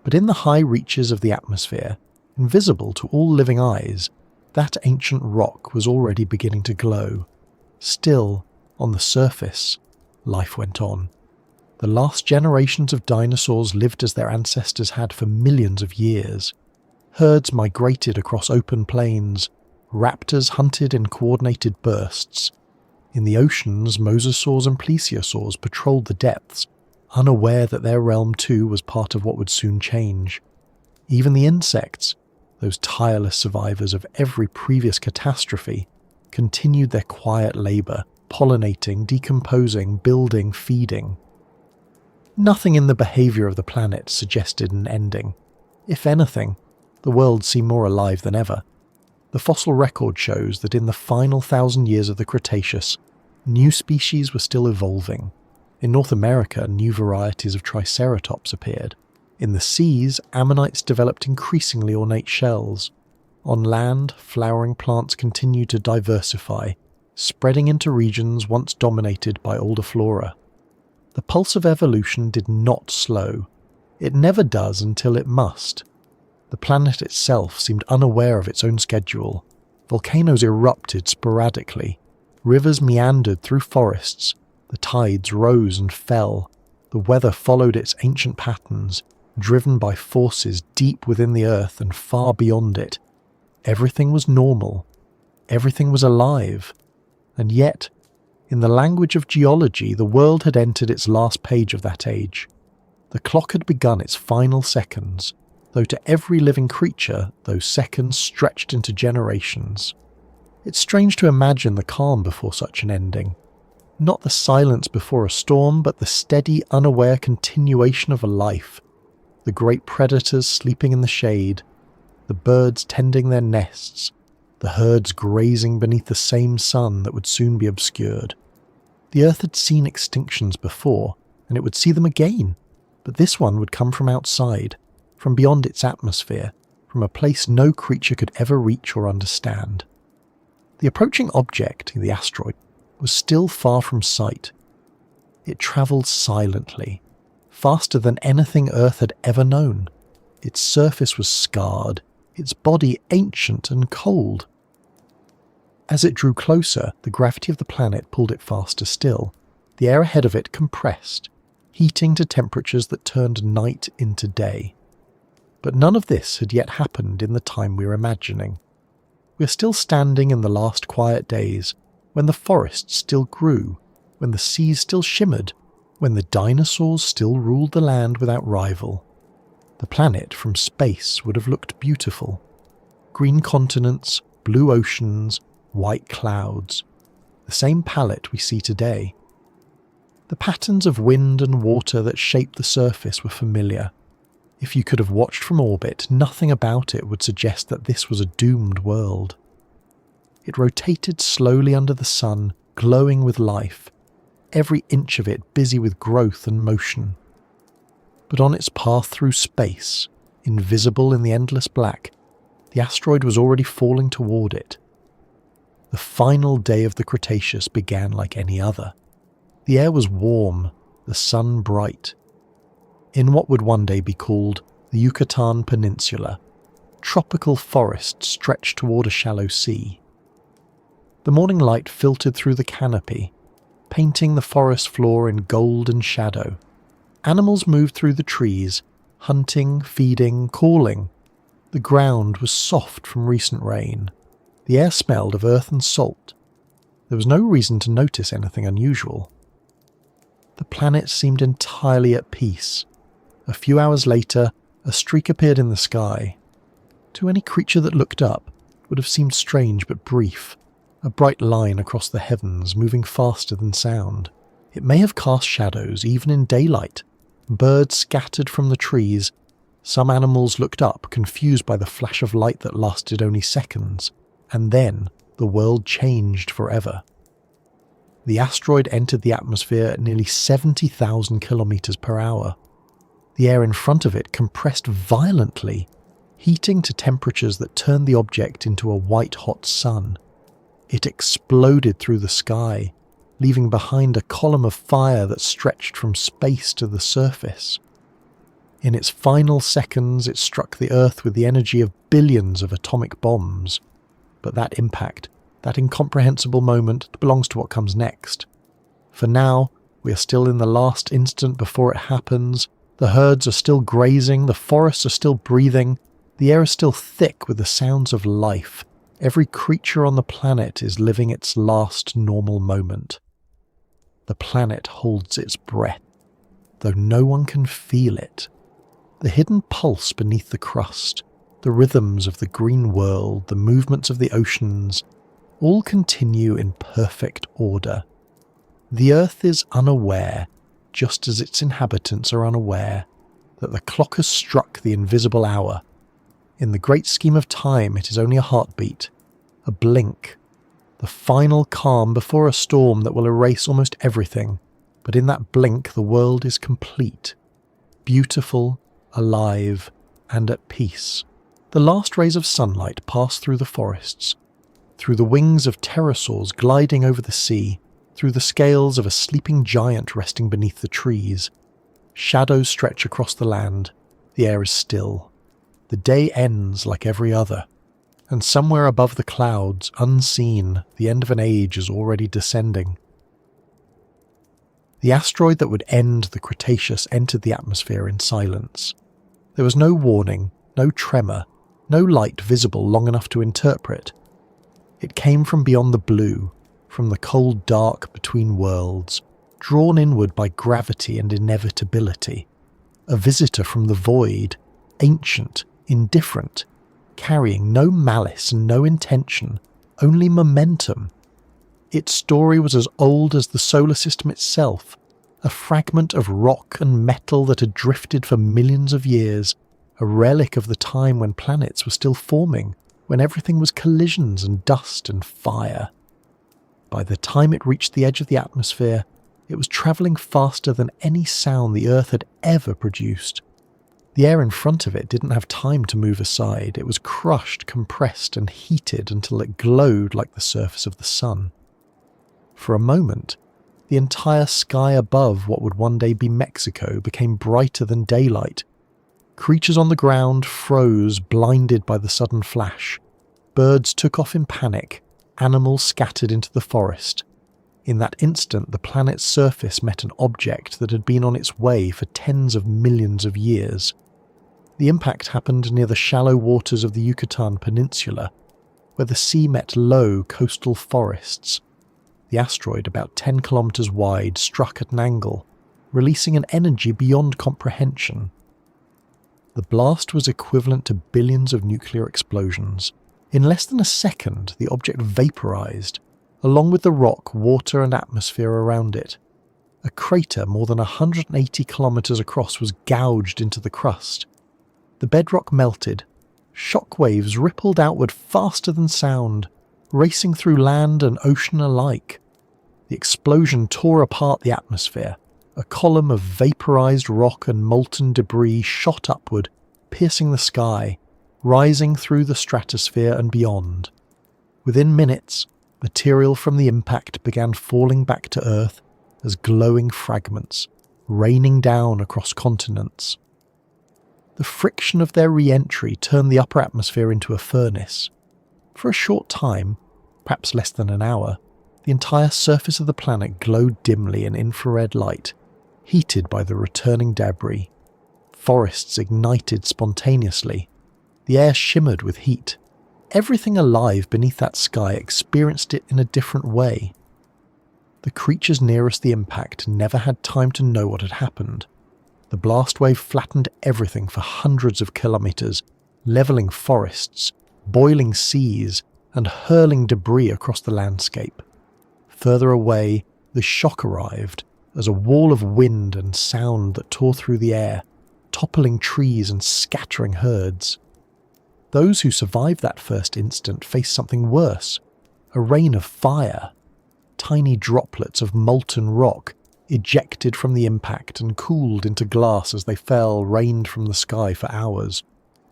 But in the high reaches of the atmosphere, invisible to all living eyes, that ancient rock was already beginning to glow. Still, on the surface, life went on. The last generations of dinosaurs lived as their ancestors had for millions of years. Herds migrated across open plains. Raptors hunted in coordinated bursts. In the oceans, mosasaurs and plesiosaurs patrolled the depths, unaware that their realm too was part of what would soon change. Even the insects, those tireless survivors of every previous catastrophe, continued their quiet labour, pollinating, decomposing, building, feeding. Nothing in the behaviour of the planet suggested an ending. If anything, the world seemed more alive than ever. The fossil record shows that in the final 1,000 years of the Cretaceous, new species were still evolving. In North America, new varieties of Triceratops appeared. In the seas, ammonites developed increasingly ornate shells. On land, flowering plants continued to diversify, spreading into regions once dominated by older flora. The pulse of evolution did not slow. It never does until it must. The planet itself seemed unaware of its own schedule. Volcanoes erupted sporadically. Rivers meandered through forests. The tides rose and fell. The weather followed its ancient patterns, driven by forces deep within the earth and far beyond it. Everything was normal. Everything was alive. And yet, in the language of geology, the world had entered its last page of that age. The clock had begun its final seconds, though to every living creature those seconds stretched into generations. It's strange to imagine the calm before such an ending. Not the silence before a storm, but the steady, unaware continuation of a life. The great predators sleeping in the shade, the birds tending their nests, the herds grazing beneath the same sun that would soon be obscured. The Earth had seen extinctions before, and it would see them again, but this one would come from outside, from beyond its atmosphere, from a place no creature could ever reach or understand. The approaching object, the asteroid, was still far from sight. It travelled silently, faster than anything Earth had ever known. Its surface was scarred, its body ancient and cold. As it drew closer, the gravity of the planet pulled it faster still. The air ahead of it compressed, heating to temperatures that turned night into day. But none of this had yet happened in the time we were imagining. We are still standing in the last quiet days, when the forests still grew, when the seas still shimmered, when the dinosaurs still ruled the land without rival. The planet from space would have looked beautiful. Green continents, blue oceans, white clouds. The same palette we see today. The patterns of wind and water that shaped the surface were familiar. If you could have watched from orbit, nothing about it would suggest that this was a doomed world. It rotated slowly under the sun, glowing with life, every inch of it busy with growth and motion. But on its path through space, invisible in the endless black, the asteroid was already falling toward it. The final day of the Cretaceous began like any other. The air was warm, the sun bright. In what would one day be called the Yucatan Peninsula, tropical forest stretched toward a shallow sea. The morning light filtered through the canopy, painting the forest floor in golden shadow. Animals moved through the trees, hunting, feeding, calling. The ground was soft from recent rain. The air smelled of earth and salt. There was no reason to notice anything unusual. The planet seemed entirely at peace. A few hours later, a streak appeared in the sky. To any creature that looked up, it would have seemed strange but brief, a bright line across the heavens moving faster than sound. It may have cast shadows even in daylight. Birds scattered from the trees. Some animals looked up, confused by the flash of light that lasted only seconds, and then the world changed forever. The asteroid entered the atmosphere at nearly 70,000 kilometers per hour. The air in front of it compressed violently, heating to temperatures that turned the object into a white-hot sun. It exploded through the sky, leaving behind a column of fire that stretched from space to the surface. In its final seconds, it struck the Earth with the energy of billions of atomic bombs. But that impact, that incomprehensible moment, belongs to what comes next. For now, we are still in the last instant before it happens. The herds are still grazing, the forests are still breathing, the air is still thick with the sounds of life. Every creature on the planet is living its last normal moment. The planet holds its breath, though no one can feel it. The hidden pulse beneath the crust, the rhythms of the green world, the movements of the oceans, all continue in perfect order. The Earth is unaware, just as its inhabitants are unaware, that the clock has struck the invisible hour. In the great scheme of time, it is only a heartbeat, a blink, the final calm before a storm that will erase almost everything. But in that blink, the world is complete, beautiful, alive, and at peace. The last rays of sunlight pass through the forests, through the wings of pterosaurs gliding over the sea, through the scales of a sleeping giant resting beneath the trees. Shadows stretch across the land. The air is still. The day ends like every other. And somewhere above the clouds, unseen, the end of an age is already descending. The asteroid that would end the Cretaceous entered the atmosphere in silence. There was no warning, no tremor, no light visible long enough to interpret. It came from beyond the blue, from the cold dark between worlds, drawn inward by gravity and inevitability. A visitor from the void, ancient, indifferent, carrying no malice and no intention, only momentum. Its story was as old as the solar system itself, a fragment of rock and metal that had drifted for millions of years, a relic of the time when planets were still forming, when everything was collisions and dust and fire. By the time it reached the edge of the atmosphere, it was travelling faster than any sound the Earth had ever produced. The air in front of it didn't have time to move aside. It was crushed, compressed, and heated until it glowed like the surface of the sun. For a moment, the entire sky above what would one day be Mexico became brighter than daylight. Creatures on the ground froze, blinded by the sudden flash. Birds took off in panic. Animals scattered into the forest. In that instant, the planet's surface met an object that had been on its way for tens of millions of years. The impact happened near the shallow waters of the Yucatan Peninsula, where the sea met low coastal forests. The asteroid, about 10 kilometers wide, struck at an angle, releasing an energy beyond comprehension. The blast was equivalent to billions of nuclear explosions. In less than a second, the object vaporized, along with the rock, water and atmosphere around it. A crater more than 180 kilometers across was gouged into the crust. The bedrock melted. Shock waves rippled outward faster than sound, racing through land and ocean alike. The explosion tore apart the atmosphere. A column of vaporized rock and molten debris shot upward, piercing the sky, rising through the stratosphere and beyond. Within minutes, material from the impact began falling back to Earth as glowing fragments, raining down across continents. The friction of their re-entry turned the upper atmosphere into a furnace. For a short time, perhaps less than an hour, the entire surface of the planet glowed dimly in infrared light, heated by the returning debris. Forests ignited spontaneously. The air shimmered with heat. Everything alive beneath that sky experienced it in a different way. The creatures nearest the impact never had time to know what had happened. The blast wave flattened everything for hundreds of kilometers, leveling forests, boiling seas, and hurling debris across the landscape. Further away, the shock arrived as a wall of wind and sound that tore through the air, toppling trees and scattering herds. Those who survived that first instant faced something worse, a rain of fire. Tiny droplets of molten rock, ejected from the impact and cooled into glass as they fell, rained from the sky for hours.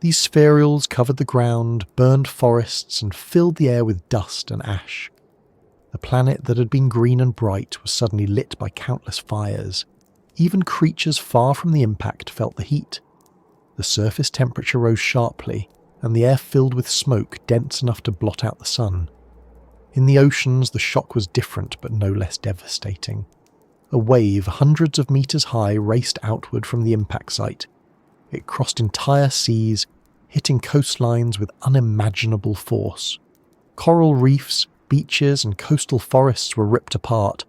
These spherules covered the ground, burned forests, and filled the air with dust and ash. The planet that had been green and bright was suddenly lit by countless fires. Even creatures far from the impact felt the heat. The surface temperature rose sharply, and the air filled with smoke dense enough to blot out the sun. In the oceans, the shock was different but no less devastating. A wave hundreds of meters high raced outward from the impact site. It crossed entire seas, hitting coastlines with unimaginable force. Coral reefs, beaches, and coastal forests were ripped apart.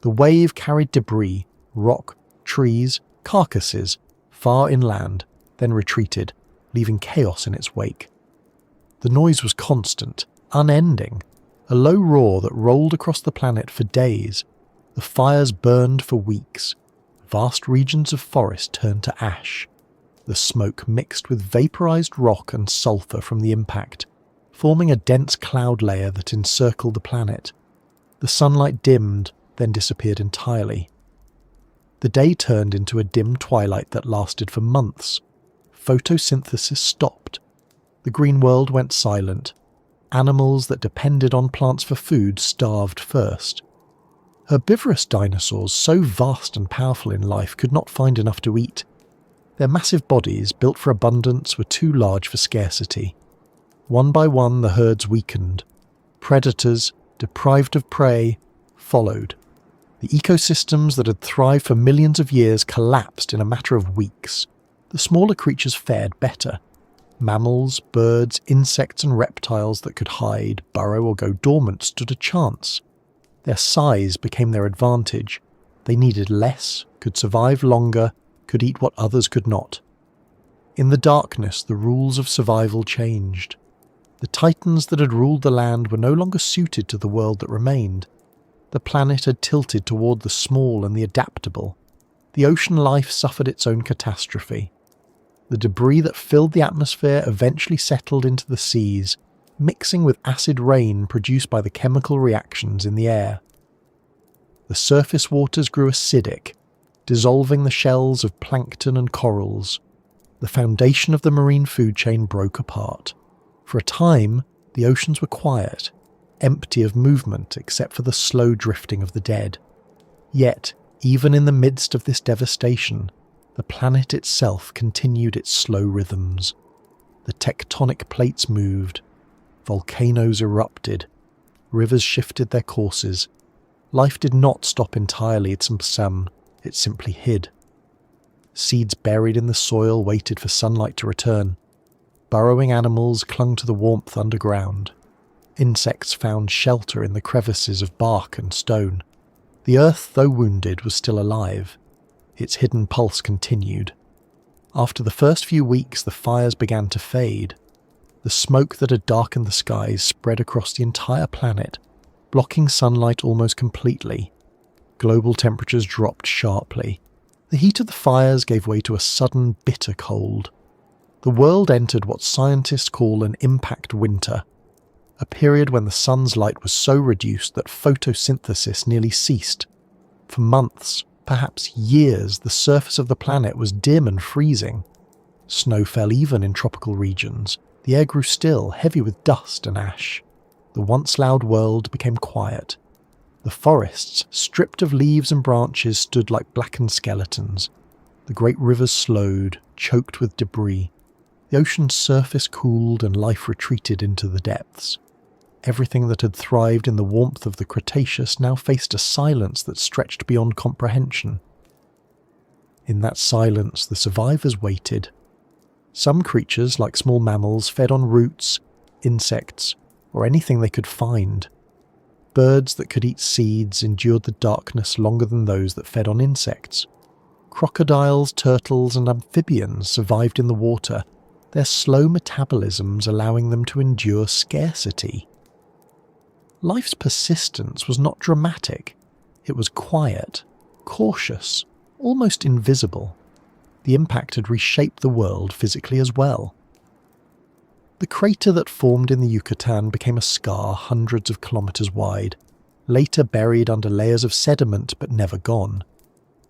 The wave carried debris, rock, trees, carcasses, far inland, then retreated, leaving chaos in its wake. The noise was constant, unending, a low roar that rolled across the planet for days. The fires burned for weeks. Vast regions of forest turned to ash. The smoke mixed with vaporized rock and sulfur from the impact, forming a dense cloud layer that encircled the planet. The sunlight dimmed, then disappeared entirely. The day turned into a dim twilight that lasted for months. Photosynthesis stopped. The green world went silent. Animals that depended on plants for food starved first. Herbivorous dinosaurs, so vast and powerful in life, could not find enough to eat. Their massive bodies, built for abundance, were too large for scarcity. One by one, the herds weakened. Predators, deprived of prey, followed. The ecosystems that had thrived for millions of years collapsed in a matter of weeks. The smaller creatures fared better. Mammals, birds, insects and reptiles that could hide, burrow or go dormant stood a chance. Their size became their advantage. They needed less, could survive longer, could eat what others could not. In the darkness, the rules of survival changed. The titans that had ruled the land were no longer suited to the world that remained. The planet had tilted toward the small and the adaptable. The ocean life suffered its own catastrophe. The debris that filled the atmosphere eventually settled into the seas, mixing with acid rain produced by the chemical reactions in the air. The surface waters grew acidic, dissolving the shells of plankton and corals. The foundation of the marine food chain broke apart. For a time, the oceans were quiet, empty of movement except for the slow drifting of the dead. Yet, even in the midst of this devastation, the planet itself continued its slow rhythms. The tectonic plates moved. Volcanoes erupted. Rivers shifted their courses. Life did not stop entirely at some, it simply hid. Seeds buried in the soil waited for sunlight to return. Burrowing animals clung to the warmth underground. Insects found shelter in the crevices of bark and stone. The earth, though wounded, was still alive. Its hidden pulse continued. After the first few weeks, the fires began to fade. The smoke that had darkened the skies spread across the entire planet, blocking sunlight almost completely. Global temperatures dropped sharply. The heat of the fires gave way to a sudden, bitter cold. The world entered what scientists call an impact winter, a period when the sun's light was so reduced that photosynthesis nearly ceased. For months, perhaps years, the surface of the planet was dim and freezing. Snow fell even in tropical regions. The air grew still, heavy with dust and ash. The once loud world became quiet. The forests, stripped of leaves and branches, stood like blackened skeletons. The great rivers slowed, choked with debris. The ocean's surface cooled and life retreated into the depths. Everything that had thrived in the warmth of the Cretaceous now faced a silence that stretched beyond comprehension. In that silence, the survivors waited. Some creatures, like small mammals, fed on roots, insects, or anything they could find. Birds that could eat seeds endured the darkness longer than those that fed on insects. Crocodiles, turtles, and amphibians survived in the water, their slow metabolisms allowing them to endure scarcity. Life's persistence was not dramatic. It was quiet, cautious, almost invisible. The impact had reshaped the world physically as well. The crater that formed in the Yucatan became a scar hundreds of kilometers wide, later buried under layers of sediment but never gone.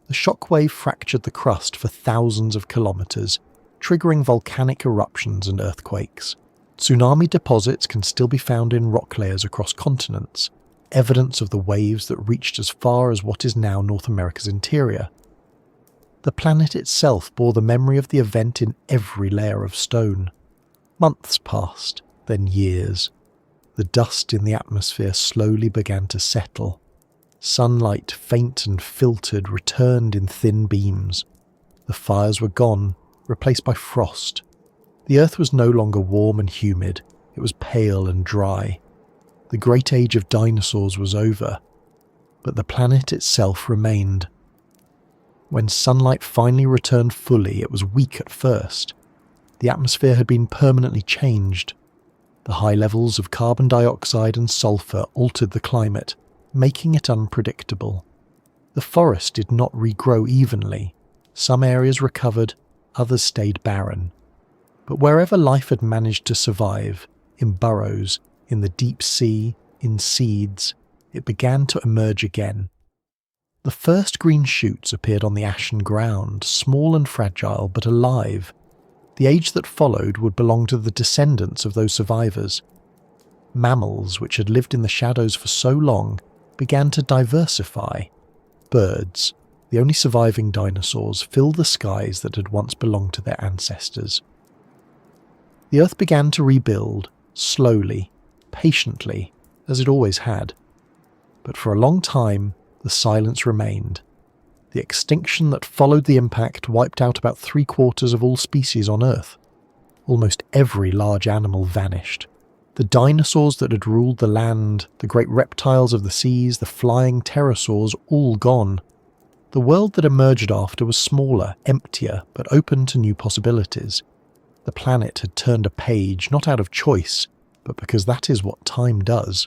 The shockwave fractured the crust for thousands of kilometers, triggering volcanic eruptions and earthquakes. Tsunami deposits can still be found in rock layers across continents, evidence of the waves that reached as far as what is now North America's interior. The planet itself bore the memory of the event in every layer of stone. Months passed, then years. The dust in the atmosphere slowly began to settle. Sunlight, faint and filtered, returned in thin beams. The fires were gone, replaced by frost. The earth was no longer warm and humid, it was pale and dry. The great age of dinosaurs was over, but the planet itself remained. When sunlight finally returned fully, it was weak at first. The atmosphere had been permanently changed. The high levels of carbon dioxide and sulfur altered the climate, making it unpredictable. The forest did not regrow evenly. Some areas recovered, others stayed barren. But wherever life had managed to survive, in burrows, in the deep sea, in seeds, it began to emerge again. The first green shoots appeared on the ashen ground, small and fragile but alive. The age that followed would belong to the descendants of those survivors. Mammals, which had lived in the shadows for so long, began to diversify. Birds, the only surviving dinosaurs, filled the skies that had once belonged to their ancestors. The Earth began to rebuild, slowly, patiently, as it always had. But for a long time, the silence remained. The extinction that followed the impact wiped out about 3/4 of all species on Earth. Almost every large animal vanished. The dinosaurs that had ruled the land, the great reptiles of the seas, the flying pterosaurs, all gone. The world that emerged after was smaller, emptier, but open to new possibilities. The planet had turned a page, not out of choice, but because that is what time does.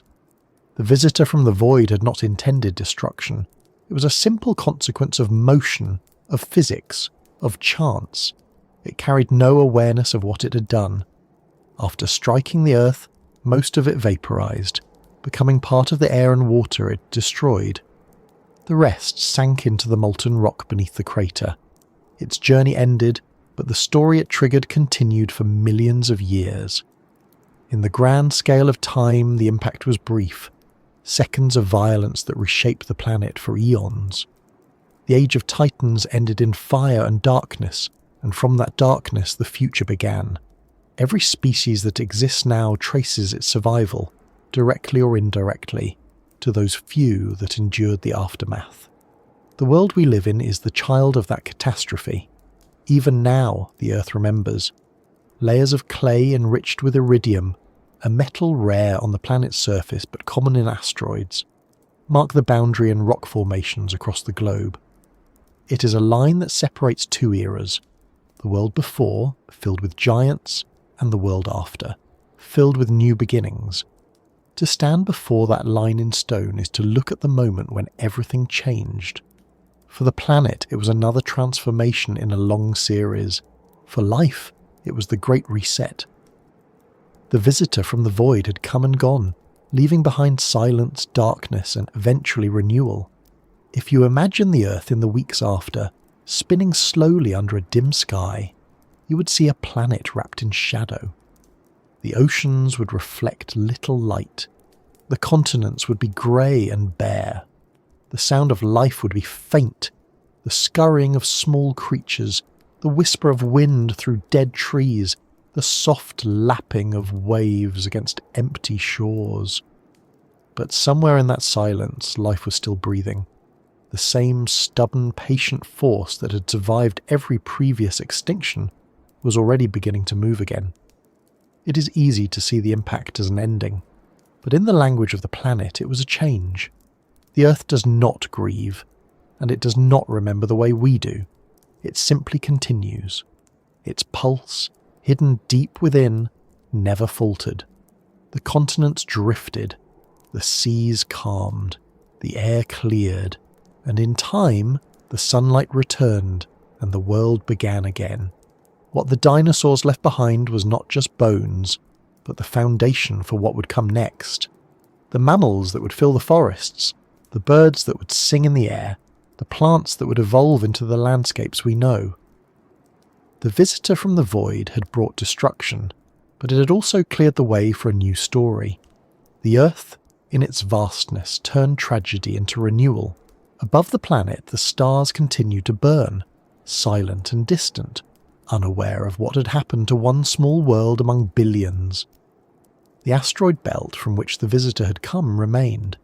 The visitor from the void had not intended destruction. It was a simple consequence of motion, of physics, of chance. It carried no awareness of what it had done. After striking the Earth, most of it vaporized, becoming part of the air and water it destroyed. The rest sank into the molten rock beneath the crater. Its journey ended, but the story it triggered continued for millions of years. In the grand scale of time, the impact was brief. Seconds of violence that reshaped the planet for eons. The age of Titans ended in fire and darkness, and from that darkness the future began. Every species that exists now traces its survival, directly or indirectly, to those few that endured the aftermath. The world we live in is the child of that catastrophe. Even now, the Earth remembers. Layers of clay enriched with iridium, a metal rare on the planet's surface but common in asteroids, mark the boundary and rock formations across the globe. It is a line that separates two eras, the world before, filled with giants, and the world after, filled with new beginnings. To stand before that line in stone is to look at the moment when everything changed. For the planet, it was another transformation in a long series. For life, it was the Great Reset. The visitor from the void had come and gone, leaving behind silence, darkness, and eventually renewal. If you imagine the Earth in the weeks after, spinning slowly under a dim sky, you would see a planet wrapped in shadow. The oceans would reflect little light. The continents would be grey and bare. The sound of life would be faint. The scurrying of small creatures, the whisper of wind through dead trees, the soft lapping of waves against empty shores. But somewhere in that silence, life was still breathing. The same stubborn, patient force that had survived every previous extinction was already beginning to move again. It is easy to see the impact as an ending, but in the language of the planet it was a change. The Earth does not grieve, and it does not remember the way we do. It simply continues. Its pulse, hidden deep within, never faltered. The continents drifted, the seas calmed, the air cleared, and in time the sunlight returned and the world began again. What the dinosaurs left behind was not just bones, but the foundation for what would come next. The mammals that would fill the forests, the birds that would sing in the air, the plants that would evolve into the landscapes we know. The visitor from the void had brought destruction, but it had also cleared the way for a new story. The Earth, in its vastness, turned tragedy into renewal. Above the planet, the stars continued to burn, silent and distant, unaware of what had happened to one small world among billions. The asteroid belt from which the visitor had come remained.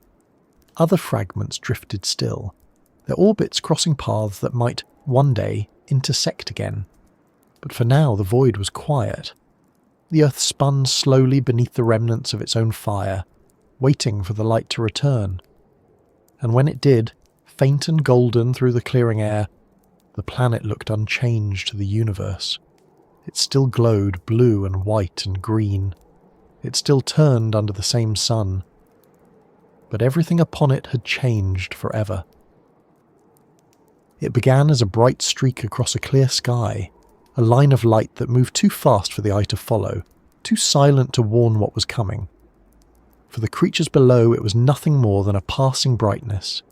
Other fragments drifted still, their orbits crossing paths that might, one day, intersect again. But for now the void was quiet. The Earth spun slowly beneath the remnants of its own fire, waiting for the light to return. And when it did, faint and golden through the clearing air, the planet looked unchanged to the universe. It still glowed blue and white and green. It still turned under the same sun. But everything upon it had changed forever. It began as a bright streak across a clear sky, a line of light that moved too fast for the eye to follow, too silent to warn what was coming. For the creatures below, it was nothing more than a passing brightness,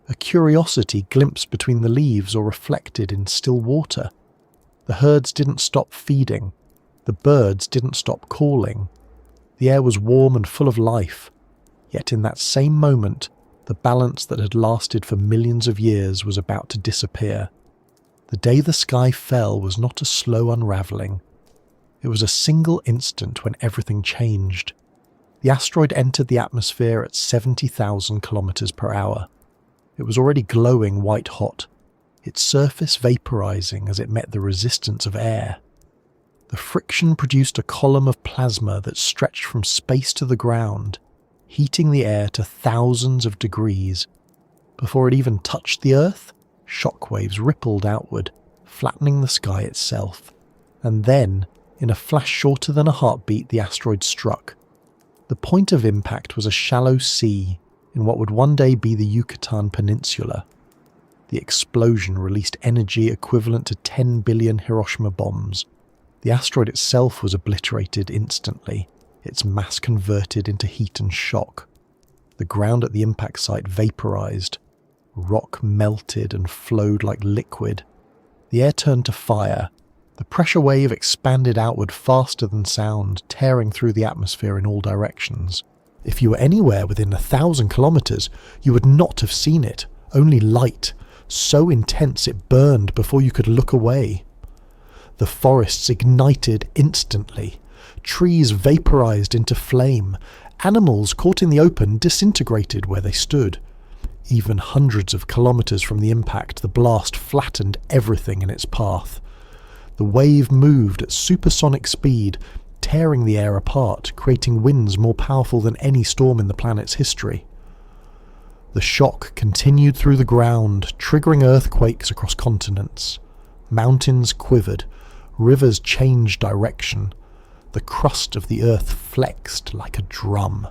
a curiosity glimpsed between the leaves or reflected in still water. The herds didn't stop feeding. The birds didn't stop calling. The air was warm and full of life. Yet in that same moment, the balance that had lasted for millions of years was about to disappear. The day the sky fell was not a slow unravelling. It was a single instant when everything changed. The asteroid entered the atmosphere at 70,000 kilometers per hour. It was already glowing white hot, its surface vaporizing as it met the resistance of air. The friction produced a column of plasma that stretched from space to the ground, heating the air to thousands of degrees. Before it even touched the Earth, shockwaves rippled outward, flattening the sky itself. And then, in a flash shorter than a heartbeat, the asteroid struck. The point of impact was a shallow sea in what would one day be the Yucatan Peninsula. The explosion released energy equivalent to 10 billion Hiroshima bombs. The asteroid itself was obliterated instantly, its mass converted into heat and shock. The ground at the impact site vaporized. Rock melted and flowed like liquid. The air turned to fire. The pressure wave expanded outward faster than sound, tearing through the atmosphere in all directions. If you were anywhere within 1,000 kilometers, you would not have seen it, only light, so intense it burned before you could look away. The forests ignited instantly. Trees vaporized into flame. Animals caught in the open disintegrated where they stood. Even hundreds of kilometers from the impact, the blast flattened everything in its path. The wave moved at supersonic speed, tearing the air apart, creating winds more powerful than any storm in the planet's history. The shock continued through the ground, triggering earthquakes across continents. Mountains quivered, rivers changed direction. The crust of the earth flexed like a drum.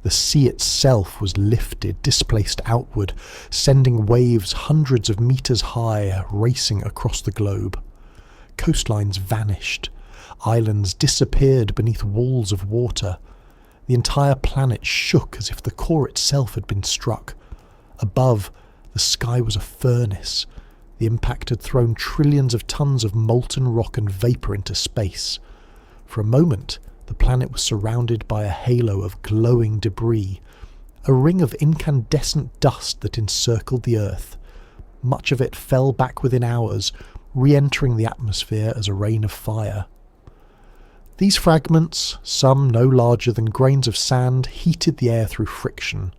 The sea itself was lifted, displaced outward, sending waves hundreds of meters high, racing across the globe. Coastlines vanished. Islands disappeared beneath walls of water. The entire planet shook as if the core itself had been struck. Above, the sky was a furnace. The impact had thrown trillions of tons of molten rock and vapour into space. For a moment, the planet was surrounded by a halo of glowing debris, a ring of incandescent dust that encircled the Earth. much of it fell back within hours, re-entering the atmosphere as a rain of fire. These fragments, some no larger than grains of sand, heated the air through friction.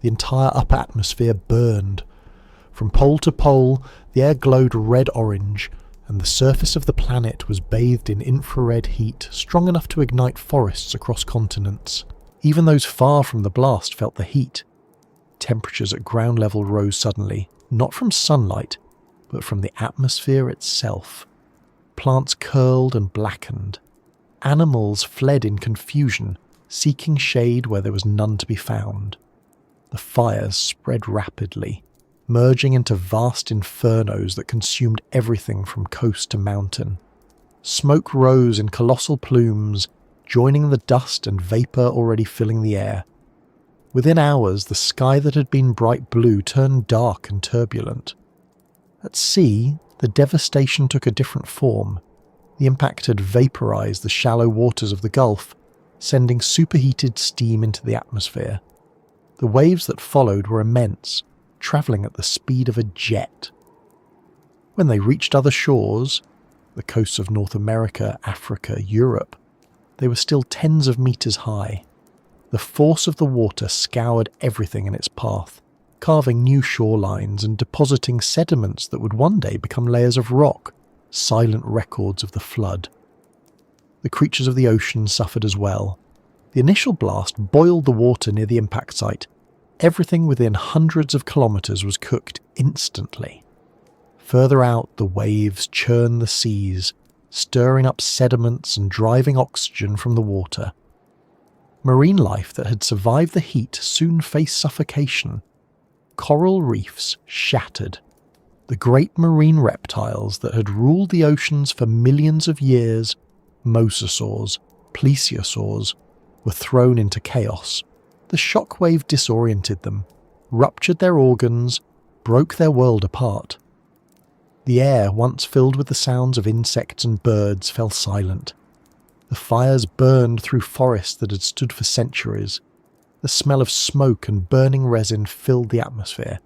The entire upper atmosphere burned. From pole to pole, the air glowed red-orange, and the surface of the planet was bathed in infrared heat strong enough to ignite forests across continents. Even those far from the blast felt the heat. Temperatures at ground level rose suddenly, not from sunlight, but from the atmosphere itself. Plants curled and blackened. Animals fled in confusion, seeking shade where there was none to be found. The fires spread rapidly, merging into vast infernos that consumed everything from coast to mountain. Smoke rose in colossal plumes, joining the dust and vapour already filling the air. Within hours, the sky that had been bright blue turned dark and turbulent. At sea, the devastation took a different form. The impact had vaporized the shallow waters of the Gulf, sending superheated steam into the atmosphere. The waves that followed were immense, travelling at the speed of a jet. When they reached other shores, the coasts of North America, Africa, Europe, they were still tens of meters high. The force of the water scoured everything in its path, carving new shorelines and depositing sediments that would one day become layers of rock, silent records of the flood. The creatures of the ocean suffered as well. The initial blast boiled the water near the impact site. Everything within hundreds of kilometres was cooked instantly. Further out, the waves churned the seas, stirring up sediments and driving oxygen from the water. Marine life that had survived the heat soon faced suffocation. Coral reefs shattered. The great marine reptiles that had ruled the oceans for millions of years, mosasaurs, plesiosaurs, were thrown into chaos. The shockwave disoriented them, ruptured their organs, broke their world apart. The air, once filled with the sounds of insects and birds, fell silent. The fires burned through forests that had stood for centuries. The smell of smoke and burning resin filled the atmosphere.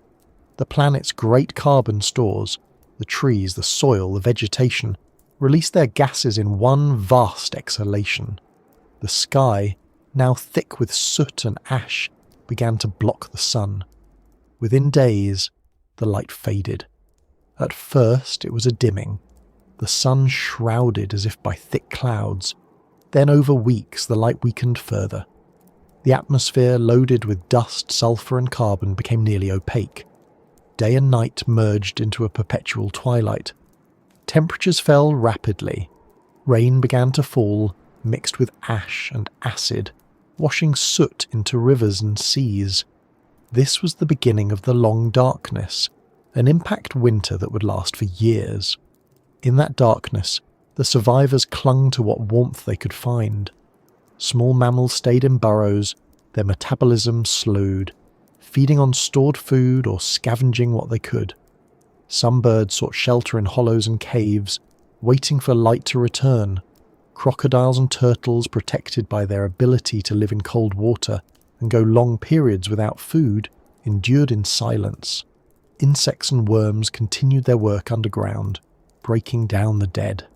The planet's great carbon stores, the trees, the soil, the vegetation, released their gases in one vast exhalation. The sky, now thick with soot and ash, began to block the sun. Within days, the light faded. At first, it was a dimming. The sun shrouded as if by thick clouds. Then over weeks, the light weakened further. The atmosphere, loaded with dust, sulphur and carbon, became nearly opaque. Day and night merged into a perpetual twilight. Temperatures fell rapidly. Rain began to fall, mixed with ash and acid, washing soot into rivers and seas. This was the beginning of the long darkness, an impact winter that would last for years. In that darkness, the survivors clung to what warmth they could find. Small mammals stayed in burrows, their metabolism slowed, feeding on stored food or scavenging what they could. Some birds sought shelter in hollows and caves, waiting for light to return. Crocodiles and turtles, protected by their ability to live in cold water and go long periods without food, endured in silence. Insects and worms continued their work underground, breaking down the dead.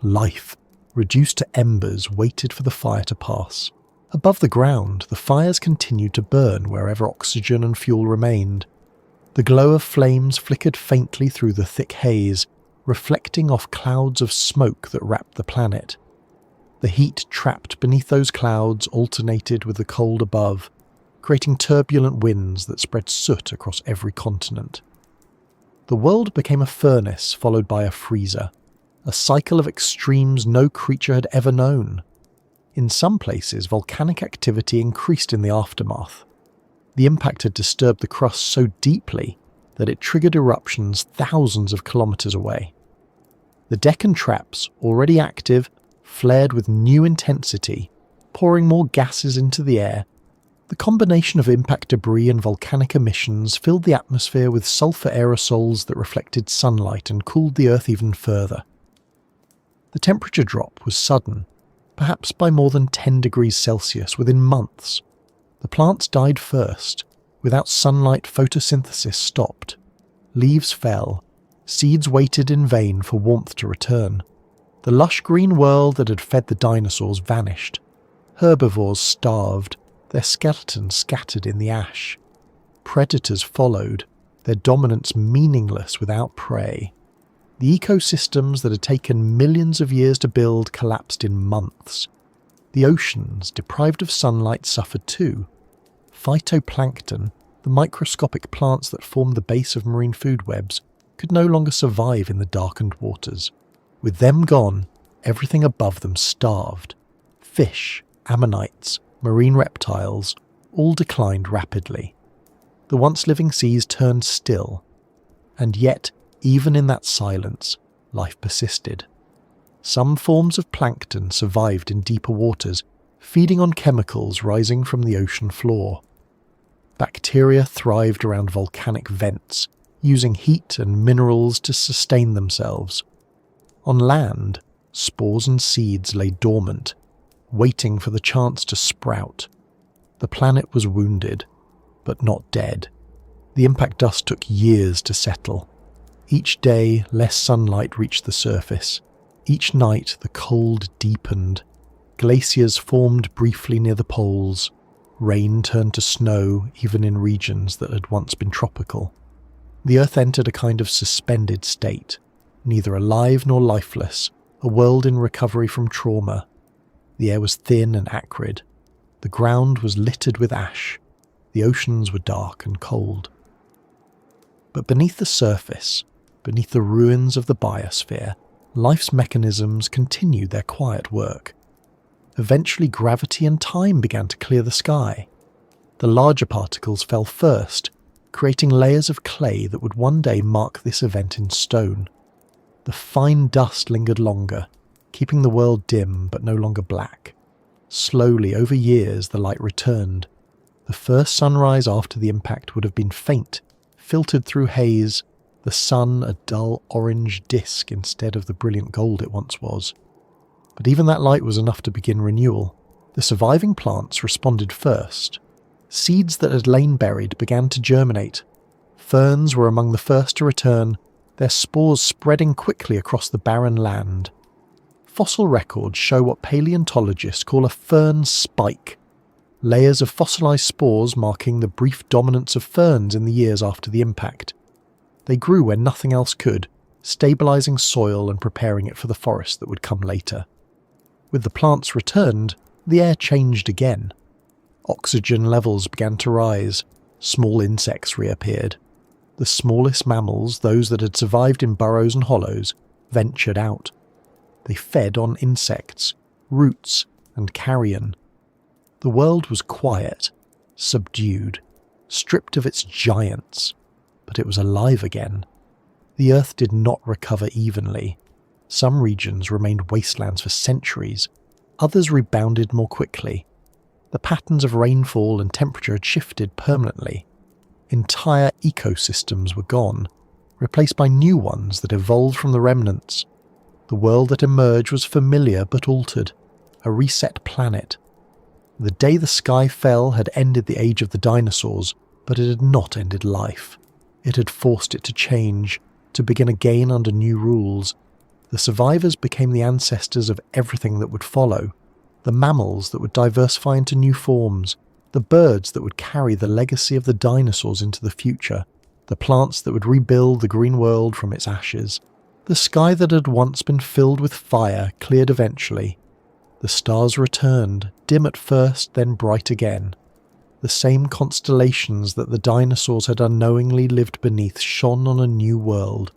Life, reduced to embers, waited for the fire to pass. Above the ground, the fires continued to burn wherever oxygen and fuel remained. The glow of flames flickered faintly through the thick haze, reflecting off clouds of smoke that wrapped the planet. The heat trapped beneath those clouds alternated with the cold above, creating turbulent winds that spread soot across every continent. The world became a furnace followed by a freezer, a cycle of extremes no creature had ever known. In some places, volcanic activity increased in the aftermath. The impact had disturbed the crust so deeply that it triggered eruptions thousands of kilometers away. The Deccan traps, already active, flared with new intensity, pouring more gases into the air. The combination of impact debris and volcanic emissions filled the atmosphere with sulfur aerosols that reflected sunlight and cooled the Earth even further. The temperature drop was sudden, perhaps by more than 10 degrees Celsius within months. The plants died first. Without sunlight, photosynthesis stopped. Leaves fell. Seeds waited in vain for warmth to return. The lush green world that had fed the dinosaurs vanished. Herbivores starved, their skeletons scattered in the ash. Predators followed, their dominance meaningless without prey. The ecosystems that had taken millions of years to build collapsed in months. The oceans, deprived of sunlight, suffered too. Phytoplankton, the microscopic plants that formed the base of marine food webs, could no longer survive in the darkened waters. With them gone, everything above them starved. Fish, ammonites, marine reptiles, all declined rapidly. The once living seas turned still, and yet, even in that silence, life persisted. Some forms of plankton survived in deeper waters, feeding on chemicals rising from the ocean floor. Bacteria thrived around volcanic vents, using heat and minerals to sustain themselves. On land, spores and seeds lay dormant, waiting for the chance to sprout. The planet was wounded, but not dead. The impact dust took years to settle. Each day, less sunlight reached the surface. Each night, the cold deepened. Glaciers formed briefly near the poles. Rain turned to snow even in regions that had once been tropical. The Earth entered a kind of suspended state, neither alive nor lifeless, a world in recovery from trauma. The air was thin and acrid. The ground was littered with ash. The oceans were dark and cold. But beneath the surface, beneath the ruins of the biosphere, life's mechanisms continued their quiet work. Eventually, gravity and time began to clear the sky. The larger particles fell first, creating layers of clay that would one day mark this event in stone. The fine dust lingered longer, keeping the world dim but no longer black. Slowly, over years, the light returned. The first sunrise after the impact would have been faint, filtered through haze, the sun a dull orange disk instead of the brilliant gold it once was. But even that light was enough to begin renewal. The surviving plants responded first. Seeds that had lain buried began to germinate. Ferns were among the first to return, their spores spreading quickly across the barren land. Fossil records show what paleontologists call a fern spike, layers of fossilized spores marking the brief dominance of ferns in the years after the impact. They grew where nothing else could, stabilizing soil and preparing it for the forest that would come later. With the plants returned, the air changed again. Oxygen levels began to rise, small insects reappeared. The smallest mammals, those that had survived in burrows and hollows, ventured out. They fed on insects, roots, and carrion. The world was quiet, subdued, stripped of its giants, but it was alive again. The Earth did not recover evenly. Some regions remained wastelands for centuries, others rebounded more quickly. The patterns of rainfall and temperature had shifted permanently. Entire ecosystems were gone, replaced by new ones that evolved from the remnants. The world that emerged was familiar but altered, a reset planet. The day the sky fell had ended the age of the dinosaurs, but it had not ended life. It had forced it to change, to begin again under new rules. The survivors became the ancestors of everything that would follow, the mammals that would diversify into new forms, the birds that would carry the legacy of the dinosaurs into the future, the plants that would rebuild the green world from its ashes. The sky that had once been filled with fire cleared eventually. The stars returned, dim at first, then bright again. The same constellations that the dinosaurs had unknowingly lived beneath shone on a new world,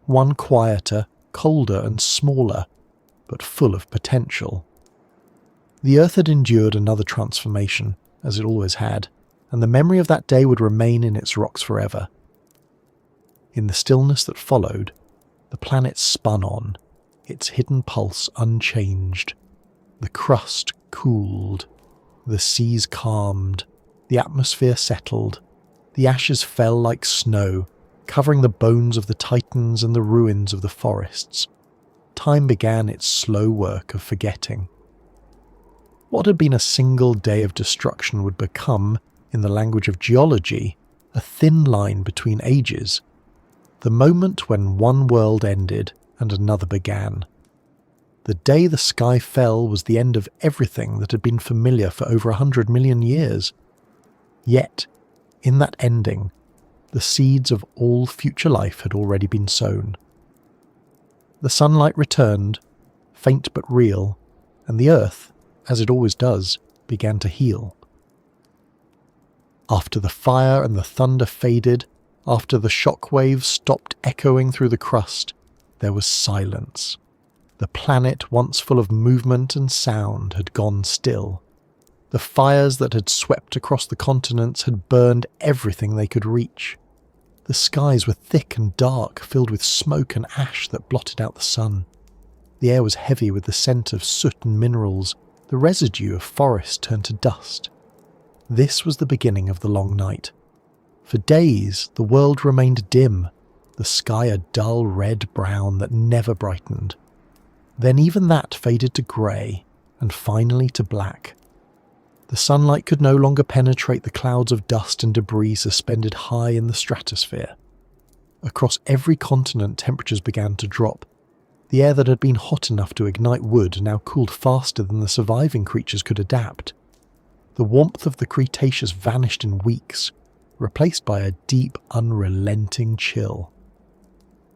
one quieter, colder and smaller, but full of potential. The Earth had endured another transformation, as it always had, and the memory of that day would remain in its rocks forever. In the stillness that followed, the planet spun on, its hidden pulse unchanged. The crust cooled, the seas calmed, the atmosphere settled, the ashes fell like snow, covering the bones of the titans and the ruins of the forests. Time began its slow work of forgetting. What had been a single day of destruction would become, in the language of geology, a thin line between ages. The moment when one world ended and another began. The day the sky fell was the end of everything that had been familiar for over 100 million years. Yet, in that ending, the seeds of all future life had already been sown. The sunlight returned, faint but real, and the earth, as it always does, began to heal. After the fire and the thunder faded, after the shock waves stopped echoing through the crust, there was silence. The planet, once full of movement and sound, had gone still. The fires that had swept across the continents had burned everything they could reach. The skies were thick and dark, filled with smoke and ash that blotted out the sun. The air was heavy with the scent of soot and minerals. The residue of forest turned to dust. This was the beginning of the long night. For days, the world remained dim, the sky a dull red-brown that never brightened. Then even that faded to grey, and finally to black. The sunlight could no longer penetrate the clouds of dust and debris suspended high in the stratosphere. Across every continent, temperatures began to drop. The air that had been hot enough to ignite wood now cooled faster than the surviving creatures could adapt. The warmth of the Cretaceous vanished in weeks, replaced by a deep, unrelenting chill.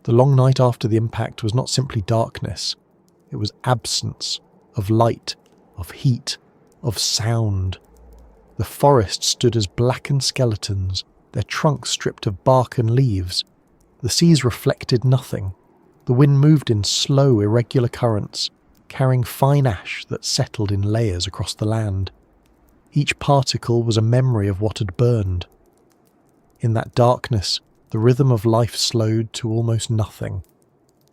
The long night after the impact was not simply darkness. It was absence of light, of heat, of sound. The forest stood as blackened skeletons, their trunks stripped of bark and leaves. The seas reflected nothing. The wind moved in slow, irregular currents, carrying fine ash that settled in layers across the land. Each particle was a memory of what had burned. In that darkness, the rhythm of life slowed to almost nothing.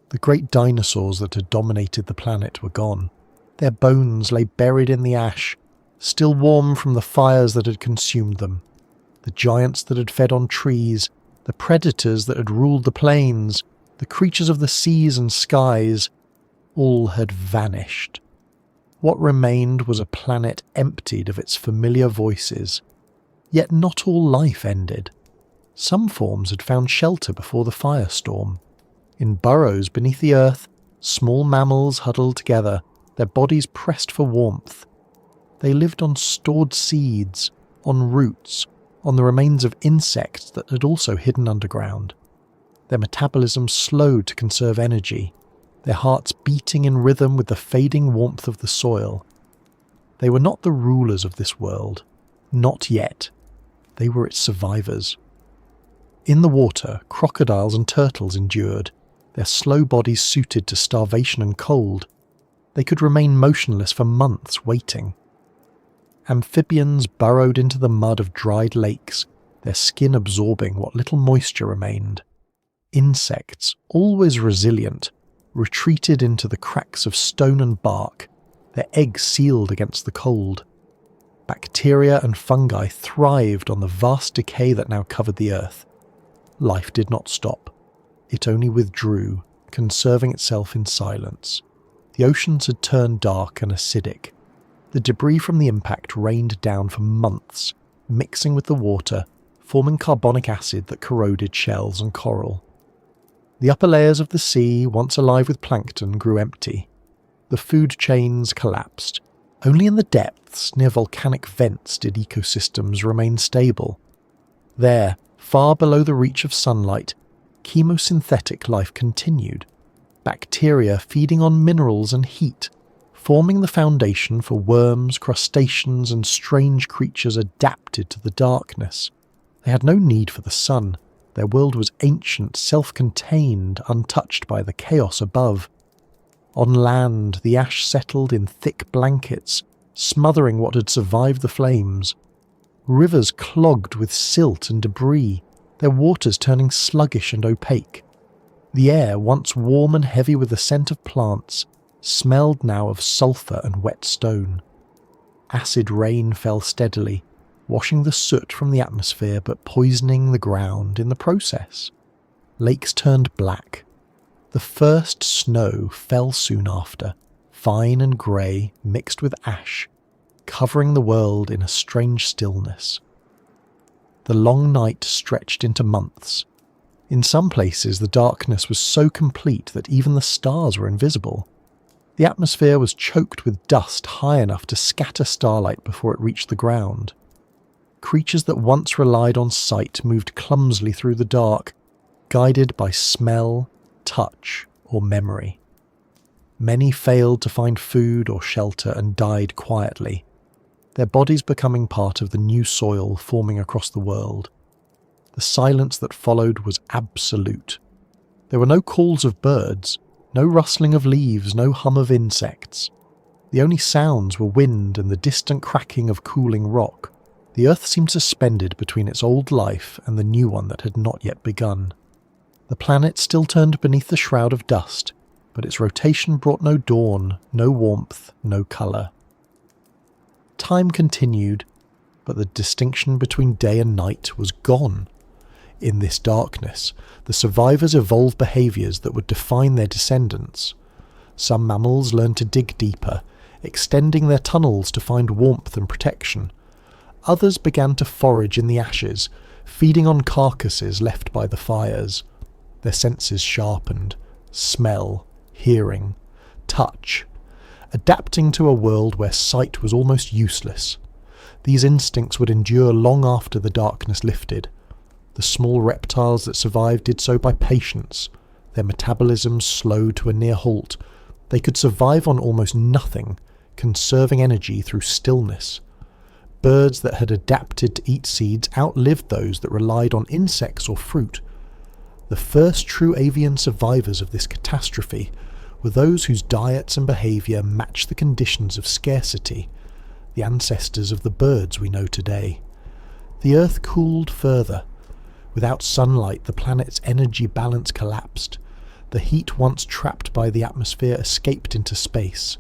The great dinosaurs that had dominated the planet were gone. Their bones lay buried in the ash, still warm from the fires that had consumed them. The giants that had fed on trees, the predators that had ruled the plains, the creatures of the seas and skies, all had vanished. What remained was a planet emptied of its familiar voices. Yet not all life ended. Some forms had found shelter before the firestorm. In burrows beneath the earth, small mammals huddled together, their bodies pressed for warmth. They lived on stored seeds, on roots, on the remains of insects that had also hidden underground. Their metabolism slowed to conserve energy, their hearts beating in rhythm with the fading warmth of the soil. They were not the rulers of this world, not yet. They were its survivors. In the water, crocodiles and turtles endured, their slow bodies suited to starvation and cold. They could remain motionless for months, waiting. Amphibians burrowed into the mud of dried lakes, their skin absorbing what little moisture remained. Insects, always resilient, retreated into the cracks of stone and bark, their eggs sealed against the cold. Bacteria and fungi thrived on the vast decay that now covered the earth. Life did not stop. It only withdrew, conserving itself in silence. The oceans had turned dark and acidic. The debris from the impact rained down for months, mixing with the water, forming carbonic acid that corroded shells and coral. The upper layers of the sea, once alive with plankton, grew empty. The food chains collapsed. Only in the depths, near volcanic vents, did ecosystems remain stable. There, far below the reach of sunlight, chemosynthetic life continued, bacteria feeding on minerals and heat, forming the foundation for worms, crustaceans, and strange creatures adapted to the darkness. They had no need for the sun. Their world was ancient, self-contained, untouched by the chaos above. On land, the ash settled in thick blankets, smothering what had survived the flames. Rivers clogged with silt and debris, their waters turning sluggish and opaque. The air, once warm and heavy with the scent of plants, smelled now of sulphur and wet stone. Acid rain fell steadily, washing the soot from the atmosphere but poisoning the ground in the process. Lakes turned black. The first snow fell soon after, fine and grey mixed with ash, covering the world in a strange stillness. The long night stretched into months. In some places, the darkness was so complete that even the stars were invisible. The atmosphere was choked with dust high enough to scatter starlight before it reached the ground. Creatures that once relied on sight moved clumsily through the dark, guided by smell, touch, or memory. Many failed to find food or shelter and died quietly, their bodies becoming part of the new soil forming across the world. The silence that followed was absolute. There were no calls of birds, no rustling of leaves, no hum of insects. The only sounds were wind and the distant cracking of cooling rock. The earth seemed suspended between its old life and the new one that had not yet begun. The planet still turned beneath the shroud of dust, but its rotation brought no dawn, no warmth, no colour. Time continued, but the distinction between day and night was gone. In this darkness, the survivors evolved behaviours that would define their descendants. Some mammals learned to dig deeper, extending their tunnels to find warmth and protection. Others began to forage in the ashes, feeding on carcasses left by the fires. Their senses sharpened: smell, hearing, touch, adapting to a world where sight was almost useless. These instincts would endure long after the darkness lifted. The small reptiles that survived did so by patience, their metabolisms slowed to a near halt. They could survive on almost nothing, conserving energy through stillness. Birds that had adapted to eat seeds outlived those that relied on insects or fruit. The first true avian survivors of this catastrophe were those whose diets and behaviour matched the conditions of scarcity, the ancestors of the birds we know today. The Earth cooled further. Without sunlight, the planet's energy balance collapsed. The heat once trapped by the atmosphere escaped into space.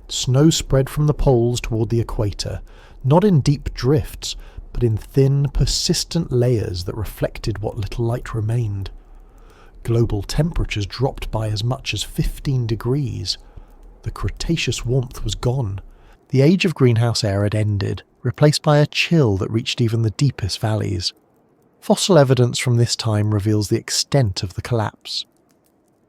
Snow spread from the poles toward the equator, not in deep drifts, but in thin, persistent layers that reflected what little light remained. Global temperatures dropped by as much as 15 degrees. The Cretaceous warmth was gone. The age of greenhouse air had ended, replaced by a chill that reached even the deepest valleys. Fossil evidence from this time reveals the extent of the collapse.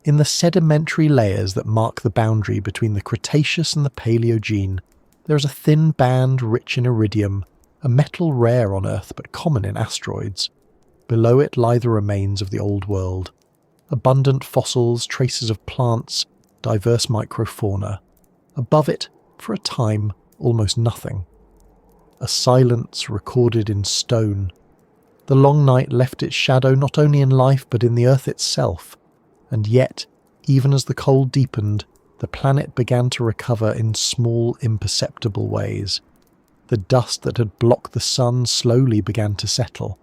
In the sedimentary layers that mark the boundary between the Cretaceous and the Paleogene, there is a thin band rich in iridium, a metal rare on Earth but common in asteroids. Below it lie the remains of the Old World. Abundant fossils, traces of plants, diverse microfauna. Above it, for a time, almost nothing. A silence recorded in stone. The long night left its shadow not only in life but in the Earth itself, and yet, even as the cold deepened, the planet began to recover in small, imperceptible ways. The dust that had blocked the sun slowly began to settle.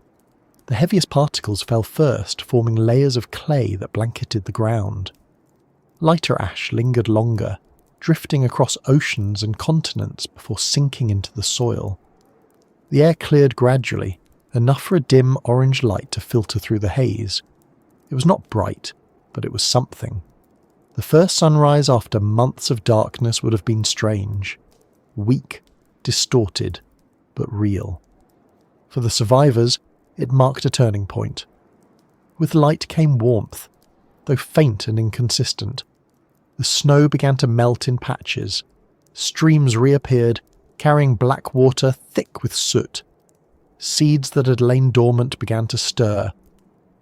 The heaviest particles fell first, forming layers of clay that blanketed the ground. Lighter ash lingered longer, drifting across oceans and continents before sinking into the soil. The air cleared gradually, enough for a dim orange light to filter through the haze. It was not bright, but it was something. The first sunrise after months of darkness would have been strange. Weak, distorted, but real. For the survivors, it marked a turning point. With light came warmth, though faint and inconsistent. The snow began to melt in patches. Streams reappeared, carrying black water thick with soot. Seeds that had lain dormant began to stir.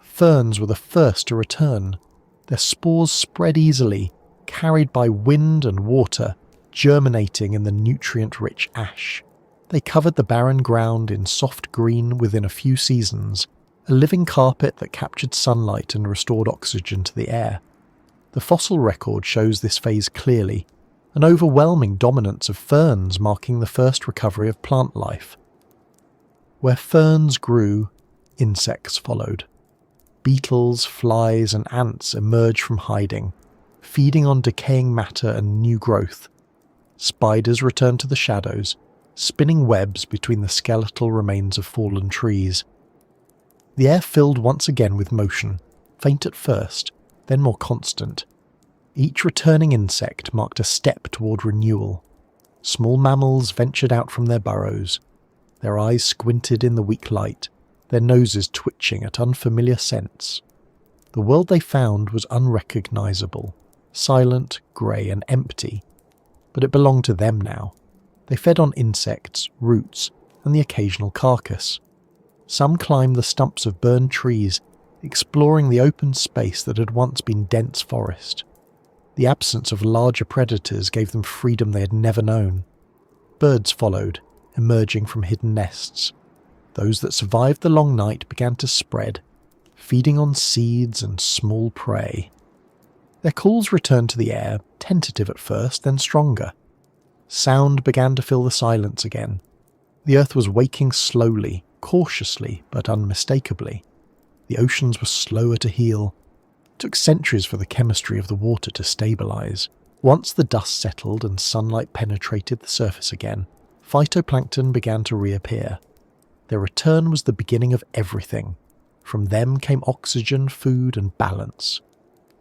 Ferns were the first to return. Their spores spread easily, carried by wind and water, germinating in the nutrient-rich ash. They covered the barren ground in soft green within a few seasons, a living carpet that captured sunlight and restored oxygen to the air. The fossil record shows this phase clearly, an overwhelming dominance of ferns marking the first recovery of plant life. Where ferns grew, insects followed. Beetles, flies, and ants emerged from hiding, feeding on decaying matter and new growth. Spiders returned to the shadows, spinning webs between the skeletal remains of fallen trees. The air filled once again with motion, faint at first, then more constant. Each returning insect marked a step toward renewal. Small mammals ventured out from their burrows. Their eyes squinted in the weak light, their noses twitching at unfamiliar scents. The world they found was unrecognizable, silent, grey and empty, but it belonged to them now. They fed on insects, roots, and the occasional carcass. Some climbed the stumps of burned trees, exploring the open space that had once been dense forest. The absence of larger predators gave them freedom they had never known. Birds followed, emerging from hidden nests. Those that survived the long night began to spread, feeding on seeds and small prey. Their calls returned to the air, tentative at first, then stronger. Sound began to fill the silence again. The earth was waking slowly, cautiously, but unmistakably. The oceans were slower to heal. It took centuries for the chemistry of the water to stabilize. Once the dust settled and sunlight penetrated the surface again, phytoplankton began to reappear. Their return was the beginning of everything. From them came oxygen, food, and balance.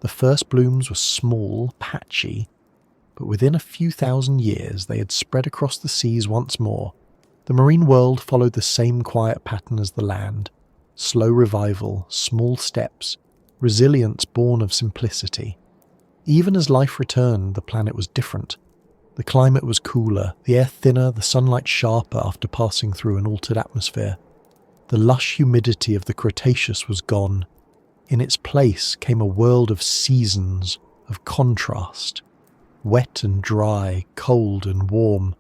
The first blooms were small, patchy, but within a few thousand years they had spread across the seas once more. The marine world followed the same quiet pattern as the land. Slow revival, small steps, resilience born of simplicity. Even as life returned, the planet was different. The climate was cooler, the air thinner, the sunlight sharper after passing through an altered atmosphere. The lush humidity of the Cretaceous was gone. In its place came a world of seasons, of contrast. Wet and dry, cold and warm.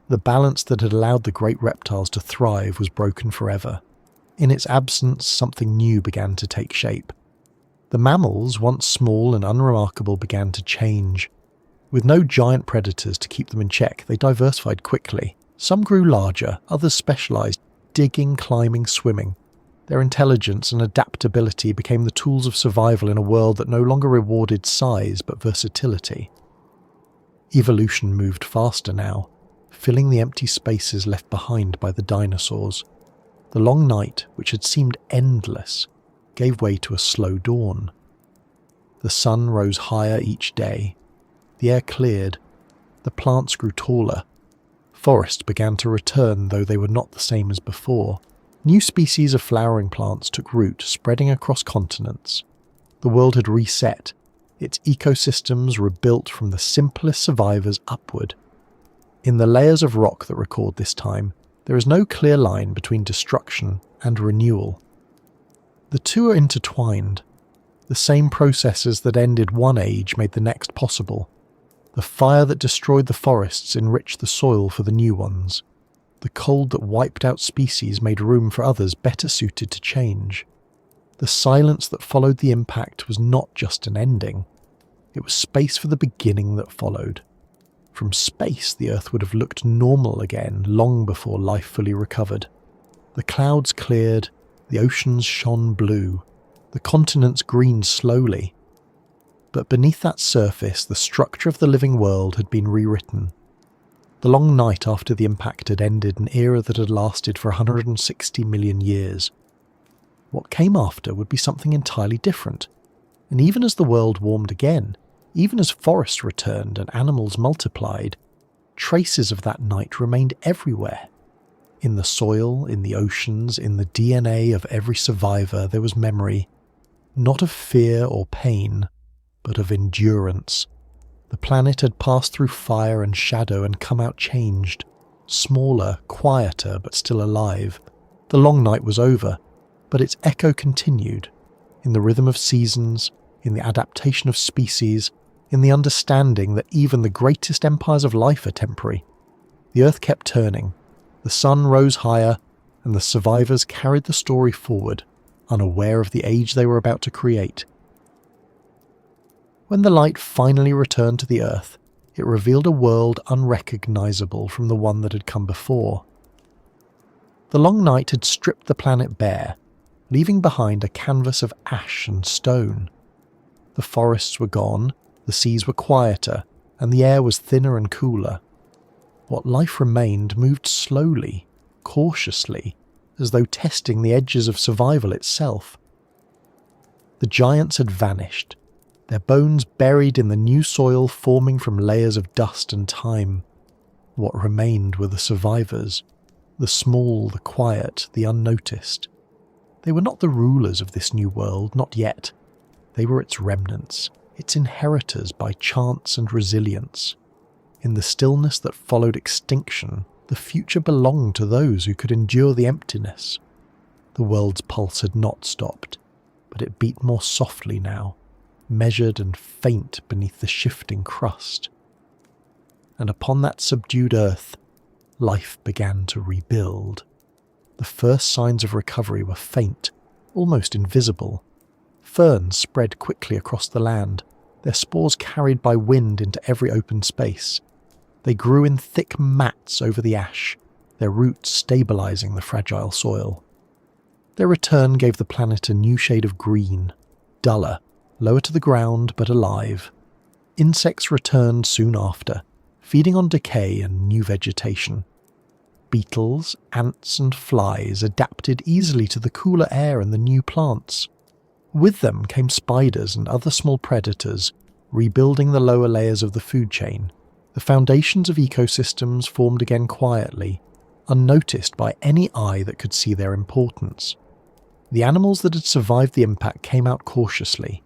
The balance that had allowed the great reptiles to thrive was broken forever. In its absence, something new began to take shape. The mammals, once small and unremarkable, began to change. With no giant predators to keep them in check, they diversified quickly. Some grew larger, others specialized, digging, climbing, swimming. Their intelligence and adaptability became the tools of survival in a world that no longer rewarded size but versatility. Evolution moved faster now, filling the empty spaces left behind by the dinosaurs. The long night, which had seemed endless, gave way to a slow dawn. The sun rose higher each day. The air cleared. The plants grew taller. Forests began to return, though they were not the same as before. New species of flowering plants took root, spreading across continents. The world had reset, its ecosystems rebuilt from the simplest survivors upward. In the layers of rock that record this time, there is no clear line between destruction and renewal. The two are intertwined. The same processes that ended one age made the next possible. The fire that destroyed the forests enriched the soil for the new ones. The cold that wiped out species made room for others better suited to change. The silence that followed the impact was not just an ending. It was space for the beginning that followed. From space, the Earth would have looked normal again long before life fully recovered. The clouds cleared, the oceans shone blue, the continents greened slowly. But beneath that surface, the structure of the living world had been rewritten. The long night after the impact had ended an era that had lasted for 160 million years. What came after would be something entirely different. And even as the world warmed again, even as forests returned and animals multiplied, traces of that night remained everywhere. In the soil, in the oceans, in the DNA of every survivor there was memory, not of fear or pain, but of endurance. The planet had passed through fire and shadow and come out changed, smaller, quieter, but still alive. The long night was over, but its echo continued, in the rhythm of seasons, in the adaptation of species, in the understanding that even the greatest empires of life are temporary. The earth kept turning, the sun rose higher, and the survivors carried the story forward, unaware of the age they were about to create. When the light finally returned to the earth, it revealed a world unrecognizable from the one that had come before. The long night had stripped the planet bare, leaving behind a canvas of ash and stone. The forests were gone, the seas were quieter, and the air was thinner and cooler. What life remained moved slowly, cautiously, as though testing the edges of survival itself. The giants had vanished, their bones buried in the new soil forming from layers of dust and time. What remained were the survivors, the small, the quiet, the unnoticed. They were not the rulers of this new world, not yet. They were its remnants, its inheritors by chance and resilience. In the stillness that followed extinction, the future belonged to those who could endure the emptiness. The world's pulse had not stopped, but it beat more softly now, measured and faint beneath the shifting crust. And upon that subdued earth, life began to rebuild. The first signs of recovery were faint, almost invisible. Ferns spread quickly across the land, their spores carried by wind into every open space. They grew in thick mats over the ash, their roots stabilizing the fragile soil. Their return gave the planet a new shade of green, duller, lower to the ground but alive. Insects returned soon after, feeding on decay and new vegetation. Beetles, ants and flies adapted easily to the cooler air and the new plants. With them came spiders and other small predators, rebuilding the lower layers of the food chain. The foundations of ecosystems formed again quietly, unnoticed by any eye that could see their importance. The animals that had survived the impact came out cautiously.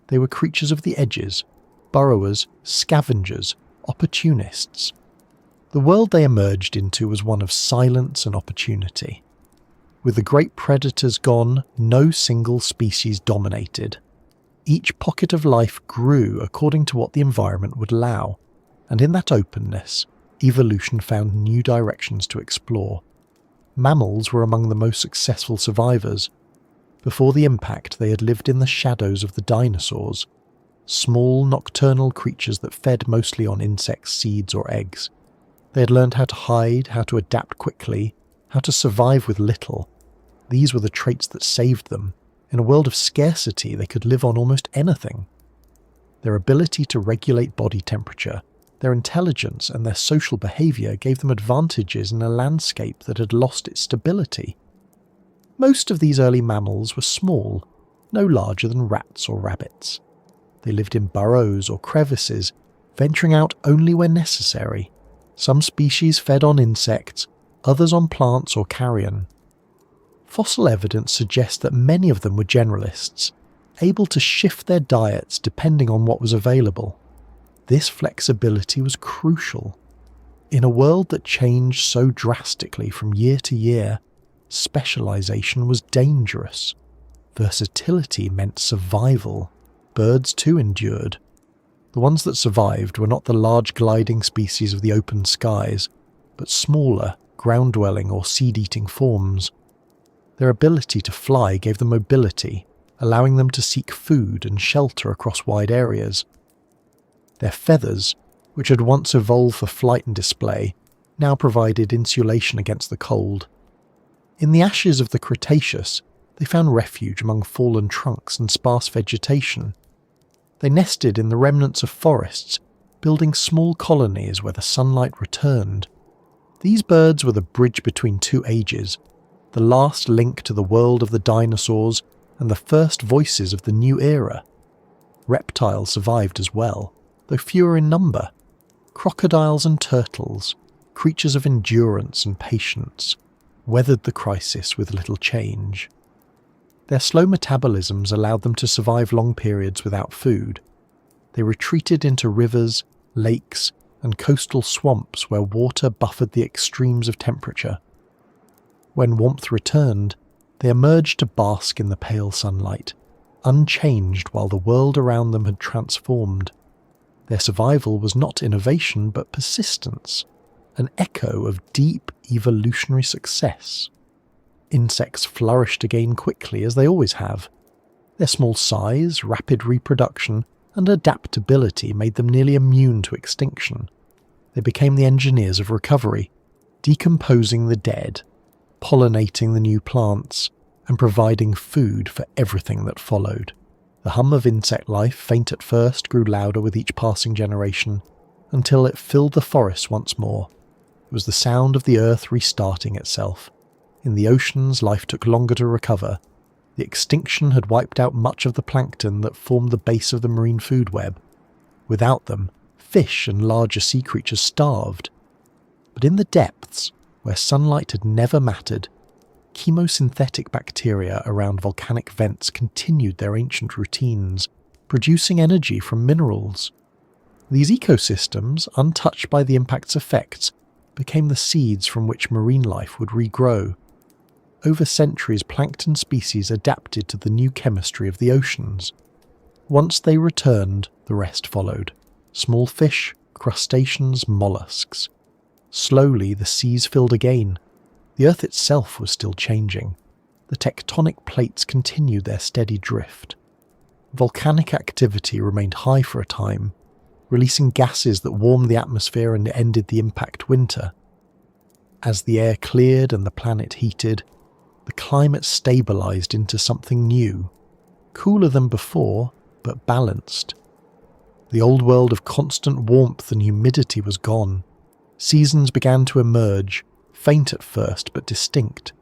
They were creatures of the edges, burrowers, scavengers, opportunists. The world they emerged into was one of silence and opportunity. With the great predators gone, no single species dominated. Each pocket of life grew according to what the environment would allow, and in that openness, evolution found new directions to explore. Mammals were among the most successful survivors. Before the impact, they had lived in the shadows of the dinosaurs, small nocturnal creatures that fed mostly on insects, seeds or eggs. They had learned how to hide, how to adapt quickly, how to survive with little. These were the traits that saved them. In a world of scarcity, they could live on almost anything. Their ability to regulate body temperature, their intelligence and their social behaviour gave them advantages in a landscape that had lost its stability. Most of these early mammals were small, no larger than rats or rabbits. They lived in burrows or crevices, venturing out only when necessary. Some species fed on insects, others on plants or carrion. Fossil evidence suggests that many of them were generalists, able to shift their diets depending on what was available. This flexibility was crucial. In a world that changed so drastically from year to year, specialization was dangerous. Versatility meant survival. Birds too endured. The ones that survived were not the large gliding species of the open skies, but smaller, ground-dwelling or seed-eating forms. Their ability to fly gave them mobility, allowing them to seek food and shelter across wide areas. Their feathers, which had once evolved for flight and display, now provided insulation against the cold. In the ashes of the Cretaceous, they found refuge among fallen trunks and sparse vegetation. They nested in the remnants of forests, building small colonies where the sunlight returned. These birds were the bridge between two ages, the last link to the world of the dinosaurs and the first voices of the new era. Reptiles survived as well, though fewer in number. Crocodiles and turtles, creatures of endurance and patience, weathered the crisis with little change. Their slow metabolisms allowed them to survive long periods without food. They retreated into rivers, lakes, and coastal swamps where water buffered the extremes of temperature. When warmth returned, they emerged to bask in the pale sunlight, unchanged while the world around them had transformed. Their survival was not innovation but persistence, an echo of deep evolutionary success. Insects flourished again quickly, as they always have. Their small size, rapid reproduction, and adaptability made them nearly immune to extinction. They became the engineers of recovery, decomposing the dead, pollinating the new plants, and providing food for everything that followed. The hum of insect life, faint at first, grew louder with each passing generation, until it filled the forest once more. It was the sound of the earth restarting itself. In the oceans, life took longer to recover. The extinction had wiped out much of the plankton that formed the base of the marine food web. Without them, fish and larger sea creatures starved. But in the depths, where sunlight had never mattered, chemosynthetic bacteria around volcanic vents continued their ancient routines, producing energy from minerals. These ecosystems, untouched by the impact's effects, became the seeds from which marine life would regrow. Over centuries, plankton species adapted to the new chemistry of the oceans. Once they returned, the rest followed. Small fish, crustaceans, mollusks. Slowly, the seas filled again. The Earth itself was still changing. The tectonic plates continued their steady drift. Volcanic activity remained high for a time, releasing gases that warmed the atmosphere and ended the impact winter. As the air cleared and the planet heated, the climate stabilized into something new, cooler than before, but balanced. The old world of constant warmth and humidity was gone. Seasons began to emerge, faint at first but distinct,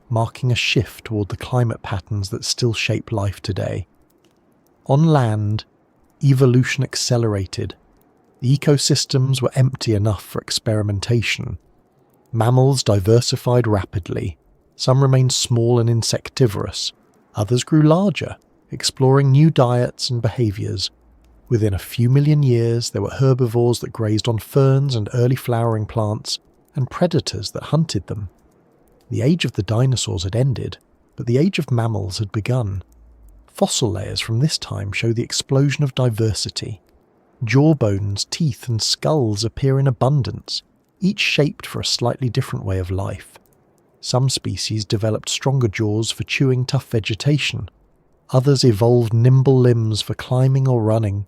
marking a shift toward the climate patterns that still shape life today. On land, evolution accelerated. The ecosystems were empty enough for experimentation. Mammals diversified rapidly. Some remained small and insectivorous. Others grew larger, exploring new diets and behaviours. Within a few million years, there were herbivores that grazed on ferns and early flowering plants, and predators that hunted them. The age of the dinosaurs had ended, but the age of mammals had begun. Fossil layers from this time show the explosion of diversity. Jawbones, teeth, and skulls appear in abundance, each shaped for a slightly different way of life. Some species developed stronger jaws for chewing tough vegetation. Others evolved nimble limbs for climbing or running.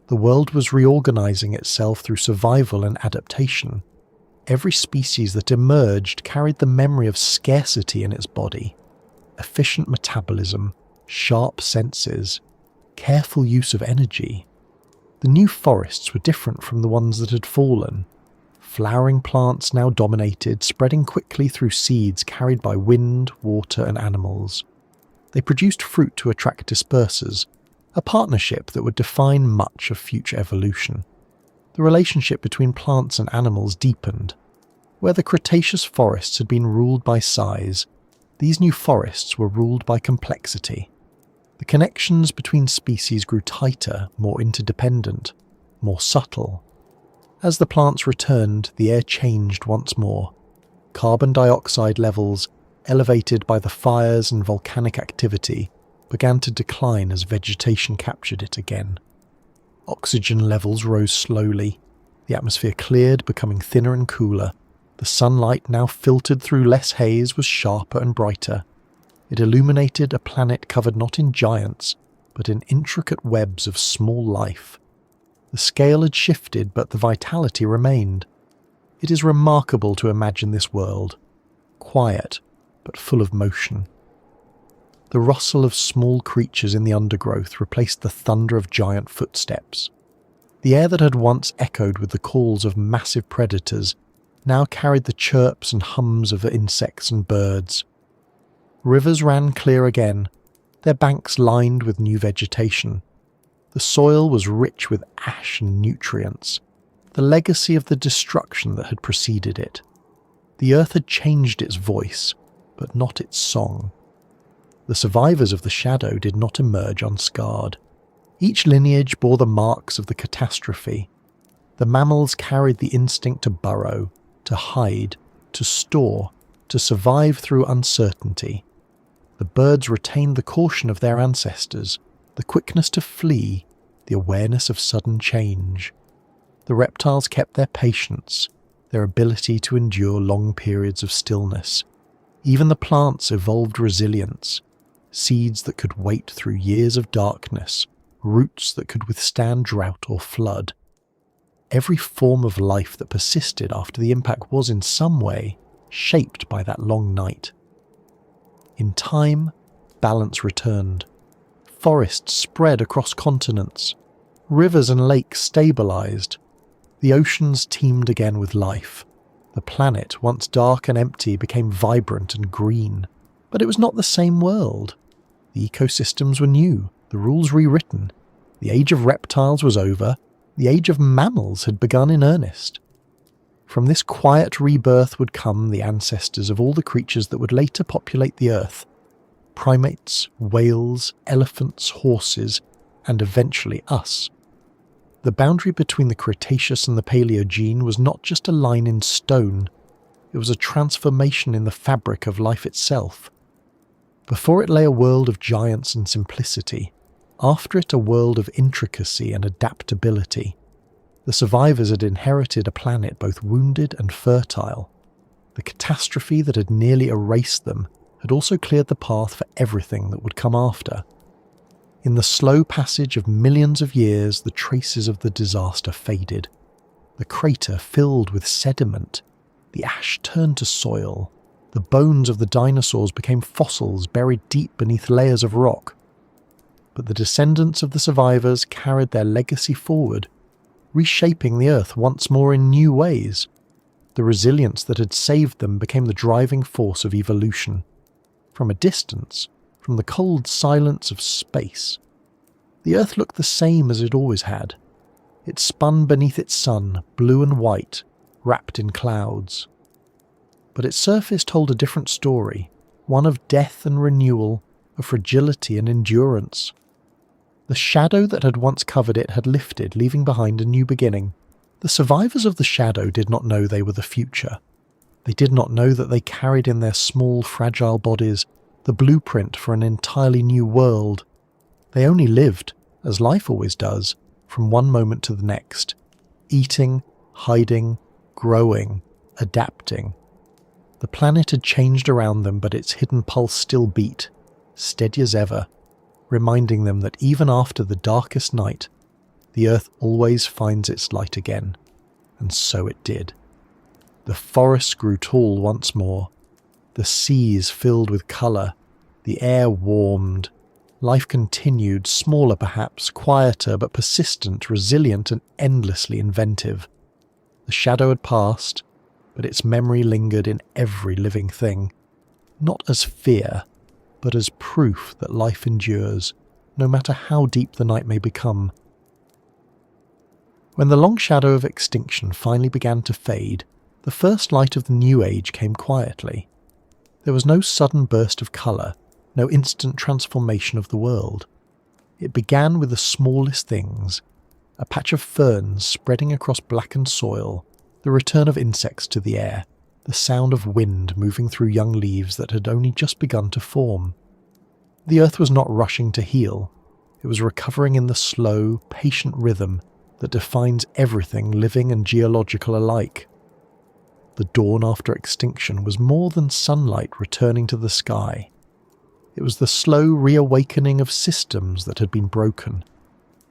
The world was reorganizing itself through survival and adaptation. Every species that emerged carried the memory of scarcity in its body. Efficient metabolism, sharp senses, careful use of energy. The new forests were different from the ones that had fallen. Flowering plants now dominated, spreading quickly through seeds carried by wind, water, and animals. They produced fruit to attract dispersers, a partnership that would define much of future evolution. The relationship between plants and animals deepened. Where the Cretaceous forests had been ruled by size, these new forests were ruled by complexity. The connections between species grew tighter, more interdependent, more subtle. As the plants returned, the air changed once more. Carbon dioxide levels, elevated by the fires and volcanic activity, began to decline as vegetation captured it again. Oxygen levels rose slowly. The atmosphere cleared, becoming thinner and cooler. The sunlight, now filtered through less haze, was sharper and brighter. It illuminated a planet covered not in giants, but in intricate webs of small life. The scale had shifted, but the vitality remained. It is remarkable to imagine this world, quiet, but full of motion. The rustle of small creatures in the undergrowth replaced the thunder of giant footsteps. The air that had once echoed with the calls of massive predators now carried the chirps and hums of insects and birds. Rivers ran clear again, their banks lined with new vegetation. The soil was rich with ash and nutrients, the legacy of the destruction that had preceded it. The earth had changed its voice, but not its song. The survivors of the shadow did not emerge unscarred. Each lineage bore the marks of the catastrophe. The mammals carried the instinct to burrow, to hide, to store, to survive through uncertainty. The birds retained the caution of their ancestors, the quickness to flee, the awareness of sudden change. The reptiles kept their patience, their ability to endure long periods of stillness. Even the plants evolved resilience, seeds that could wait through years of darkness, roots that could withstand drought or flood. Every form of life that persisted after the impact was in some way shaped by that long night. In time, balance returned. Forests spread across continents. Rivers and lakes stabilized. The oceans teemed again with life. The planet, once dark and empty, became vibrant and green. But it was not the same world. The ecosystems were new, the rules rewritten. The age of reptiles was over. The age of mammals had begun in earnest. From this quiet rebirth would come the ancestors of all the creatures that would later populate the earth. Primates, whales, elephants, horses, and eventually us. The boundary between the Cretaceous and the Paleogene was not just a line in stone, it was a transformation in the fabric of life itself. Before it lay a world of giants and simplicity, after it a world of intricacy and adaptability. The survivors had inherited a planet both wounded and fertile. The catastrophe that had nearly erased them had also cleared the path for everything that would come after. In the slow passage of millions of years, the traces of the disaster faded. The crater filled with sediment. The ash turned to soil. The bones of the dinosaurs became fossils buried deep beneath layers of rock. But the descendants of the survivors carried their legacy forward, reshaping the Earth once more in new ways. The resilience that had saved them became the driving force of evolution. From a distance, from the cold silence of space, the Earth looked the same as it always had. It spun beneath its sun, blue and white, wrapped in clouds. But its surface told a different story, one of death and renewal, of fragility and endurance. The shadow that had once covered it had lifted, leaving behind a new beginning. The survivors of the shadow did not know they were the future. They did not know that they carried in their small, fragile bodies the blueprint for an entirely new world. They only lived, as life always does, from one moment to the next, eating, hiding, growing, adapting. The planet had changed around them, but its hidden pulse still beat, steady as ever, reminding them that even after the darkest night, the Earth always finds its light again. And so it did. The forests grew tall once more. The seas filled with colour. The air warmed. Life continued, smaller perhaps, quieter but persistent, resilient and endlessly inventive. The shadow had passed, but its memory lingered in every living thing, not as fear, but as proof that life endures, no matter how deep the night may become. When the long shadow of extinction finally began to fade, the first light of the new age came quietly. There was no sudden burst of colour, no instant transformation of the world. It began with the smallest things, a patch of ferns spreading across blackened soil, the return of insects to the air, the sound of wind moving through young leaves that had only just begun to form. The Earth was not rushing to heal. It was recovering in the slow, patient rhythm that defines everything living and geological alike. The dawn after extinction was more than sunlight returning to the sky. It was the slow reawakening of systems that had been broken.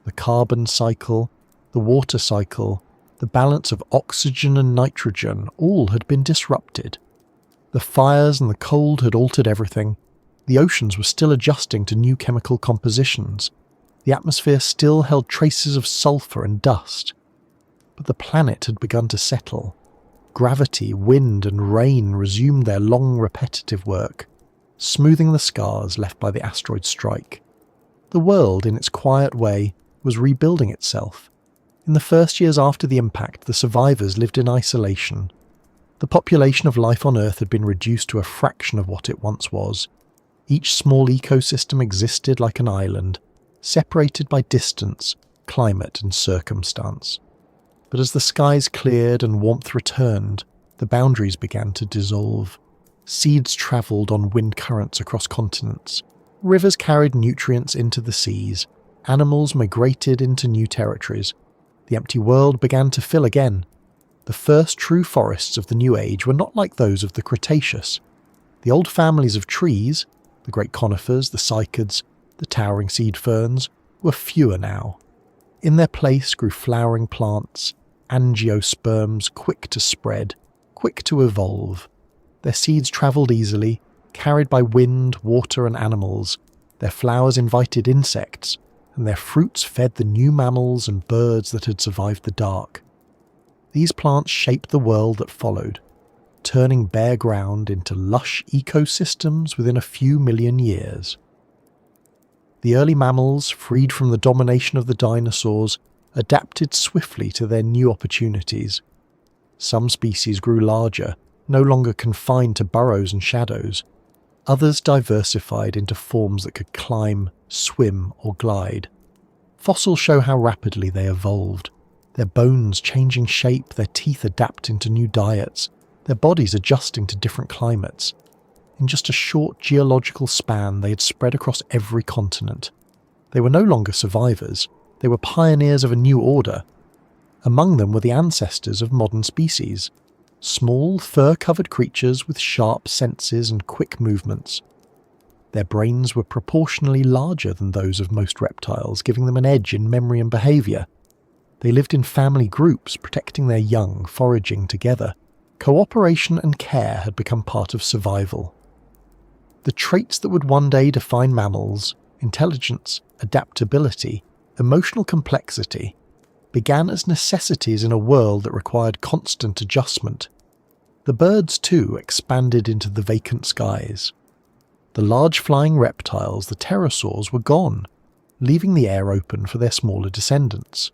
The carbon cycle, the water cycle, the balance of oxygen and nitrogen, all had been disrupted. The fires and the cold had altered everything. The oceans were still adjusting to new chemical compositions. The atmosphere still held traces of sulfur and dust. But the planet had begun to settle. Gravity, wind and rain resumed their long repetitive work, smoothing the scars left by the asteroid strike. The world, in its quiet way, was rebuilding itself. In the first years after the impact, the survivors lived in isolation. The population of life on Earth had been reduced to a fraction of what it once was. Each small ecosystem existed like an island, separated by distance, climate and circumstance. But as the skies cleared and warmth returned, the boundaries began to dissolve. Seeds travelled on wind currents across continents. Rivers carried nutrients into the seas. Animals migrated into new territories. The empty world began to fill again. The first true forests of the New Age were not like those of the Cretaceous. The old families of trees, the great conifers, the cycads, the towering seed ferns, were fewer now. In their place grew flowering plants, angiosperms quick to spread, quick to evolve. Their seeds travelled easily, carried by wind, water and animals. Their flowers invited insects, and their fruits fed the new mammals and birds that had survived the dark. These plants shaped the world that followed, turning bare ground into lush ecosystems within a few million years. The early mammals, freed from the domination of the dinosaurs, adapted swiftly to their new opportunities. Some species grew larger, no longer confined to burrows and shadows. Others diversified into forms that could climb, swim or glide. Fossils show how rapidly they evolved, their bones changing shape, their teeth adapting to new diets, their bodies adjusting to different climates. In just a short geological span, they had spread across every continent. They were no longer survivors, they were pioneers of a new order. Among them were the ancestors of modern species, small, fur-covered creatures with sharp senses and quick movements. Their brains were proportionally larger than those of most reptiles, giving them an edge in memory and behaviour. They lived in family groups, protecting their young, foraging together. Cooperation and care had become part of survival. The traits that would one day define mammals, intelligence, adaptability, emotional complexity, began as necessities in a world that required constant adjustment. The birds, too, expanded into the vacant skies. The large flying reptiles, the pterosaurs, were gone, leaving the air open for their smaller descendants.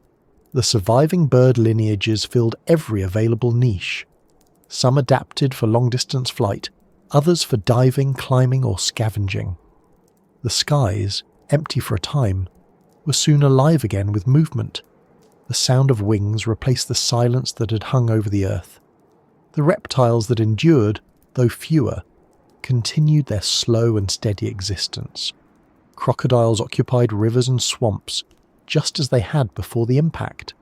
The surviving bird lineages filled every available niche. Some adapted for long-distance flight, others for diving, climbing, or scavenging. The skies, empty for a time, were soon alive again with movement. The sound of wings replaced the silence that had hung over the earth. The reptiles that endured, though fewer, continued their slow and steady existence. Crocodiles occupied rivers and swamps, just as they had before the impact.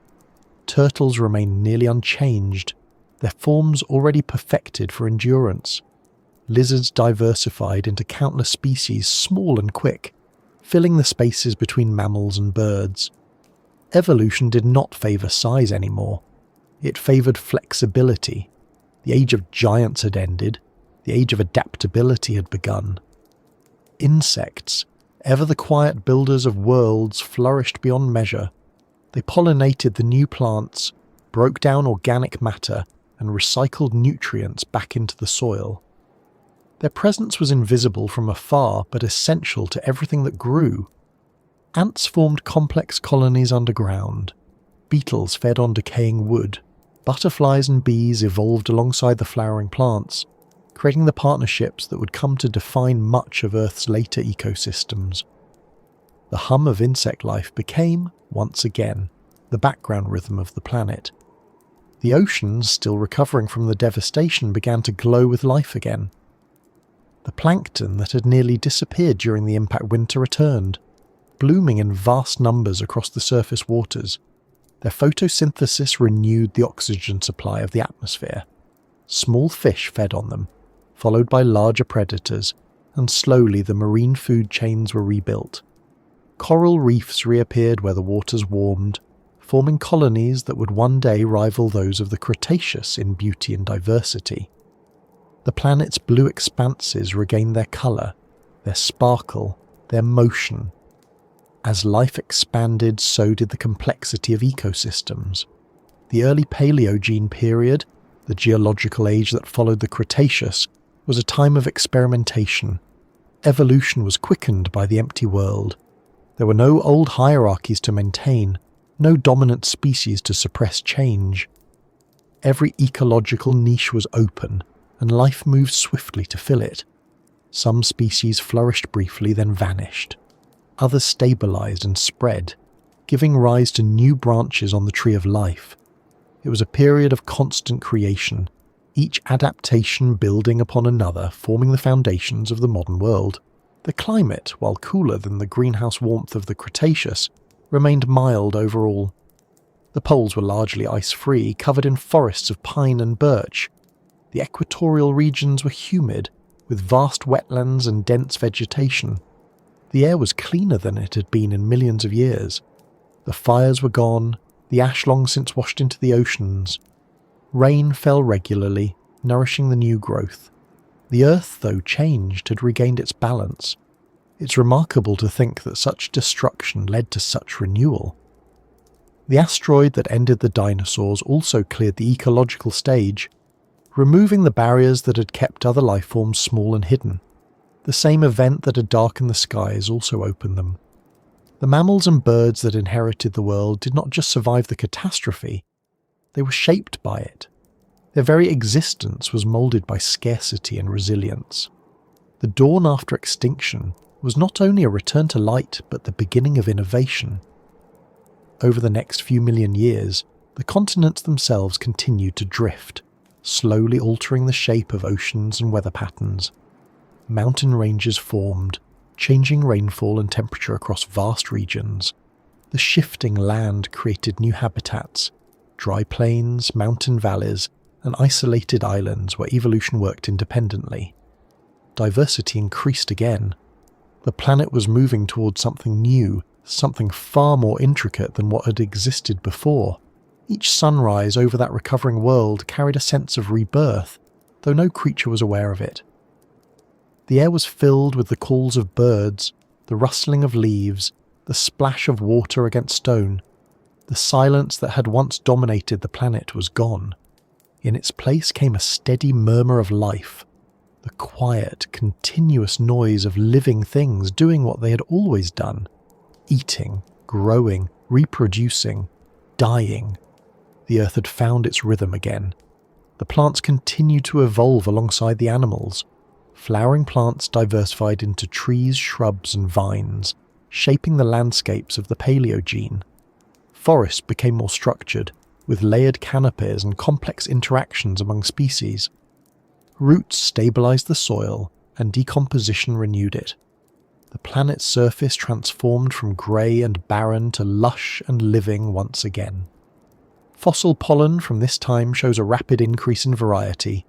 Turtles remained nearly unchanged, their forms already perfected for endurance. Lizards diversified into countless species, small and quick, filling the spaces between mammals and birds. Evolution did not favour size anymore. It favoured flexibility. The age of giants had ended. The age of adaptability had begun. Insects, ever the quiet builders of worlds, flourished beyond measure. They pollinated the new plants, broke down organic matter, and recycled nutrients back into the soil. Their presence was invisible from afar, but essential to everything that grew. Ants formed complex colonies underground. Beetles fed on decaying wood. Butterflies and bees evolved alongside the flowering plants, creating the partnerships that would come to define much of Earth's later ecosystems. The hum of insect life became, once again, the background rhythm of the planet. The oceans, still recovering from the devastation, began to glow with life again. The plankton that had nearly disappeared during the impact winter returned, blooming in vast numbers across the surface waters. Their photosynthesis renewed the oxygen supply of the atmosphere. Small fish fed on them, followed by larger predators, and slowly the marine food chains were rebuilt. Coral reefs reappeared where the waters warmed, forming colonies that would one day rival those of the Cretaceous in beauty and diversity. The planet's blue expanses regained their colour, their sparkle, their motion. As life expanded, so did the complexity of ecosystems. The early Paleogene period, the geological age that followed the Cretaceous, was a time of experimentation. Evolution was quickened by the empty world. There were no old hierarchies to maintain, no dominant species to suppress change. Every ecological niche was open, and life moved swiftly to fill it. Some species flourished briefly, then vanished. Others stabilized and spread, giving rise to new branches on the tree of life. It was a period of constant creation, each adaptation building upon another, forming the foundations of the modern world. The climate, while cooler than the greenhouse warmth of the Cretaceous, remained mild overall. The poles were largely ice-free, covered in forests of pine and birch. The equatorial regions were humid, with vast wetlands and dense vegetation. The air was cleaner than it had been in millions of years. The fires were gone, the ash long since washed into the oceans. Rain fell regularly, nourishing the new growth. The Earth, though changed, had regained its balance. It's remarkable to think that such destruction led to such renewal. The asteroid that ended the dinosaurs also cleared the ecological stage, removing the barriers that had kept other life forms small and hidden. The same event that had darkened the skies also opened them. The mammals and birds that inherited the world did not just survive the catastrophe, they were shaped by it. Their very existence was moulded by scarcity and resilience. The dawn after extinction was not only a return to light but the beginning of innovation. over the next few million years, the continents themselves continued to drift, slowly altering the shape of oceans and weather patterns. Mountain ranges formed, changing rainfall and temperature across vast regions. The shifting land created new habitats, dry plains, mountain valleys, and isolated islands where evolution worked independently. Diversity increased again. The planet was moving towards something new, something far more intricate than what had existed before. Each sunrise over that recovering world carried a sense of rebirth, though no creature was aware of it. The air was filled with the calls of birds, the rustling of leaves, the splash of water against stone. The silence that had once dominated the planet was gone. In its place came a steady murmur of life, the quiet, continuous noise of living things doing what they had always done: eating, growing, reproducing, dying. The earth had found its rhythm again. The plants continued to evolve alongside the animals. Flowering plants diversified into trees, shrubs, and vines, shaping the landscapes of the Paleogene. Forests became more structured, with layered canopies and complex interactions among species. Roots stabilized the soil, and decomposition renewed it. The planet's surface transformed from grey and barren to lush and living once again. Fossil pollen from this time shows a rapid increase in variety,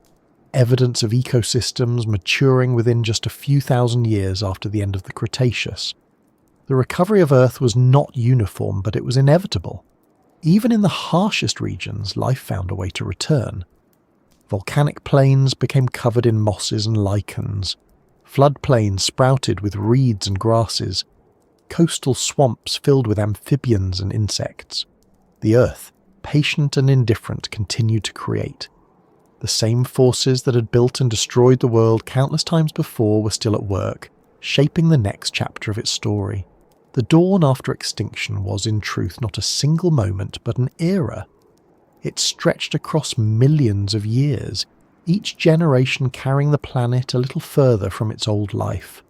evidence of ecosystems maturing within just a few thousand years after the end of the Cretaceous. The recovery of Earth was not uniform, but it was inevitable. Even in the harshest regions, life found a way to return. Volcanic plains became covered in mosses and lichens. Floodplains sprouted with reeds and grasses. Coastal swamps filled with amphibians and insects. The Earth, patient and indifferent, continued to create. The same forces that had built and destroyed the world countless times before were still at work, shaping the next chapter of its story. The dawn after extinction was, in truth, not a single moment, but an era. It stretched across millions of years, each generation carrying the planet a little further from its old life.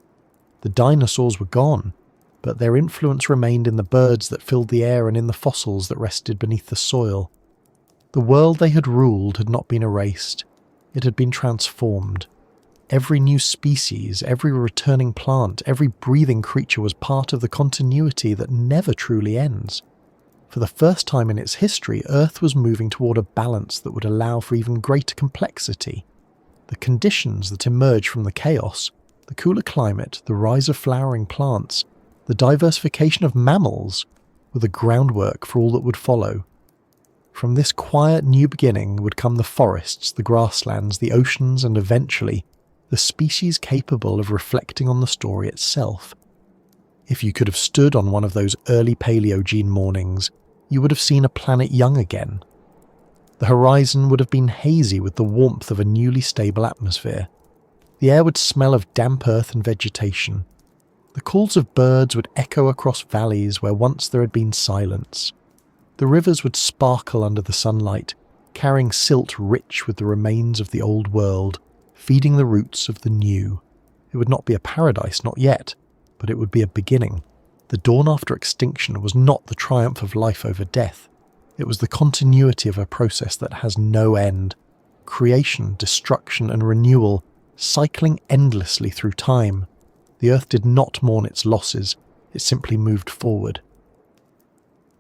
The dinosaurs were gone, but their influence remained in the birds that filled the air and in the fossils that rested beneath the soil. The world they had ruled had not been erased. It had been transformed. Every new species, every returning plant, every breathing creature was part of the continuity that never truly ends. For the first time in its history, Earth was moving toward a balance that would allow for even greater complexity. The conditions that emerged from the chaos, the cooler climate, the rise of flowering plants, the diversification of mammals, were the groundwork for all that would follow. From this quiet new beginning would come the forests, the grasslands, the oceans, and eventually, the species capable of reflecting on the story itself. If you could have stood on one of those early Paleogene mornings, you would have seen a planet young again. The horizon would have been hazy with the warmth of a newly stable atmosphere. The air would smell of damp earth and vegetation. The calls of birds would echo across valleys where once there had been silence. The rivers would sparkle under the sunlight, carrying silt rich with the remains of the old world, feeding the roots of the new. It would not be a paradise, not yet, but it would be a beginning. The dawn after extinction was not the triumph of life over death. It was the continuity of a process that has no end. Creation, destruction, and renewal, cycling endlessly through time. The Earth did not mourn its losses, it simply moved forward.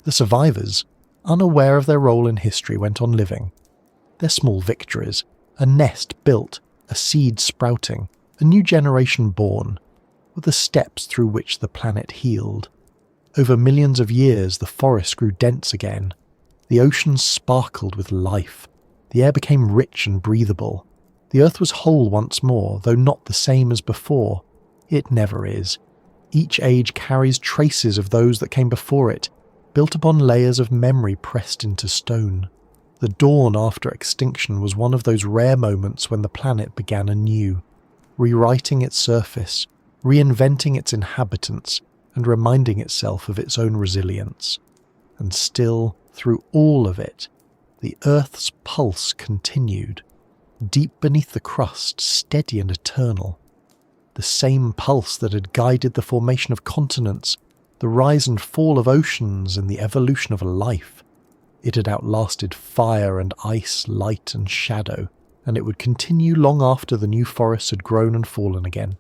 The survivors, unaware of their role in history, went on living. Their small victories, a nest built, a seed sprouting, a new generation born, were the steps through which the planet healed. Over millions of years, the forest grew dense again. The oceans sparkled with life. The air became rich and breathable. The Earth was whole once more, though not the same as before. It never is. Each age carries traces of those that came before it, built upon layers of memory pressed into stone. The dawn after extinction was one of those rare moments when the planet began anew, rewriting its surface, reinventing its inhabitants, and reminding itself of its own resilience. And still, through all of it, the Earth's pulse continued, deep beneath the crust, steady and eternal. The same pulse that had guided the formation of continents, the rise and fall of oceans and the evolution of life. It had outlasted fire and ice, light and shadow, and it would continue long after the new forests had grown and fallen again.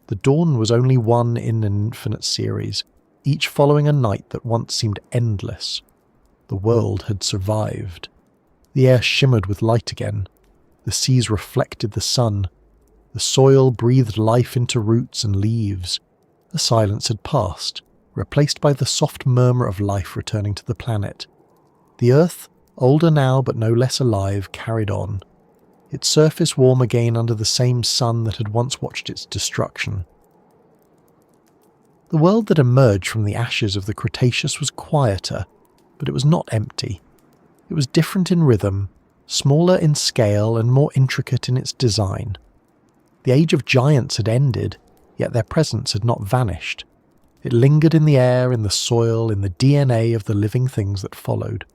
The dawn was only one in an infinite series, each following a night that once seemed endless. The world had survived. The air shimmered with light again. The seas reflected the sun. The soil breathed life into roots and leaves. The silence had passed, replaced by the soft murmur of life returning to the planet. The Earth, older now but no less alive, carried on, its surface warm again under the same sun that had once watched its destruction. The world that emerged from the ashes of the Cretaceous was quieter, but it was not empty. It was different in rhythm, smaller in scale and more intricate in its design. The age of giants had ended, yet their presence had not vanished. It lingered in the air, in the soil, in the DNA of the living things that followed.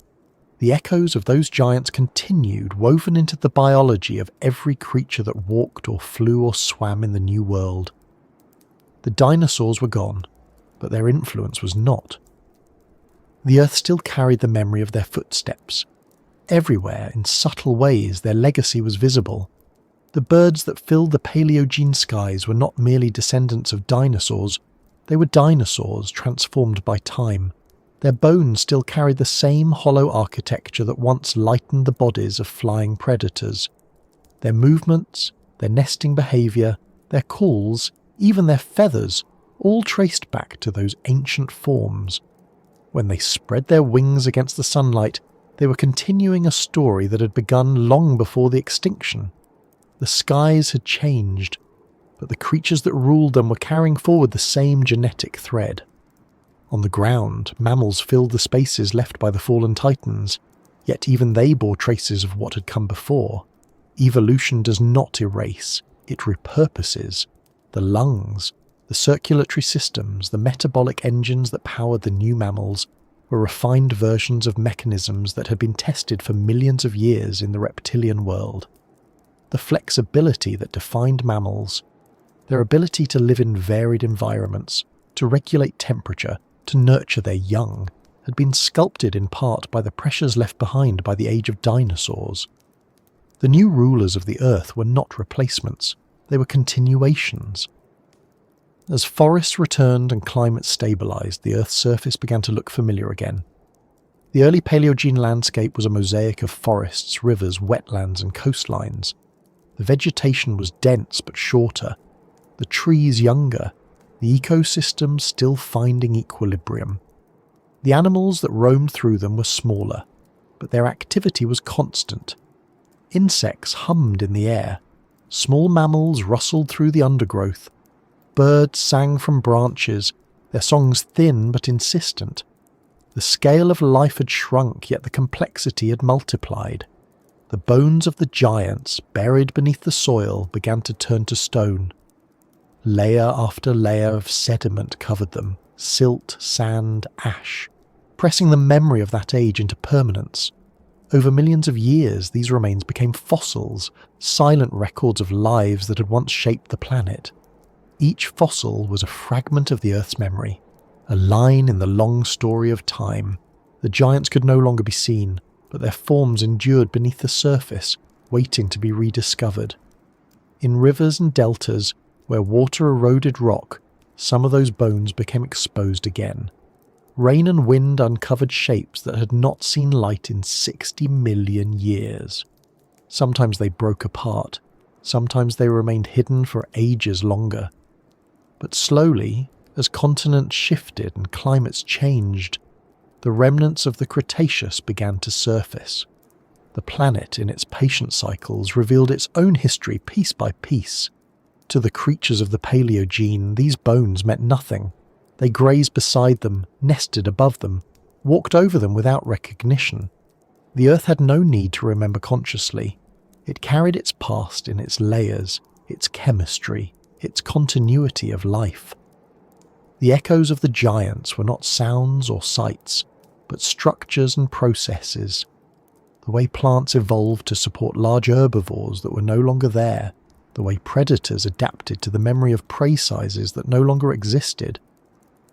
The echoes of those giants continued, woven into the biology of every creature that walked or flew or swam in the new world. The dinosaurs were gone, but their influence was not. The Earth still carried the memory of their footsteps. Everywhere, in subtle ways, their legacy was visible. The birds that filled the Paleogene skies were not merely descendants of dinosaurs, they were dinosaurs transformed by time. Their bones still carried the same hollow architecture that once lightened the bodies of flying predators. Their movements, their nesting behaviour, their calls, even their feathers, all traced back to those ancient forms. When they spread their wings against the sunlight, they were continuing a story that had begun long before the extinction. The skies had changed, but the creatures that ruled them were carrying forward the same genetic thread. On the ground, mammals filled the spaces left by the fallen titans, yet even they bore traces of what had come before. Evolution does not erase, it repurposes. The lungs, the circulatory systems, the metabolic engines that powered the new mammals were refined versions of mechanisms that had been tested for millions of years in the reptilian world. The flexibility that defined mammals, their ability to live in varied environments, to regulate temperature, to nurture their young, had been sculpted in part by the pressures left behind by the age of dinosaurs. The new rulers of the Earth were not replacements, they were continuations. As forests returned and climates stabilised, the Earth's surface began to look familiar again. The early Paleogene landscape was a mosaic of forests, rivers, wetlands and coastlines. The vegetation was dense but shorter, the trees younger, the ecosystems still finding equilibrium. The animals that roamed through them were smaller, but their activity was constant. Insects hummed in the air, small mammals rustled through the undergrowth, birds sang from branches, their songs thin but insistent. The scale of life had shrunk, yet the complexity had multiplied. The bones of the giants, buried beneath the soil, began to turn to stone. Layer after layer of sediment covered them, silt, sand, ash, pressing the memory of that age into permanence. Over millions of years, these remains became fossils, silent records of lives that had once shaped the planet. Each fossil was a fragment of the Earth's memory, a line in the long story of time. The giants could no longer be seen, but their forms endured beneath the surface, waiting to be rediscovered. In rivers and deltas, where water eroded rock, some of those bones became exposed again. Rain and wind uncovered shapes that had not seen light in 60 million years. Sometimes they broke apart, sometimes they remained hidden for ages longer. But slowly, as continents shifted and climates changed, the remnants of the Cretaceous began to surface. The planet, in its patient cycles, revealed its own history piece by piece. To the creatures of the Paleogene, these bones meant nothing. They grazed beside them, nested above them, walked over them without recognition. The Earth had no need to remember consciously. It carried its past in its layers, its chemistry, its continuity of life. The echoes of the giants were not sounds or sights, but structures and processes. The way plants evolved to support large herbivores that were no longer there, the way predators adapted to the memory of prey sizes that no longer existed.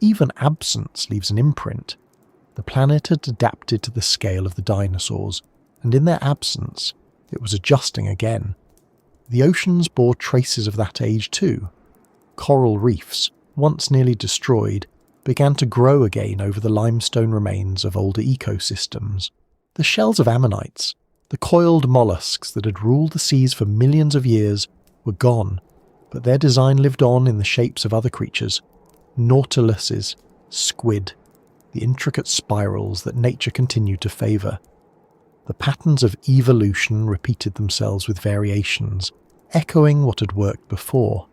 Even absence leaves an imprint. The planet had adapted to the scale of the dinosaurs, and in their absence, it was adjusting again. The oceans bore traces of that age too. Coral reefs, once nearly destroyed, began to grow again over the limestone remains of older ecosystems. The shells of ammonites, the coiled mollusks that had ruled the seas for millions of years, were gone, but their design lived on in the shapes of other creatures. Nautiluses, squid, the intricate spirals that nature continued to favour. The patterns of evolution repeated themselves with variations, echoing what had worked before.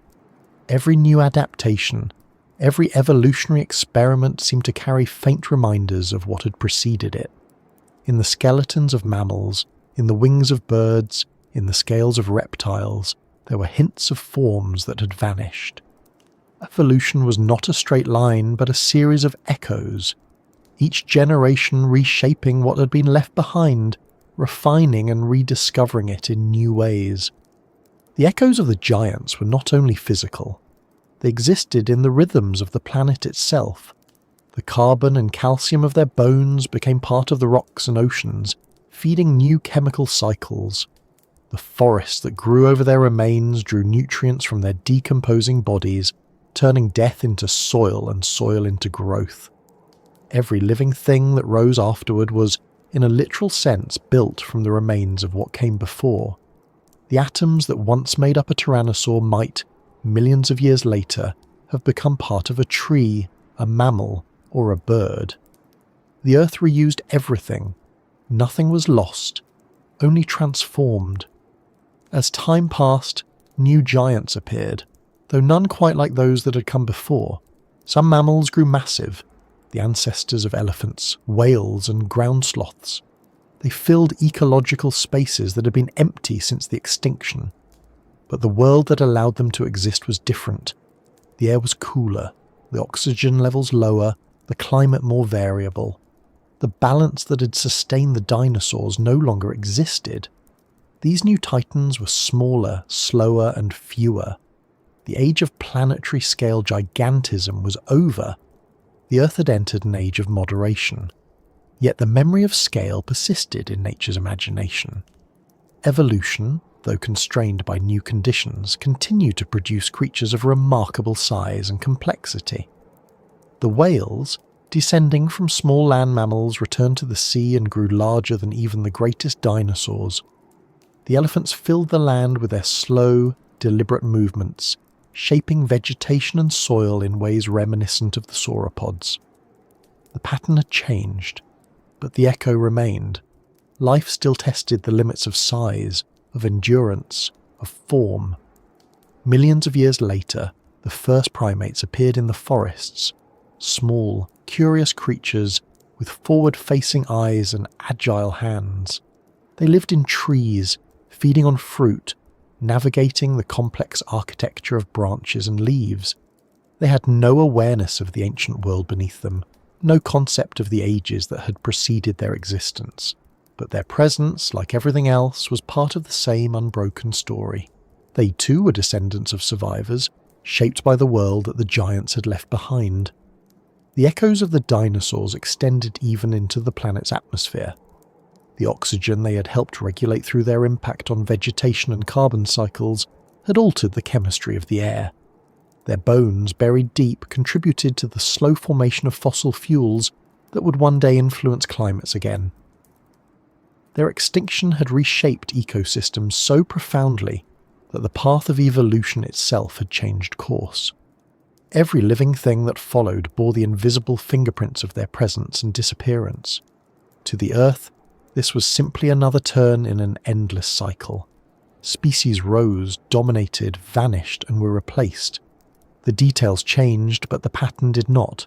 Every new adaptation, every evolutionary experiment seemed to carry faint reminders of what had preceded it. In the skeletons of mammals, in the wings of birds, in the scales of reptiles, there were hints of forms that had vanished. Evolution was not a straight line, but a series of echoes, each generation reshaping what had been left behind, refining and rediscovering it in new ways. The echoes of the giants were not only physical, they existed in the rhythms of the planet itself. The carbon and calcium of their bones became part of the rocks and oceans, feeding new chemical cycles. The forests that grew over their remains drew nutrients from their decomposing bodies, turning death into soil and soil into growth. Every living thing that rose afterward was, in a literal sense, built from the remains of what came before. The atoms that once made up a tyrannosaur might, millions of years later, have become part of a tree, a mammal, or a bird. The Earth reused everything. Nothing was lost, only transformed. As time passed, new giants appeared, though none quite like those that had come before. Some mammals grew massive, the ancestors of elephants, whales, and ground sloths. They filled ecological spaces that had been empty since the extinction. But the world that allowed them to exist was different. The air was cooler, the oxygen levels lower, the climate more variable. The balance that had sustained the dinosaurs no longer existed. These new titans were smaller, slower, and fewer. The age of planetary scale gigantism was over. The Earth had entered an age of moderation. Yet the memory of scale persisted in nature's imagination. Evolution, though constrained by new conditions, continued to produce creatures of remarkable size and complexity. The whales, descending from small land mammals, returned to the sea and grew larger than even the greatest dinosaurs. The elephants filled the land with their slow, deliberate movements, shaping vegetation and soil in ways reminiscent of the sauropods. The pattern had changed, but the echo remained. Life still tested the limits of size, of endurance, of form. Millions of years later, the first primates appeared in the forests, small, curious creatures with forward-facing eyes and agile hands. They lived in trees, feeding on fruit, navigating the complex architecture of branches and leaves. They had no awareness of the ancient world beneath them, no concept of the ages that had preceded their existence. But their presence, like everything else, was part of the same unbroken story. They too were descendants of survivors, shaped by the world that the giants had left behind. The echoes of the dinosaurs extended even into the planet's atmosphere. The oxygen they had helped regulate through their impact on vegetation and carbon cycles had altered the chemistry of the air. Their bones, buried deep, contributed to the slow formation of fossil fuels that would one day influence climates again. Their extinction had reshaped ecosystems so profoundly that the path of evolution itself had changed course. Every living thing that followed bore the invisible fingerprints of their presence and disappearance. To the Earth, this was simply another turn in an endless cycle. Species rose, dominated, vanished, and were replaced. The details changed, but the pattern did not.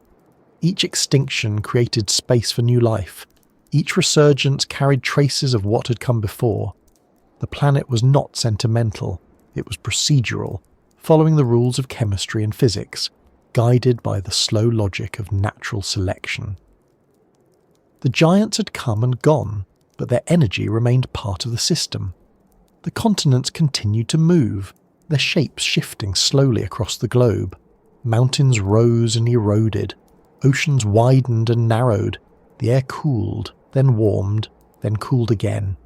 Each extinction created space for new life. Each resurgence carried traces of what had come before. The planet was not sentimental, it was procedural, following the rules of chemistry and physics, guided by the slow logic of natural selection. The giants had come and gone, but their energy remained part of the system. The continents continued to move, their shapes shifting slowly across the globe. Mountains rose and eroded, Oceans widened and narrowed, the air cooled, then warmed, then cooled again.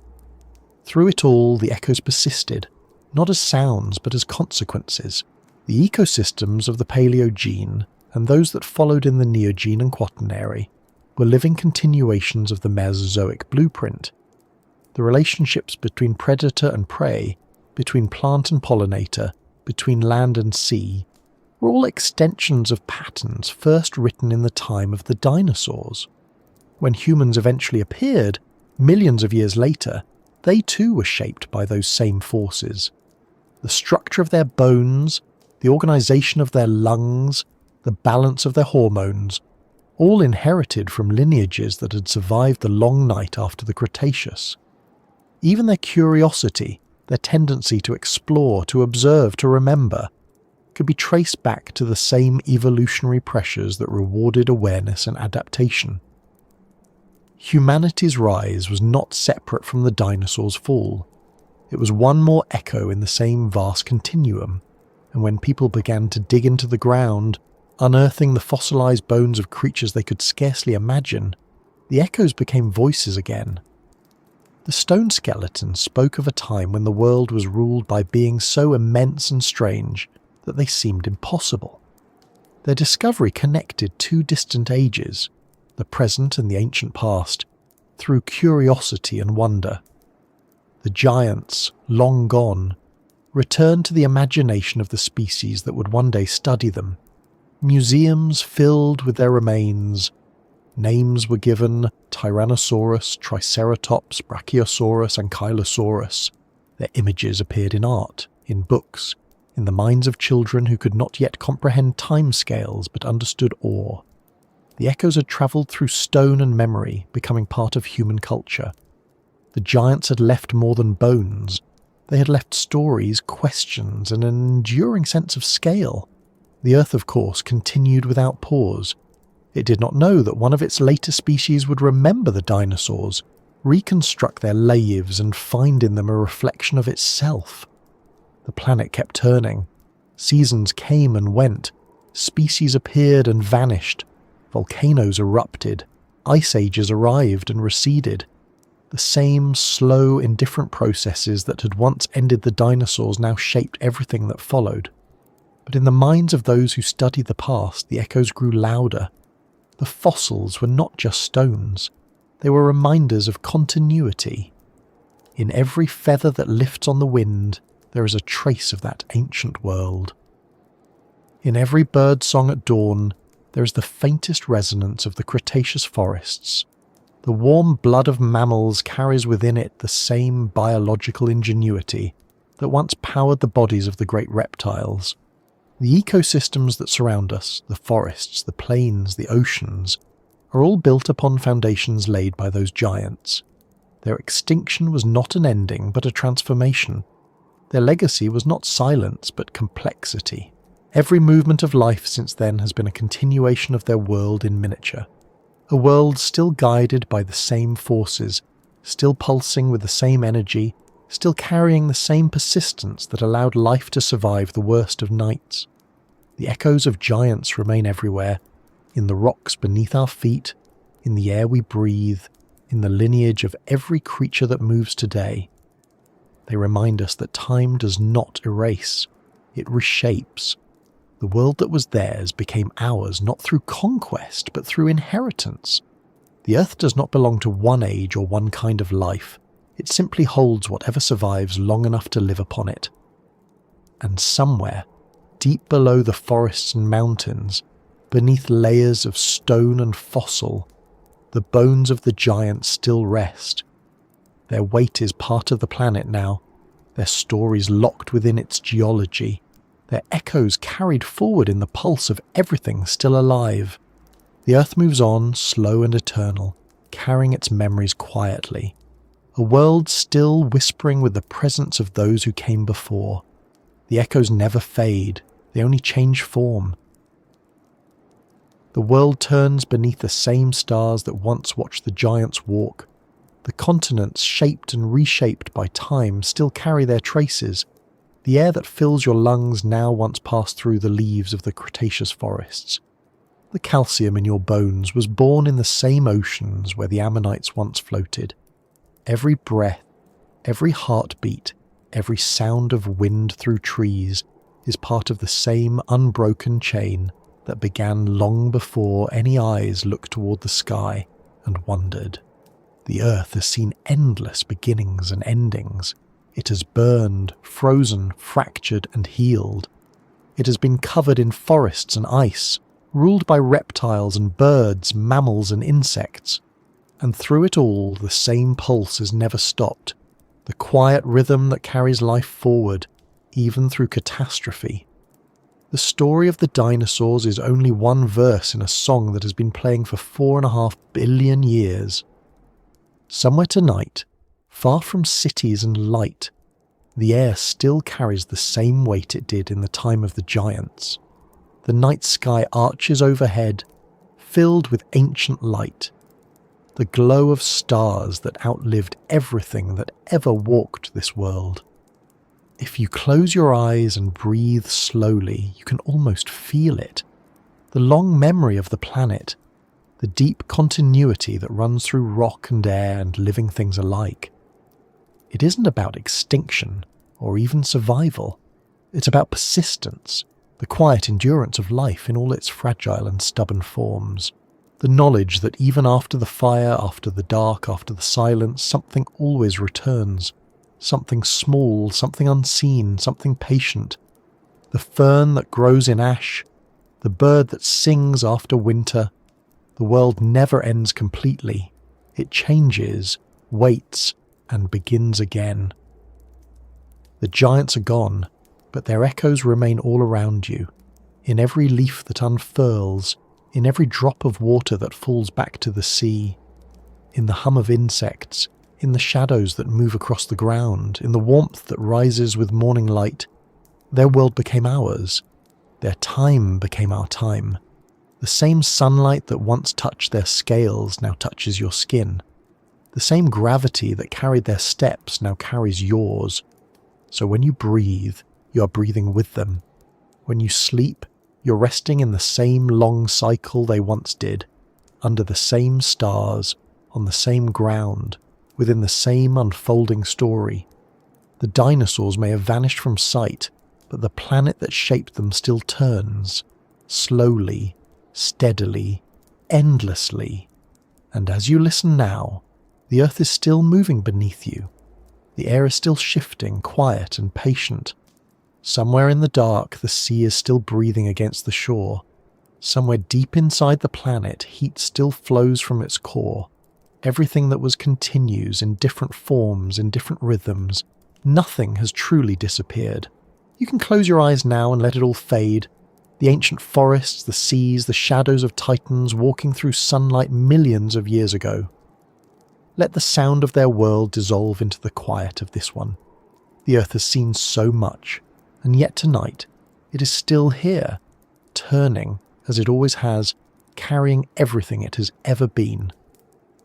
Through it all, the echoes persisted, not as sounds but as consequences. The ecosystems of the Paleogene, and those that followed in the Neogene and Quaternary, were living continuations of the Mesozoic blueprint. The relationships between predator and prey, between plant and pollinator, between land and sea, were all extensions of patterns first written in the time of the dinosaurs. When humans eventually appeared, millions of years later, they too were shaped by those same forces. The structure of their bones, the organization of their lungs, the balance of their hormones, all inherited from lineages that had survived the long night after the Cretaceous. Even their curiosity, their tendency to explore, to observe, to remember, could be traced back to the same evolutionary pressures that rewarded awareness and adaptation. Humanity's rise was not separate from the dinosaurs' fall. It was one more echo in the same vast continuum, and when people began to dig into the ground, unearthing the fossilized bones of creatures they could scarcely imagine, the echoes became voices again. The stone skeletons spoke of a time when the world was ruled by beings so immense and strange that they seemed impossible. Their discovery connected two distant ages, the present and the ancient past, through curiosity and wonder. The giants, long gone, returned to the imagination of the species that would one day study them. Museums filled with their remains. Names were given: Tyrannosaurus, Triceratops, Brachiosaurus, Ankylosaurus. Their images appeared in art, in books, in the minds of children who could not yet comprehend timescales but understood awe. The echoes had travelled through stone and memory, becoming part of human culture. The giants had left more than bones. They had left stories, questions, and an enduring sense of scale. The Earth, of course, continued without pause. It did not know that one of its later species would remember the dinosaurs, reconstruct their lives, and find in them a reflection of itself. The planet kept turning. Seasons came and went. Species appeared and vanished. Volcanoes erupted. Ice ages arrived and receded. The same slow, indifferent processes that had once ended the dinosaurs now shaped everything that followed. But in the minds of those who studied the past, the echoes grew louder. The fossils were not just stones. They were reminders of continuity. In every feather that lifts on the wind, there is a trace of that ancient world. In every bird song at dawn, there is the faintest resonance of the Cretaceous forests. The warm blood of mammals carries within it the same biological ingenuity that once powered the bodies of the great reptiles. The ecosystems that surround us, the forests, the plains, the oceans, are all built upon foundations laid by those giants. Their extinction was not an ending, but a transformation. Their legacy was not silence, but complexity. Every movement of life since then has been a continuation of their world in miniature. A world still guided by the same forces, still pulsing with the same energy, still carrying the same persistence that allowed life to survive the worst of nights. The echoes of giants remain everywhere, in the rocks beneath our feet, in the air we breathe, in the lineage of every creature that moves today. They remind us that time does not erase, it reshapes. The world that was theirs became ours not through conquest, but through inheritance. The Earth does not belong to one age or one kind of life. It simply holds whatever survives long enough to live upon it. And somewhere, deep below the forests and mountains, beneath layers of stone and fossil, the bones of the giants still rest. Their weight is part of the planet now, their stories locked within its geology, their echoes carried forward in the pulse of everything still alive. The Earth moves on, slow and eternal, carrying its memories quietly. A world still whispering with the presence of those who came before. The echoes never fade, they only change form. The world turns beneath the same stars that once watched the giants walk. The continents, shaped and reshaped by time, still carry their traces. The air that fills your lungs now once passed through the leaves of the Cretaceous forests. The calcium in your bones was born in the same oceans where the ammonites once floated. Every breath, every heartbeat, every sound of wind through trees is part of the same unbroken chain that began long before any eyes looked toward the sky and wondered. The earth has seen endless beginnings and endings. It has burned, frozen, fractured and healed. It has been covered in forests and ice, ruled by reptiles and birds, mammals and insects. And through it all, the same pulse has never stopped, the quiet rhythm that carries life forward, even through catastrophe. The story of the dinosaurs is only one verse in a song that has been playing for 4.5 billion years. Somewhere tonight, far from cities and light, the air still carries the same weight it did in the time of the giants. The night sky arches overhead, filled with ancient light, the glow of stars that outlived everything that ever walked this world. If you close your eyes and breathe slowly, you can almost feel it. The long memory of the planet, the deep continuity that runs through rock and air and living things alike. It isn't about extinction or even survival. It's about persistence, the quiet endurance of life in all its fragile and stubborn forms. The knowledge that even after the fire, after the dark, after the silence, something always returns. Something small, something unseen, something patient. The fern that grows in ash, the bird that sings after winter. The world never ends completely. It changes, waits, and begins again. The giants are gone, but their echoes remain all around you, in every leaf that unfurls, in every drop of water that falls back to the sea, in the hum of insects, in the shadows that move across the ground, in the warmth that rises with morning light. Their world became ours. Their time became our time. The same sunlight that once touched their scales now touches your skin. The same gravity that carried their steps now carries yours. So when you breathe, you are breathing with them. When you sleep, you're resting in the same long cycle they once did, under the same stars, on the same ground, within the same unfolding story. The dinosaurs may have vanished from sight, but the planet that shaped them still turns, slowly, steadily, endlessly. And as you listen now, the earth is still moving beneath you. The air is still shifting, quiet and patient. Somewhere in the dark, the sea is still breathing against the shore. Somewhere deep inside the planet, heat still flows from its core. Everything that was continues in different forms, in different rhythms. Nothing has truly disappeared. You can close your eyes now and let it all fade. The ancient forests, the seas, the shadows of titans walking through sunlight millions of years ago. Let the sound of their world dissolve into the quiet of this one. The earth has seen so much, and yet tonight it is still here, turning as it always has, carrying everything it has ever been.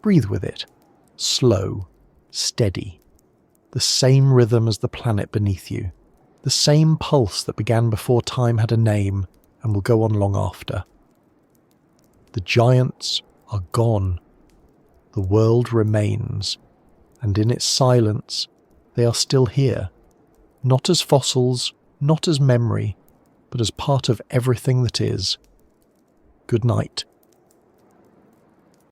Breathe with it, slow, steady. The same rhythm as the planet beneath you, the same pulse that began before time had a name and will go on long after. The giants are gone. The world remains, and in its silence, they are still here, not as fossils, not as memory, but as part of everything that is. Good night.